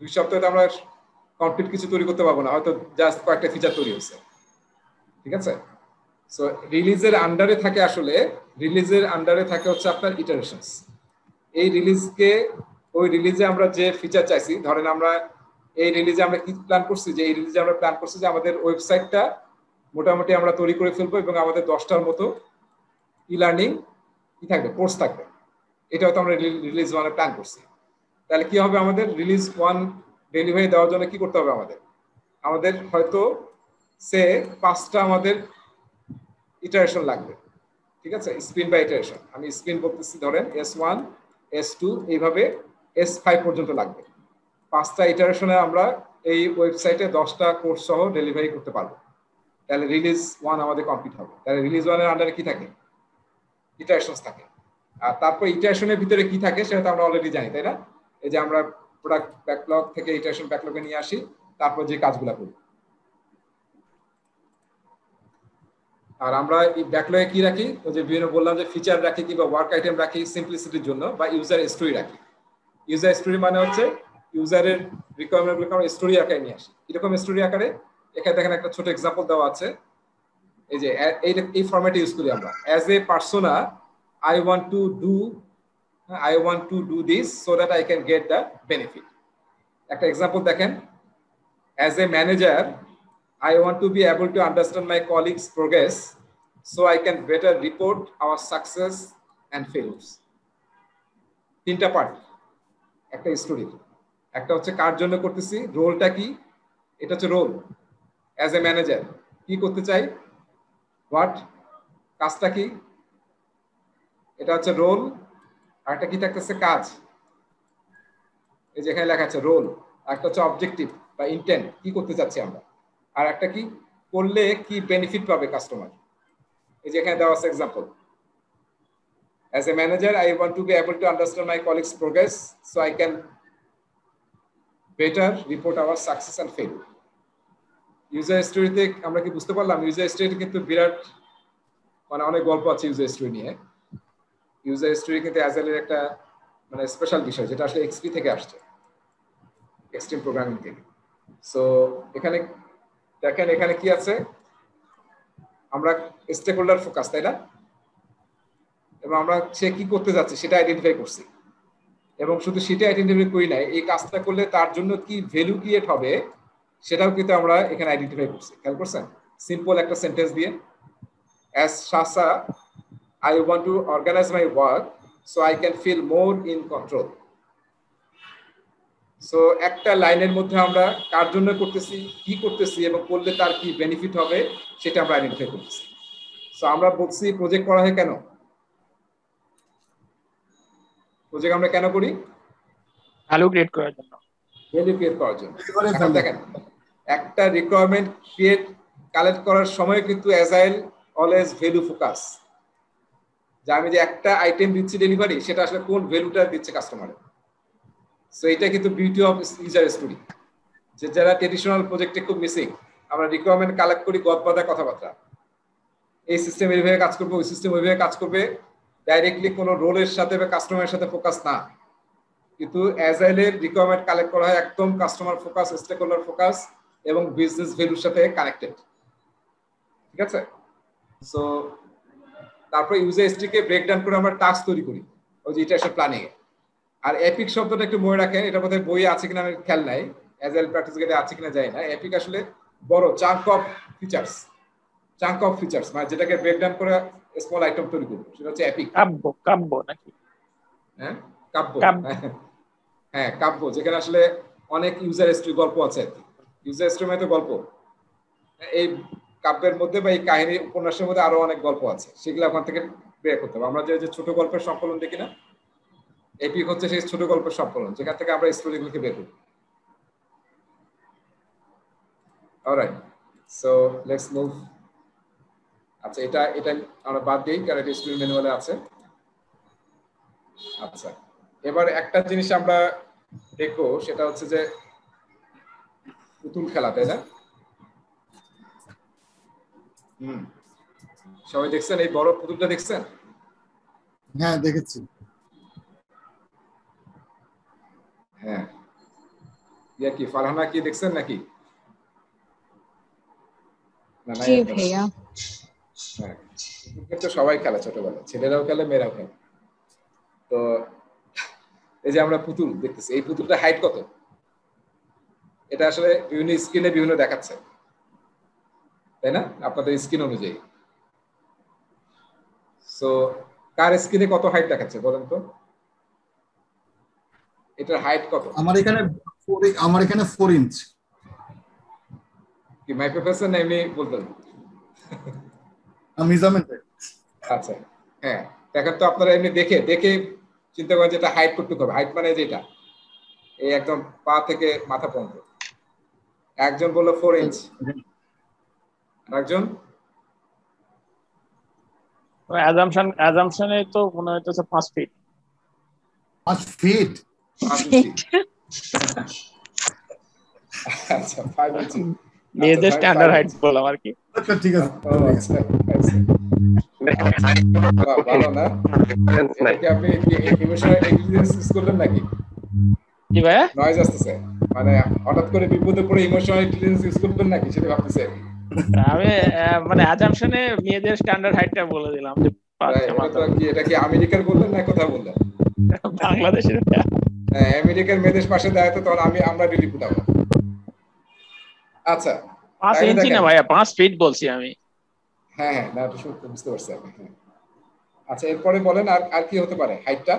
2 সপ্তাহে আমরা কমপ্লিট কিছু তৈরি করতে পারবো না, হয়তো জাস্ট কয়েকটা ফিচার তৈরি হচ্ছে, ঠিক আছে। সো রিলিজের আন্ডারে থাকে, আসলে রিলিজের আন্ডারে থাকে হচ্ছে আপনার ইটারেশনস। এই রিলিজকে, ওই রিলিজে আমরা যে ফিচার চাইছি, ধরেন আমরা এই রিলিজে আমরা কি প্ল্যান করছি, যে এই রিলিজে আমরা প্ল্যান করছি যে আমাদের ওয়েবসাইটটা মোটামুটি আমরা তৈরি করে ফেলবো এবং আমাদের 10টার মতো ই লার্নিং কি থাকবে, কোর্স থাকবে। এটা হয়তো আমরা রিলিজ 1 প্ল্যান করছি। তাহলে কি হবে, আমাদের রিলিজ 1 ডেলিভারি দেওয়ার জন্য কি করতে হবে, আমাদের হয়তো সে 5টা আমাদের ইটারেশন লাগবে, ঠিক আছে, স্পিন বাই ইটারেশন। আমি স্পিন বলতেছি, ধরেন S1 S2 এইভাবে S5 পর্যন্ত লাগবে। 5টা ইটারেশনে আমরা এই ওয়েবসাইটে 10টা কোর্স সহ ডেলিভারি করতে পারবো। তাহলে রিলিজ 1 আমাদের কমপ্লিট হবে। তাহলে রিলিজ 1 এর আন্ডারে কি থাকে, ইটারেশনস থাকে। আর তারপর ইটারেশনের ভিতরে কি থাকে সেটা তো আমরা অলরেডি জানি, তাই না? এই যে আমরা প্রোডাক্ট ব্যাকলগ থেকে ইটারেশন ব্যাকলগে নিয়ে আসি, তারপর যে কাজগুলো করি। আর আমরা এই ব্যাকলগে কি রাখি, ওই যে বিভিন্ন বললাম যে ফিচার রাখি কিংবা ওয়ার্ক আইটেম রাখি সিম্পলিসিটির জন্য, বা ইউজার স্টোরি রাখি। ইউজার স্টোরি মানে হচ্ছে ইউজারের রিকোয়ারমেন্টগুলোকে আমরা স্টোরি আকারে নিয়ে আসি। এরকম স্টোরি আকারে এখানে দেখেন একটা ছোট এক্সাম্পল দেওয়া আছে। এই যে এই ফরম্যাটে ইউজ করি আমরা, as a persona I want to do this so that I can get the benefit. একটা এক্সাম্পল দেখেন, as a manager I want to be able to understand my colleagues' progress so I can better report our success and failures. 3টা পার্ট একটা স্টোরি। একটা হচ্ছে কার জন্য করতেছি, রোলটা কি, এটা হচ্ছে রোল। অ্যাজ এ ম্যানেজার কি করতে চাই, হোয়াট, কাজটা কি, এটা হচ্ছে রোল। আর একটা কি থাকতেছে, কাজ। এই যে এখানে লেখা আছে রোল। একটা হচ্ছে অবজেক্টিভ বা ইন্টেন্ট, কি করতে চাচ্ছি আমরা। আর একটা কি করলে কি বেনিফিট পাবে কাস্টমার। এই যে এখানে দেওয়া আছে example, as a manager I want to be able to understand my colleagues progress so I can better report our success and fail. User স্টোরিতে আমরা কি বুঝতে পারলাম, ইউজার স্টোরি কিন্তু বিরাট মানে অনেক গল্প আছে ইউজার স্টোরি নিয়ে। ইউজার স্টোরি কিন্তু অ্যাজাইলের একটা মানে স্পেশাল বিষয়, যেটা আসলে এক্সপি থেকে আসছে, এক্সট্রিম প্রোগ্রামিং থেকে। সো এখানে দেখেন, এখানে কি আছে, আমরা স্টেক হোল্ডার ফোকাস, তাই না? এবং আমরা সে কি করতে যাচ্ছে সেটা আইডেন্টিফাই করছি, এবং শুধু সেটা আইডেন্টিফাই করি নাই, এই কাজটা করলে তার জন্য কি ভ্যালু ক্রিয়েট হবে সেটাও কিন্তু আমরা এখানে আইডেন্টিফাই করছি। খেয়াল করছেন, সিম্পল একটা সেন্টেন্স দিয়ে, as শাসা I want to organize my work so I can feel more in control. So একটা লাইনের মধ্যে আমরা কার জন্য করতেছি, কি করতেছি এবং করলে তার কি বেনিফিট হবে সেটা আমরা আইডেন্টিফাই করতেছি। সো আমরা বলছি প্রজেক্ট করা হয় কেন, প্রজেক্ট আমরা কেন করি, ভ্যালু ক্রিয়েট করার জন্য, ভ্যালু ক্রিয়েট করার জন্য। এখন দেখেন, একটা রিকোয়ারমেন্ট ক্রিয়েট কালেক্ট করার সময় কিন্তু অ্যাজাইল অলওয়েজ ভ্যালু ফোকাস, যে আমি যে একটা আইটেম দিচ্ছি ডেলিভারি, সেটা আসলে কোন ভ্যালুটা দিচ্ছে কাস্টমারের। সো এটা কিন্তু বিউটি অফ ইউজার স্টোরি, যে যারা ট্রেডিশনাল প্রজেক্টে খুব মিসিং। আমরা রিকোয়ারমেন্ট কালেক্ট করি গদবাধা কথাবার্তা, এই সিস্টেম এইভাবে কাজ করবে, ওই সিস্টেম ওইভাবে কাজ করবে, ডাইরেক্টলি কোনো রোলের সাথে বা কাস্টমারের সাথে ফোকাস না। কিন্তু অ্যাজাইলের রিকোয়ারমেন্ট কালেক্ট করা হয় একদম customer focus, stakeholder focus এবং বিজনেস ভ্যালুর সাথে কানেক্টেড, ঠিক আছে? সো তারপরে ইউজার স্টোরিকে ব্রেকডাউন করে আমরা টাস্ক তৈরি করি, ওই যে ইটারেশন প্ল্যানিং এ। আর এপিক শব্দটা একটু মনে রাখেন, এটা বোধহয় বইয়ে আছে কিনা আমি খেয়াল নাই, অ্যাজাইল প্র্যাকটিস গাইডে আছে কিনা জানি না। এপিক আসলে বড় চাঙ্ক অফ ফিচার্স, মানে যেটাকে ব্রেকডাউন করে স্মল আইটেম তৈরি করবো, সেটা হচ্ছে এপিক। কাব্য নাকি? হ্যাঁ, কাব্য। হ্যাঁ, কাব্য, যেখানে আসলে অনেক ইউজার স্টোরি গল্প আছে। ইউজার স্টোরি মানে তো গল্প। এই কাব্যের মধ্যে বা এই কাহিনী উপন্যাসের মধ্যে আরো অনেক গল্প আছে, সেগুলো ওখান থেকে বের করতে হবে। আমরা যে ছোট গল্পের সংকলন দেখি না, এপিক হচ্ছে সেই ছোট গল্পের সংকলন, যেখান থেকে আমরা স্টোরিগুলোকে বের করি। Alright, so let's move. আচ্ছা, এটা আমরা বাদ দিই কারণ এটা স্টোরি ম্যানুয়ালে আছে। আচ্ছা, এবার একটা জিনিস আমরা দেখবো, সেটা হচ্ছে যে পুতুল খেলা, তাই না? সবাই দেখছেন এই বড় পুতুলটা, দেখছেন? হ্যাঁ, দেখেছি। হ্যাঁ, ইয়া কি ফারহানা কি দেখছেন নাকি? না না, জি ভাইয়া। হ্যাঁ, কিন্তু সবাই খেলে, ছোটবেলা ছেলেরাও খেলে, মেয়েরাও খেলে। তো এই যে আমরা পুতুল দেখতেছি, এই পুতুলটা হাইট কত? এটা আসলে বিভিন্ন স্ক্রিনে বিভিন্ন দেখাচ্ছে, তাই না? আপনাদের স্ক্রিন অনুযায়ী। সো কার স্ক্রিনে কত হাইট দেখাচ্ছে বলেন তো? এটার হাইট কত? আমার এখানে 4 ইঞ্চ। কি মাই প্রফেসর না এমনি বলতেন? মেজারমেন্ট। আচ্ছা হ্যাঁ, দেখেন তো আপনারা এমনি দেখে চিন্তা করেন যে এটা হাইট কতটুকু হবে। হাইট মানে যেটা এই একদম পা থেকে মাথা পর্যন্ত। একজন বললো 4 ইঞ্চ, আরেকজন অ্যাজাম্পশনে তো মনে হইতেছে 5 ফিট। 5 ফিট? আচ্ছা 5 ইঞ্চি মেয়েদের স্ট্যান্ডার্ড হাইট বললাম আর কি। আচ্ছা ঠিক আছে। ভালো না? এটাকে আপনি ইমোশনাল ইন্টেলিজেন্স ইউজ করলেন নাকি? জি ভাইয়া, নয়েজ আসতেছে, মানে হঠাৎ করে বিপদে পড়ে ইমোশনাল ইন্টেলিজেন্স ইউজ করবেন নাকি সেটা ভাবতেছে। আমি মানে অ্যাজাম্পশনে মেয়েদের স্ট্যান্ডার্ড হাইটটা বলে দিলাম যে এটা কি আমেরিকার বললেন না কথা বললেন? বাংলাদেশের। হ্যাঁ, আমেরিকার মেয়েদের পাশে দাঁড়াতে তখন আমরা রিলি ফুটাবো। আচ্ছা 5 ইঞ্চি না ভাইয়া, 5 ফিট বলছি আমি। হ্যাঁ না এটা শুনতে বুঝতে পারছি আমি। আচ্ছা এরপরে বলেন আর কি হতে পারে হাইটটা?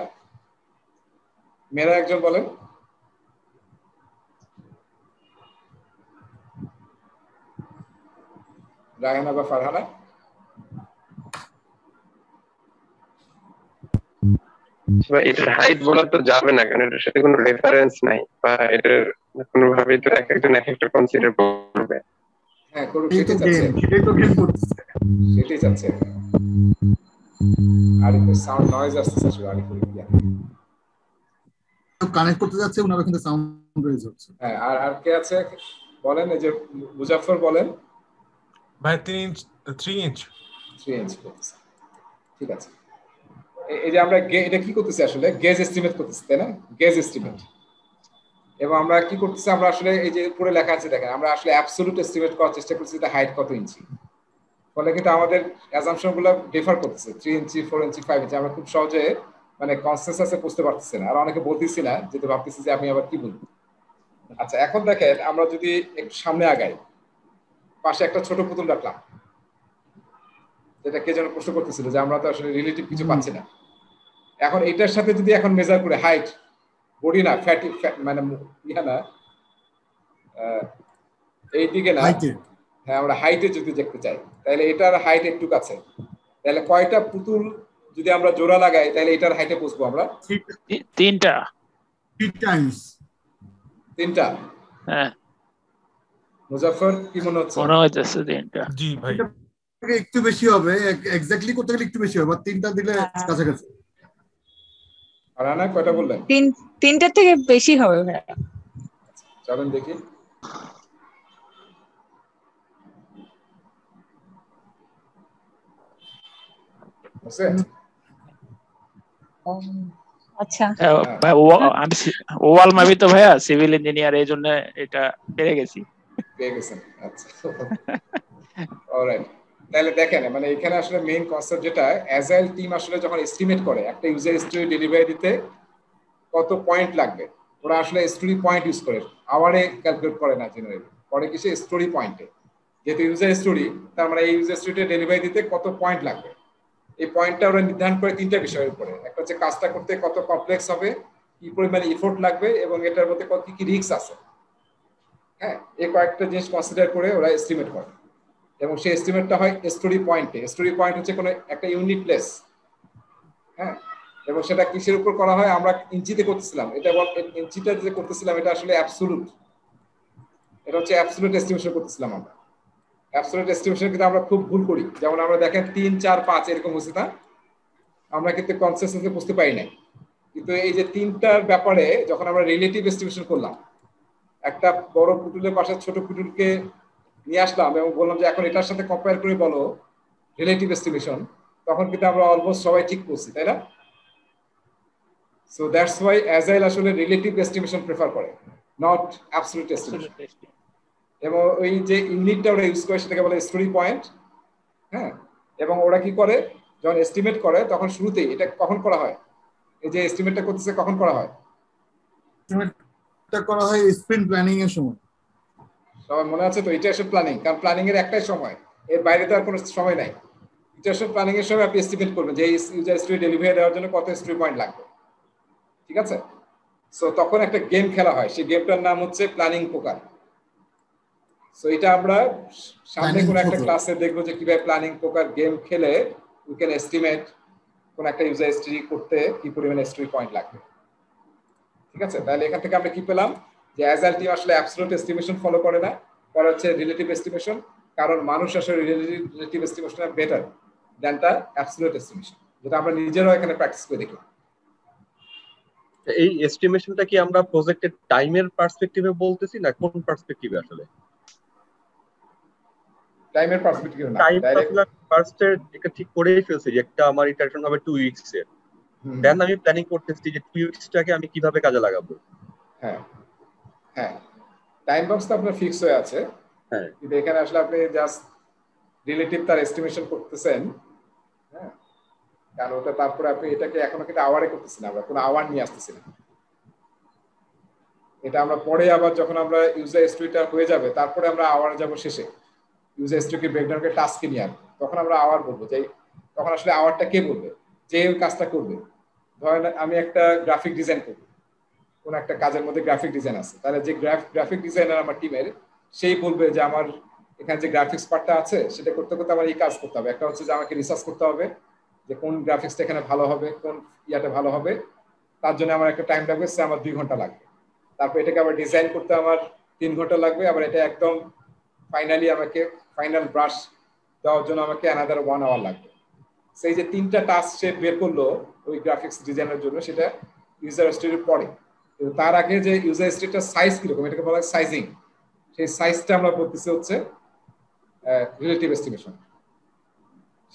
মেয়েরা একজন বলেন। রায়হানা বা ফারহানা? এটার হাইট বলা তো যাবে না, কারণ এটার সাথে কোনো রেফারেন্স নাই, বা এটার কোনোভাবে তো এক একজন এক একটা কনসিডার করবে। হ্যাঁ করুক, সেটাই চাচ্ছে। আরিফের সাউন্ড নয়েজ আসতেছে আসলে। আরিফের কানেক্ট করতে যাচ্ছে, ওনারা কিন্তু সাউন্ড রেজ হচ্ছে। হ্যাঁ আর কে আছে বলেন? এই যে মুজাফফর বলেন। ভাই 3 ইঞ্চ 3 ইঞ্চ করতেছে। ঠিক আছে, এই যে আমরা এটা কি করতেছি আসলে? গেজ এস্টিমেট করতেছি, তাই না? Gauge estimate. এবং আমরা কি করতেছি? আমরা আসলে এই যে উপরে লেখা আছে দেখেন, আমরা আসলে অ্যাবসলিউট এস্টিমেট করার চেষ্টা করছি যে হাইট কত ইঞ্চি। ফলে কিন্তু আমাদের অ্যাজাম্পশন গুলো ডিফার করতেছে, 3 ইঞ্চি 4 ইঞ্চি 5 ইঞ্চি। আমরা খুব সহজে মানে কনসেনসাসে বুঝতে পারতেছি না, আর অনেকে বলতেছি না, যেটা ভাবতেছি যে আমি আবার কি বলবো। আচ্ছা এখন দেখেন, আমরা যদি একটু সামনে আগাই, পাশে একটা ছোট পুতুল রাখলাম, যেটা কে যেন প্রশ্ন করতেছিল যে আমরা তো আসলে রিলেটিভ কিছু পাচ্ছি না। এখন এটার সাথে যদি এখন মেজার করে হাইট, বডি না ফ্যাটি, মানে ইয়া না এই দিকে না, হ্যাঁ আমরা হাইটে যদি দেখতে চাই, তাহলে এটার হাইট একটু কাছে, তাহলে কয়টা পুতুল যদি আমরা জোড়া লাগাই তাহলে এটার হাইটে পৌঁছবো আমরা? 3টা। 3টা? হ্যাঁ। মুজাফফর কি মনে হচ্ছে? মনে হচ্ছে 3টা। জি ভাই, একটু বেশি হবে, এক্স্যাক্টলি করতে গেলে একটু বেশি হবে, 3টা দিলে কাছাকাছি। আর না কয়টা বললেন? 3টার থেকে বেশি হবে ভাই। চলেন দেখি। আচ্ছা ওয়াল মাবি তো ভাইয়া সিভিল ইঞ্জিনিয়ার, এই জন্য এটা পেরে গেছি। আচ্ছা অলরাইট, তাহলে দেখেন মানে এখানে আসলে মেইন কনসেপ্ট যেটা, অ্যাজাইল টিম আসলে যখন এস্টিমেট করে একটা ইউজার স্টোরি ডেলিভারি দিতে কত পয়েন্ট লাগবে, ওরা আসলে স্টোরি পয়েন্ট ইউজ করে, আওয়ারে ক্যালকুলেট করে না জেনারেলি, করে কিসে? স্টোরি পয়েন্টে। যেহেতু ইউজার স্টোরি, তার মানে এই ইউজার স্টোরিটা ডেলিভারি দিতে কত পয়েন্ট লাগবে, এই পয়েন্টটা ওরা নির্ধারণ করে 3টা বিষয়ের উপরে। একটা হচ্ছে কাজটা করতে কত কমপ্লেক্স হবে, কি পরিমাণে এফোর্ট লাগবে, এবং এটার মধ্যে কত কি রিস্ক আছে। হ্যাঁ, এই কয়েকটা জিনিস কনসিডার করে ওরা এস্টিমেট করে, এবং সেই এস্টিমেটটা হয় স্টোরি পয়েন্টে। স্টোরি পয়েন্ট হচ্ছে কোনো একটা ইউনিট প্লেস। হ্যাঁ, এবং সেটা কিসের উপর করা হয়? আমরা ইঞ্চিতে করতেছিলাম, এটা ইঞ্চিটা যে করতেছিলাম এটা আসলে অ্যাবসলিউট, এটা হচ্ছে অ্যাবসলিউট এস্টিমেশন করতেছিলাম আমরা। অ্যাবসলিউট এস্টিমেশন কিন্তু আমরা খুব ভুল করি, যেমন আমরা দেখেন 3 4 5 এরকম হচ্ছে না, আমরা কিন্তু কনসেন্সাসে বুঝতে পারি নাই। কিন্তু এই যে 3টার ব্যাপারে যখন আমরা রিলেটিভ এস্টিমেশন করলাম, একটা বড় পুতুলের পাশে ছোট পুতুলকে নিয়ে আসলাম এবং বললাম যে এখন এটার সাথে কম্পেয়ার করে বলো রিলেটিভ এস্টিমেশন, তখন কিন্তু আমরা অলমোস্ট সবাই ঠিক করছি, তাই না? সো দ্যাটস ওয়াই অ্যাজাইল আসলে রিলেটিভ এস্টিমেশন প্রেফার করে, নট অ্যাবসলিউট এস্টিমেশন। এবং ওই যে ইউনিটটা ওরা ইউজ করে সেটাকে বলে স্টোরি পয়েন্ট। হ্যাঁ, এবং ওরা কি করে যখন এস্টিমেট করে তখন শুরুতেই এটা কখন করা হয়? এই যে এস্টিমেটটা করতেছে কখন করা হয়? এটা করা হয় স্প্রিন্ট প্ল্যানিং এর সময়। সবার মনে আছে তো? ইটারেশন প্ল্যানিং, কারণ প্ল্যানিং এর একটাই সময়, এর বাইরে তো আর কোনো সময় নাই। ইটারেশন প্ল্যানিং এর সময় আপনি এস্টিমেট করবেন যে এই ইউজার স্টোরি ডেলিভারি দেওয়ার জন্য কত স্টোরি পয়েন্ট লাগবে। ঠিক আছে? সো তখন একটা গেম খেলা হয়, সেই গেমটার নাম হচ্ছে প্ল্যানিং পোকার। সো এটা আমরা সামনে কোন একটা ক্লাসে দেখবো যে কিভাবে প্ল্যানিং পোকার গেম খেলে উই ক্যান এস্টিমেট কোন একটা ইউজার হিস্ট্রি করতে কি পরিমাণ হিস্ট্রি পয়েন্ট লাগবে। ঠিক আছে, তাহলে এখান থেকে আমরা কি পেলাম যে অ্যাজাইল টিম আসলে অ্যাবসলিউট এস্টিমেশন ফলো করে না, করে হচ্ছে রিলেটিভ এস্টিমেশন, কারণ মানুষ আসলে relative estimation better than the absolute estimation, যেটা আমরা নিজেরাও এখানে প্র্যাকটিস করে দেখলাম। এই এস্টিমেশনটা কি আমরা প্রজেক্টের টাইমের পার্সপেক্টিভে বলতেছি না কোন পার্সপেক্টিভে? আসলে টাইমের পার্সপেক্টিভে না, ডাইরেক্ট ফার্স্টে এটা ঠিক করেই ফেলছি যে একটা আমার ইটারেশন হবে 2 উইকস এর, দেন আমি প্ল্যানিং করতেছি যে 2 উইকসটাকে আমি কিভাবে কাজে লাগাবো। হ্যাঁ হ্যাঁ, টাইম বক্স তো আপনার ফিক্স হয়ে আছে। হ্যাঁ, কিন্তু এখানে আসলে আপনি জাস্ট রিলেটিভ তার এস্টিমেশন করতেছেন। হ্যাঁ, কারণ ওটা তারপরে আপনি এটাকে এখনো কিন্তু আওয়ারে করতেছেন, আমরা কোনো আওয়ার নিয়ে আসতেছি না। এটা আমরা পরে আবার যখন আমরা ইউজার হিস্ট্রিটা হয়ে যাবে তারপরে আমরা আওয়ার যাব শেষে, ইউজার হিস্ট্রিকে ব্রেকডাউনকে টাস্কে নিয়ে আসবো, তখন আমরা আওয়ার বলবো। যে তখন আসলে আওয়ারটা কে বলবে, যে কাজটা করবে। ধরেন আমি একটা গ্রাফিক ডিজাইন করব, কোন একটা কাজের মধ্যে গ্রাফিক ডিজাইন আছে, তাহলে যে গ্রাফিক ডিজাইনার আমার টিমের, সেই বলবে যে আমার এখানে যে গ্রাফিক্স পার্টটা আছে সেটা করতে করতে আমার এই কাজ করতে হবে। একটা হচ্ছে যে আমাকে রিসার্চ করতে হবে যে কোন গ্রাফিক্সটা এখানে ভালো হবে, কোন ইয়াটা ভালো হবে, তার জন্য আমার একটা টাইম লাগবে, সে আমার 2 ঘন্টা লাগবে। তারপর এটাকে আবার ডিজাইন করতে আমার 3 ঘন্টা লাগবে, আবার এটা একদম ফাইনালি আমাকে ফাইনাল ব্রাশ দেওয়ার জন্য আমাকে অ্যানাদার 1 আওয়ার লাগবে। সেই যে 3টা টাস্ক সে বের করলো ওই গ্রাফিক্স ডিজাইনের জন্য, সেটা ইউজার হিস্ট্রির পরে। কিন্তু তার আগে যে ইউজার হিস্ট্রিটার সাইজ কিরকম, এটাকে বলা হয় সাইজিং। সেই সাইজটা আমরা বলতেছি হচ্ছে রিলেটিভ এস্টিমেশন,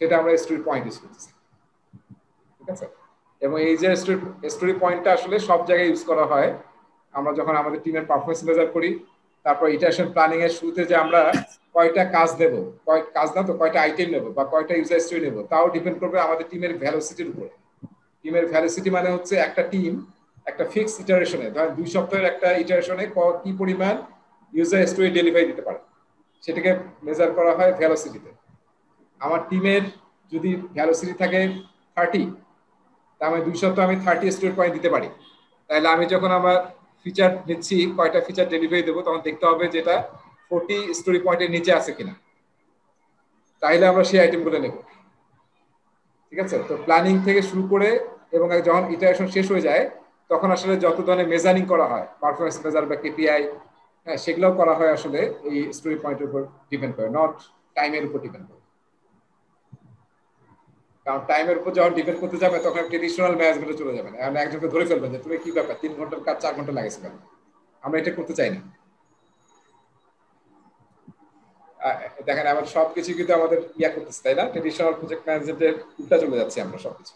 সেটা আমরা স্টোরি পয়েন্ট ইউজ করতেছি। ঠিক আছে, এবং এই যে স্টোরি পয়েন্টটা আসলে সব জায়গায় ইউজ করা হয়। আমরা যখন আমাদের টিমের পারফরমেন্স মেজার করি, তারপর ইটারেশন প্ল্যানিং এর শুরুতে যে আমরা কয়টা কাজ দেব, কাজ না তো কয়টা আইটেম নেব বা কয়টা ইউজার হিস্ট্রি নেব, তাও ডিপেন্ড করবে আমাদের টিমের ভ্যালোসিটির উপরে। টিমের ভ্যালোসিটি মানে হচ্ছে একটা টিম একটা ফিক্স ইটারেশনে, ধরেন 2 সপ্তাহের একটা ইটারেশনে কি পরিমাণ ইউজার হিস্ট্রি ডেলিভারি দিতে পারে, সেটাকে মেজার করা হয় ভ্যালোসিটিতে। আমার টিমের যদি ভ্যালোসিটি থাকে 30, তা আমি 2 সপ্তাহে আমি 30 স্টোরি পয়েন্ট দিতে পারি। তাহলে আমি যখন আমার ফিচার নিচ্ছি, কয়টা ফিচার ডেলিভারি দেবো, তখন দেখতে হবে যেটা 40 স্টোরি পয়েন্টের নিচে আছে কিনা, তাইলে আমরা সেই আইটেমগুলো নেব। ঠিক আছে, তো প্ল্যানিং থেকে শুরু করে এবং যখন ইটারেশন শেষ হয়ে যায় তখন আসলে যত ধরনের মেজারিং করা হয়, পারফরমেন্স মেজার বা কেপিআই, হ্যাঁ, সেগুলোও করা হয় আসলে এই স্টোরি পয়েন্টের উপর ডিপেন্ড করে, নট টাইমের উপর ডিপেন্ড করে। কারণ টাইমের উপর যখন ডিপেন্ড করতে যাবে তখন ট্রেডিশনাল ম্যানেজমেন্টে চলে যাবেন, এখন একজনকে ধরে ফেলবেন যে তুমি কি ব্যাপার 3 ঘন্টার কাজ 4 ঘন্টা লাগেছে কেন। আমরা এটা করতে চাই না। দেখেন আবার সবকিছু কিন্তু আমাদের ইয়া করতেছে, তাই না? ট্রেডিশনাল প্রজেক্ট ম্যানেজমেন্টের উল্টা চলে যাচ্ছে আমরা সবকিছু।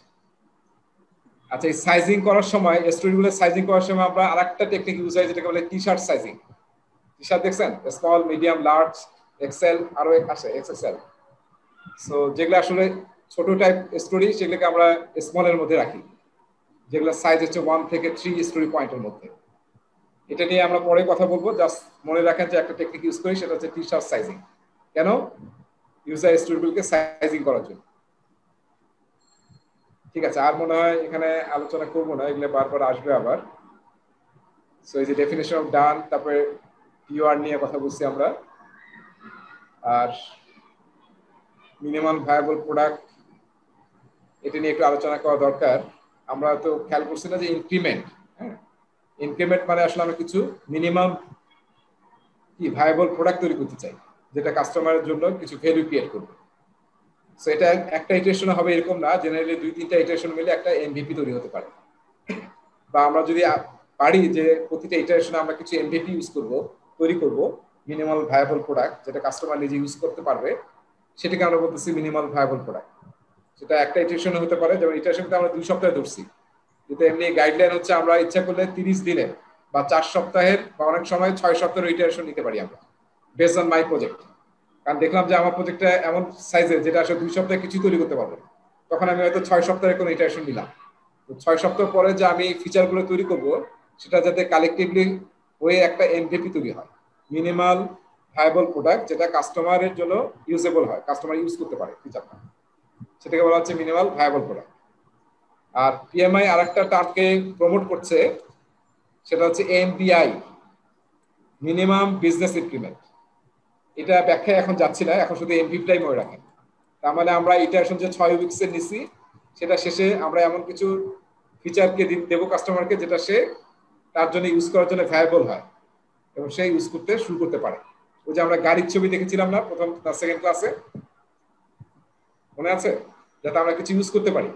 আচ্ছা, এই সাইজিং করার সময়, স্টোরিগুলো সাইজিং করার সময় আমরা আরেকটা টেকনিক ইউজ হয় যেটাকে বলে টি-শার্ট সাইজিং। টি-শার্ট দেখছেন, স্মল, মিডিয়াম, লার্জ, এক্সেল, আরো আছে এক্সএল। সো যেগুলো আসলে ছোট টাইপ স্টোরি সেগুলোকে আমরা স্মলের মধ্যে রাখি, যেগুলো সাইজ হচ্ছে 1 থেকে 3 স্টোরি পয়েন্টের মধ্যে। এটা নিয়ে আমরা পরে কথা বলবো, জাস্ট মনে রাখেন যে একটা টেকনিক ইউজ করি, সেটা হচ্ছে টি-শার্ট সাইজিং। কেন? ইউজার স্টোরিগুলোকে সাইজিং করার জন্য। ঠিক আছে, আর মনে হয় এখানে আলোচনা করবো না, এগুলো বারবার আসবে আবার। সো এই যে ডেফিনেশন অফ ডান, তারপরে পিওআর নিয়ে কথা বলছি আমরা, আর মিনিমাম ভায়াবল প্রোডাক্ট, এটা নিয়ে একটু আলোচনা করা দরকার। আমরা তো খেয়াল করছি না যে ইনক্রিমেন্ট, হ্যাঁ, ইনক্রিমেন্ট মানে আসলে আমরা কিছু মিনিমাম কি ভায়াবল প্রোডাক্ট তৈরি করতে চাই, যেটা কাস্টমারের জন্য কিছু ভ্যালু ক্রিয়েট করবে। সো এটা একটা ইটারেশন হবে এরকম না, জেনারেলি 2-3টা ইটারেশন মিলে একটা এমভিপি তৈরি হতে পারে। বা আমরা যদি পারি যে প্রতিটা ইটারেশনে আমরা কিছু এমভিপি ইউজ করব, তৈরি করব মিনিমাল ভায়াবল প্রোডাক্ট, যেটা কাস্টমার নিজে ইউজ করতে পারবে, সেটাকে আমরা বলতেছি মিনিমাল ভায়াবল প্রোডাক্ট। সেটা একটা ইটারেশনে হতে পারে, যেমন ইটারেশনটা আমরা 2 সপ্তাহে ধরছি, কিন্তু এমনি গাইডলাইন হচ্ছে আমরা ইচ্ছা করলে 30 দিনের বা 4 সপ্তাহের বা অনেক সময় 6 সপ্তাহের ইটারেশন নিতে পারি আমরা, বেসড অন মাই প্রজেক্ট। কারণ দেখলাম যে আমার প্রজেক্টটা এমন সাইজের যেটা আসলে 2 সপ্তাহে কিছু তৈরি করতে পারবো, তখন আমি হয়তো 6 সপ্তাহের কোনো ইটারেশন নিলাম। 6 সপ্তাহ পরে যে আমি ফিচারগুলো তৈরি করব, সেটা যাতে কালেকটিভলি হয়ে একটা এমভিপি তৈরি হয়, মিনিমাল ভায়াবল প্রোডাক্ট, যেটা কাস্টমারের জন্য ইউজেবল হয়, কাস্টমার ইউজ করতে পারে ফিচারটা, সেটাকে বলা হচ্ছে মিনিমাল ভায়াবল প্রোডাক্ট। আর পিএমআই আরেকটা টার্মকে প্রমোট করছে, সেটা হচ্ছে এমবিআই, মিনিমাম বিজনেস ইনক্রিমেন্ট। এটা ব্যাখ্যা এখন যাচ্ছি না, এখন শুধু এমভিটাই মনে রাখেন। তার মানে আমরা ইটারেশন যে 6 উইকসের নিছি, সেটা শেষে আমরা এমন কিছু ফিচারকে দেবো কাস্টমারকে যেটা সে তার জন্য ইউজ করার জন্য ভ্যায়াবল হয় এবং সে ইউজ করতে শুরু করতে পারে। ওই যে আমরা গাড়ির ছবি দেখেছিলাম না প্রথম সেকেন্ড ক্লাসে, মনে আছে? যাতে আমরা কিছু ইউজ করতে পারি,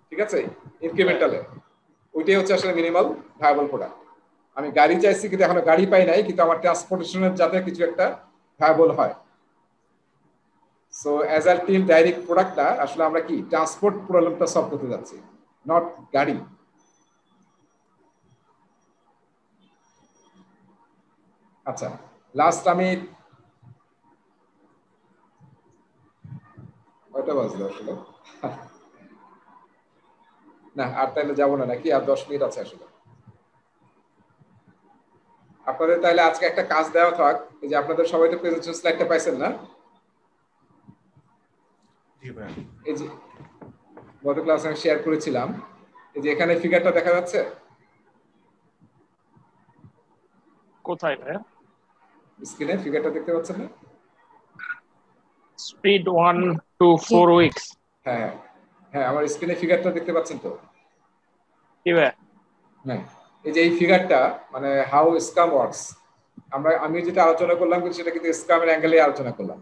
ঠিক আছে, ইনক্রিমেন্টালে। ওইটাই হচ্ছে আসলে মিনিমাল ভায়াবল প্রোডাক্ট। আমি গাড়ি চাইছি কিন্তু এখনো গাড়ি পাই নাই, কিন্তু আমার ট্রান্সপোর্টেশনের যাতে কিছু একটা ভায়াবল হয়। সো অ্যাজাইল টিম ডাইরেক্ট প্রোডাক্টটা আসলে আমরা কি ট্রান্সপোর্ট প্রবলেমটা সলভ করতে যাচ্ছি, নট গাড়ি। আচ্ছা, লাস্ট আমি কয়টা বাজলো আসলে? না আর তাইলে যাবো না নাকি? আর 10 মিনিট আছে আসলে। আপনাদের তাহলে আজকে একটা কাজ দেওয়া থাক, এই যে আপনাদের সবাই তো প্রেজেন্টেশন স্লাইডটা পাইছেন না? এই যে গত ক্লাসে আমি শেয়ার করেছিলাম, এই যে এখানে ফিগারটা দেখা যাচ্ছে কোথায় ভাই? স্ক্রিনে ফিগারটা দেখতে পাচ্ছেন না? Speed 1 to 4 weeks. হ্যাঁ হ্যাঁ, আমার স্ক্রিনে ফিগারটা দেখতে পাচ্ছেন তো? কি ভাই? হ্যাঁ, এই যে এই ফিগারটা মানে হাউ স্কাম ওয়ার্কস, আমি যেটা আলোচনা করলাম কিন্তু সেটা কিন্তু স্কামের অ্যাঙ্গেলে আলোচনা করলাম।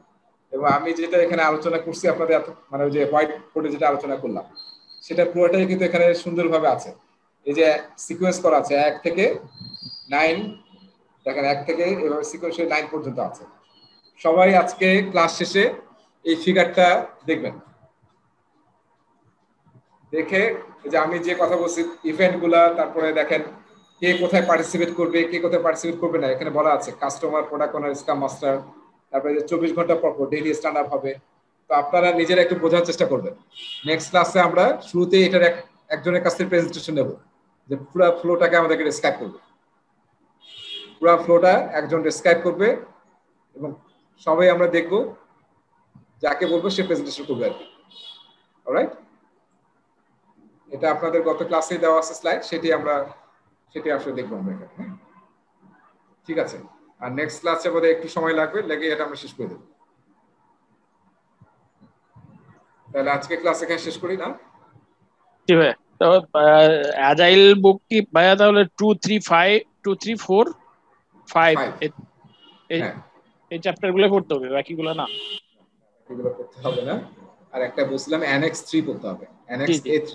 এবং আমি যেটা এখানে আলোচনা করছি আপনাদের মানে ওই যে হোয়াইট বোর্ডে যেটা আলোচনা করলাম সেটা পুরোটাই কিন্তু এখানে সুন্দরভাবে আছে। এই যে সিকোয়েন্স করা আছে 1 থেকে 9, দেখেন 1 থেকে এভাবে সিকোয়েন্সে 9 পর্যন্ত আছে। সবাই আজকে ক্লাস শেষে এই ফিগারটা দেখবেন, দেখে যে আমি যে কথা বলছি ইভেন্ট গুলা, তারপরে দেখেন কে কোথায় পার্টিসিপেট করবে, কে কোথায় পার্টিসিপেট করবে না, এখানে বলা আছে কাস্টমার, প্রোডাক্ট ওনার, স্ক্রাম মাস্টার, তারপরে 24 ঘন্টা পর পর ডেইলি স্ট্যান্ড আপ হবে। তো আপনারা নিজেরা একটু বোঝার চেষ্টা করবেন। নেক্সট ক্লাসে আমরা শুরুতেই এটার একজনের কাছ থেকে প্রেজেন্টেশন নেব, যে পুরো ফ্লোটাকে আমাদেরকে ডেসক্রাইব করবে, পুরো ফ্লোটা একজন ডেসক্রাইব করবে এবং সবাই আমরা দেখব, যাকে বলবো সে প্রেজেন্টেশন করবে আর কি। অলরাইট, এটা আপনাদের গত ক্লাসে দেওয়া আছে স্লাইড, সেটি আসলে দেখবো আমরা এখানে। ঠিক আছে, আর নেক্সট ক্লাসে বোধহয় একটু সময় লাগবে, লেগে এটা আমরা শেষ করে দেবো। তাহলে আজকে ক্লাস এখানে শেষ করি না? জি ভাই। তো অ্যাজাইল বুক কি ভাইয়া তাহলে 2 3 5 2 3 4 5 এই চ্যাপ্টার গুলো পড়তে হবে, বাকিগুলো না? এগুলো পড়তে হবে না। আর একটা বলছিলাম অ্যানেক্স 3 পড়তে হবে, অ্যানেক্স A3।